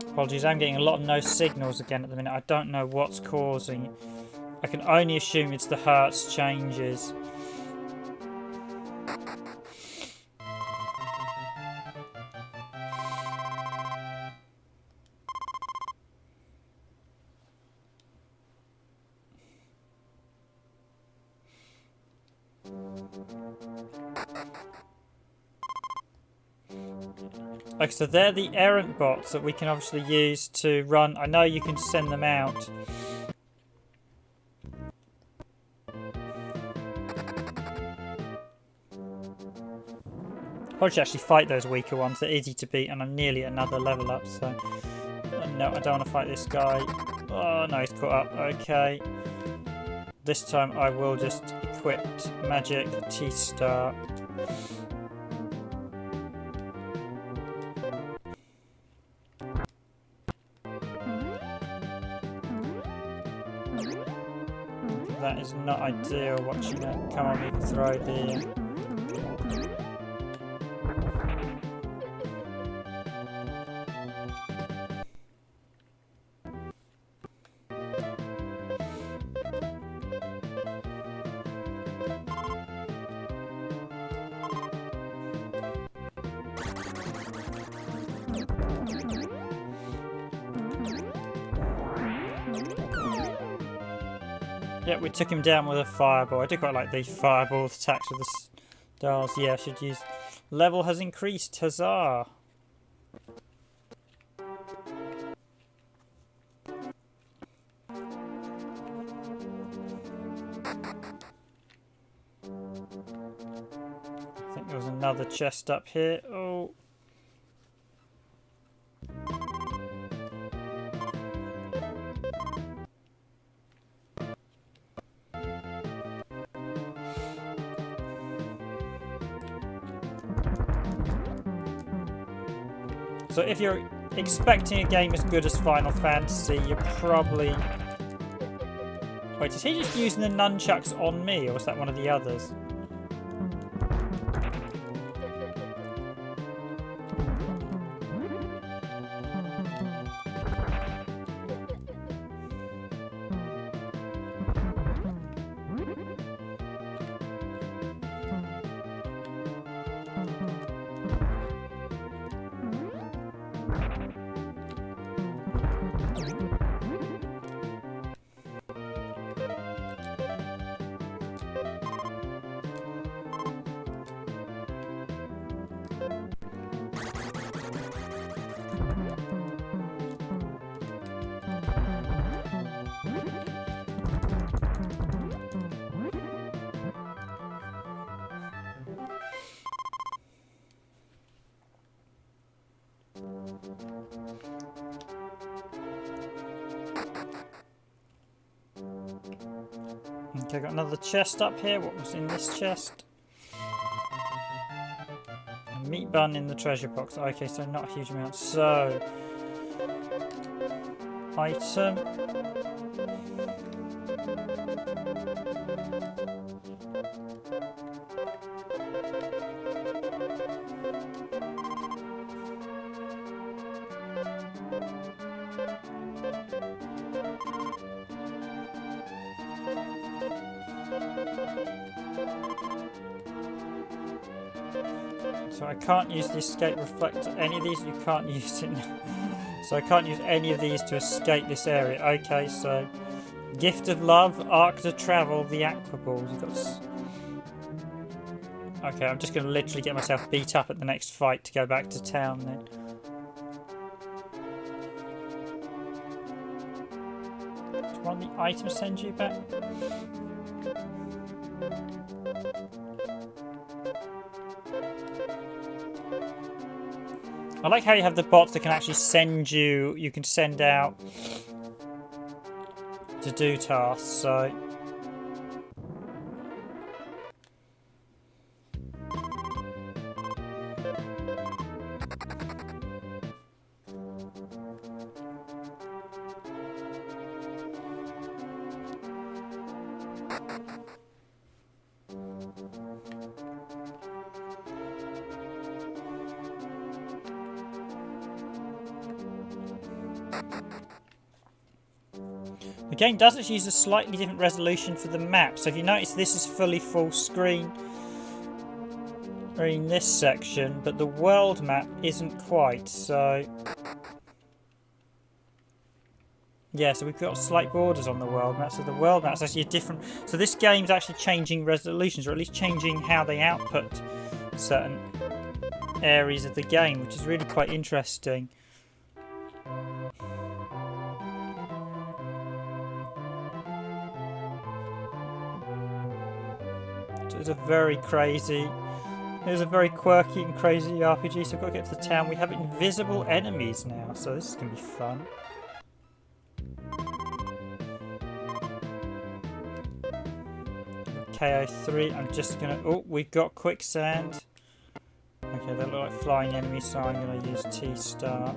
Apologies, I'm getting a lot of no signals again at the minute. I don't know what's causing it. I can only assume it's the hertz changes. Okay, so they're the errant bots that we can obviously use to run. I know you can send them out. Probably should actually fight those weaker ones. They're easy to beat, and I'm nearly at another level up, so... No, I don't want to fight this guy. Oh, no, he's caught up. Okay. This time I will just equip Magic T-Star. That is not ideal, watching that come on me throw the... Yeah, we took him down with a fireball. I do quite like the fireball attacks with the stars. Yeah, I should use... Level has increased. Huzzah! I think there was another chest up here. Oh... So if you're expecting a game as good as Final Fantasy, you're probably... Wait, is he just using the nunchucks on me, or was that one of the others? Okay, got another chest up here. What was in this chest? A meat bun in the treasure box. Okay, so not a huge amount. So, item. So I can't use the escape reflector. Any of these you can't use it. So I can't use any of these to escape this area. Okay, so Gift of Love, Arc to Travel, the Aqua Balls. You've got. Okay, I'm just going to literally get myself beat up at the next fight to go back to town then. Do one of the items send you back? I like how you have the bots that can actually send you, you can send out to do tasks, so. The game does actually use a slightly different resolution for the map, so if you notice this is fully full screen in this section, but the world map isn't quite, so yeah, so we've got slight borders on the world map, so the world map's actually a different, so this game's actually changing resolutions, or at least changing how they output certain areas of the game, which is really quite interesting. It's a very crazy, it's a very quirky and crazy RPG, so we've got to get to the town. We have invisible enemies now, so this is going to be fun. KO3, I'm just going to, oh, we've got quicksand. Okay, they look like flying enemies, so I'm going to use T-Star.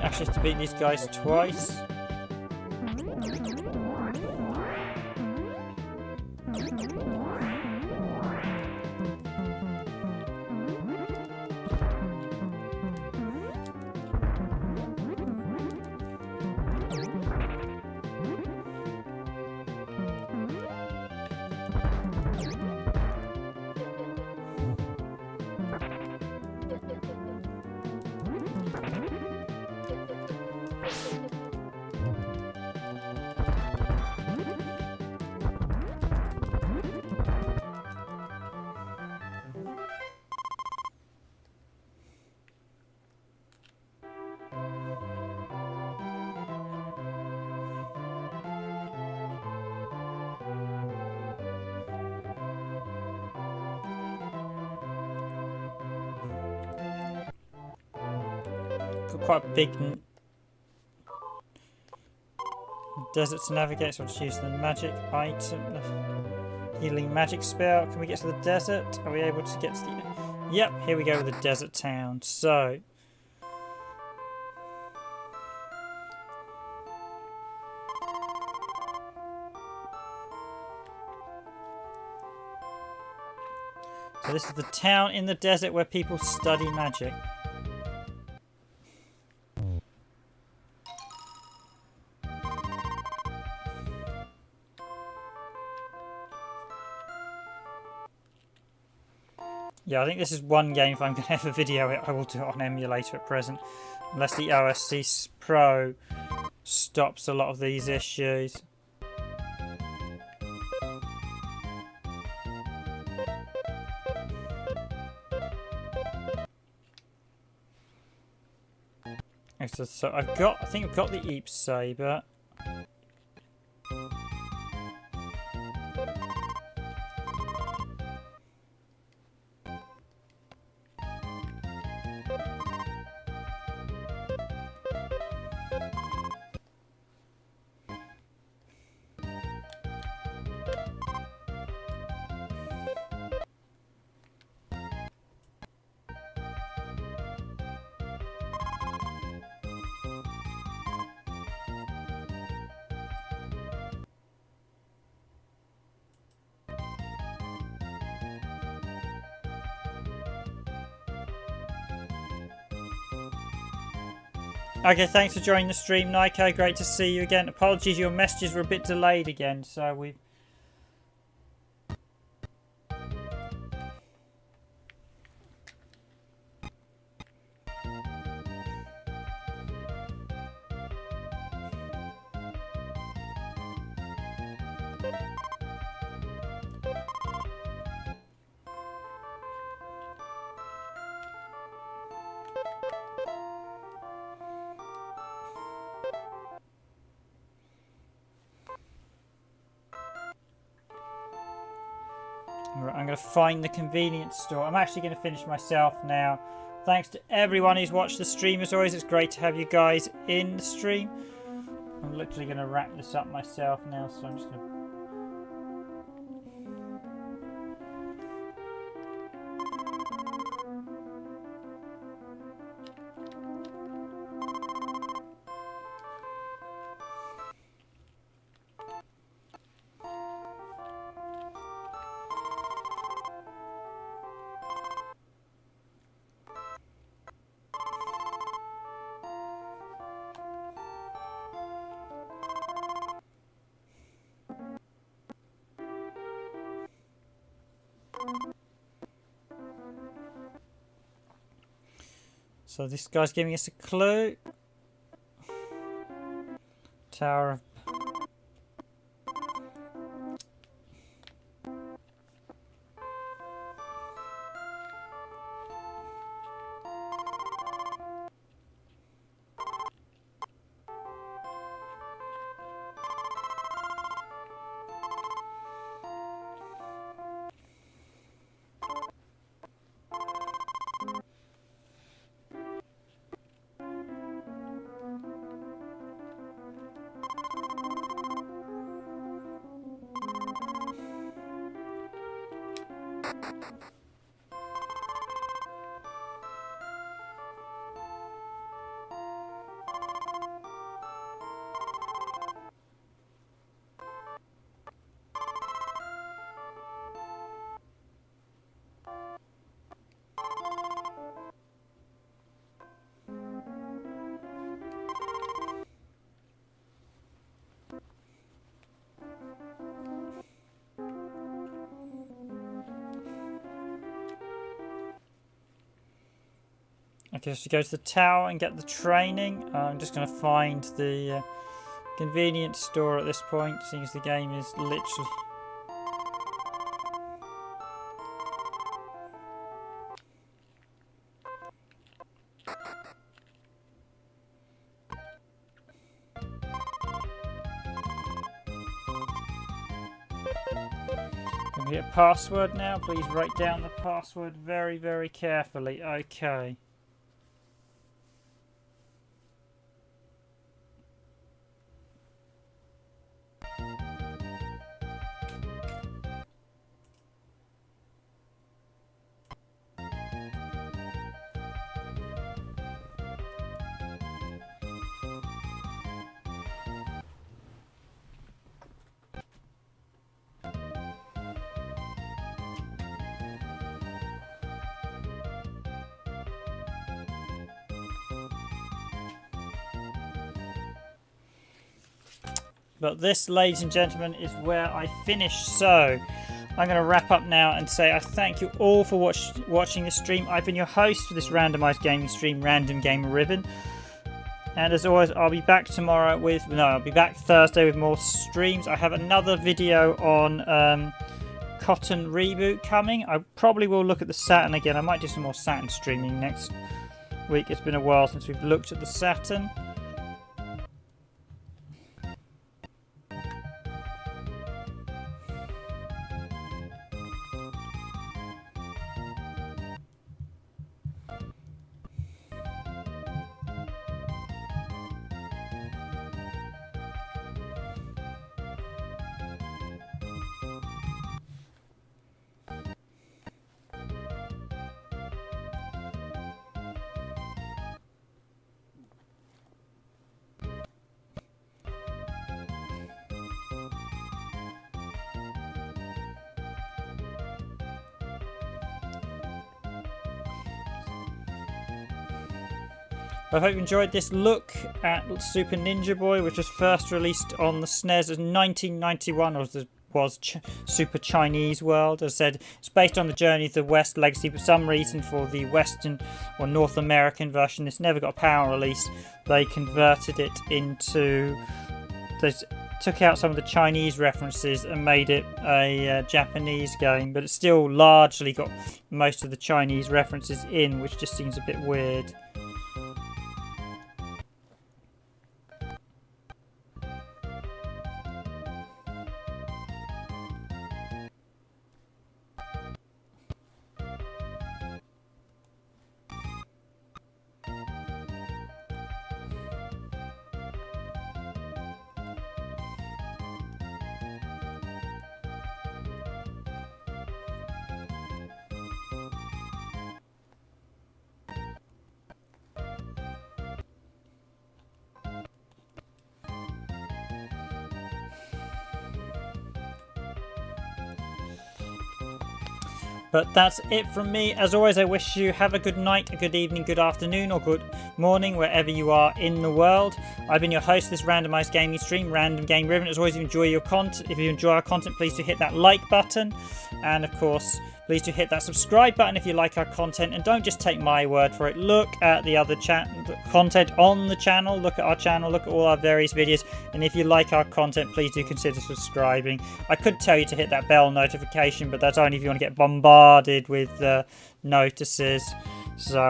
Actually have to beat these guys twice. Quite a big desert to navigate, so I'll just use the magic item, the healing magic spell. Can we get to the desert? Are we able to get to the... Yep, here we go with the desert town. So this is the town in the desert where people study magic. Yeah, I think this is one game, if I'm going to have a video it, I will do it on emulator at present. Unless the OSC Pro stops a lot of these issues. So I think I've got the Eep Saber. Okay, thanks for joining the stream, Nico. Great to see you again. Apologies, your messages were a bit delayed again, so we've... Right, I'm going to find the convenience store. I'm actually going to finish myself now. Thanks to everyone who's watched the stream as always. It's great to have you guys in the stream. I'm literally going to wrap this up myself now, so I'm just going to... So this guy's giving us a clue. Tower of... Okay, so go to the tower and get the training. I'm just going to find the convenience store at this point, seeing as the game is literally... Can we get a password now? Please write down the password very, very carefully. Okay. But this, ladies and gentlemen, is where I finish. So I'm going to wrap up now and say I thank you all for watching this stream. I've been your host for this randomised gaming stream, Random Gamer Riven. And as always, I'll be back tomorrow with... No, I'll be back Thursday with more streams. I have another video on Cotton Reboot coming. I probably will look at the Saturn again. I might do some more Saturn streaming next week. It's been a while since we've looked at the Saturn. I hope you enjoyed this look at Super Ninja Boy, which was first released on the SNES in 1991, or was Super Chinese World. As I said, it's based on the Journey of the West legacy. For some reason, for the Western or North American version, this never got a power release. They converted it into... They took out some of the Chinese references and made it a Japanese game, but it still largely got most of the Chinese references in, which just seems a bit weird. But that's it from me. As always, I wish you have a good night, a good evening, good afternoon, or good morning, wherever you are in the world. I've been your host of this randomised gaming stream, Random Game Riven. As always, if you enjoy our content, please do hit that like button. And of course, please do hit that subscribe button if you like our content. And don't just take my word for it. Look at the other content on the channel. Look at our channel. Look at all our various videos. And if you like our content, please do consider subscribing. I could tell you to hit that bell notification, but that's only if you want to get bombarded with notices. So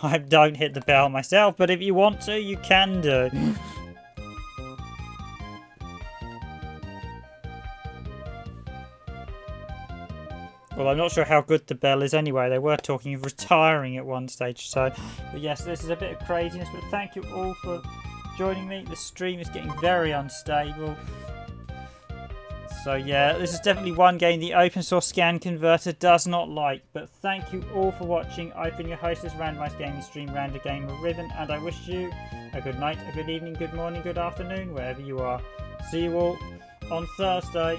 I don't hit the bell myself, but if you want to, you can do. Well, I'm not sure how good the bell is anyway. They were talking of retiring at one stage. So, but yes, this is a bit of craziness. But thank you all for joining me. The stream is getting very unstable. So yeah, this is definitely one game the open source scan converter does not like. But thank you all for watching. I've been your host of this randomised gaming stream, Random Gamer Riven, and I wish you a good night, a good evening, good morning, good afternoon, wherever you are. See you all on Thursday.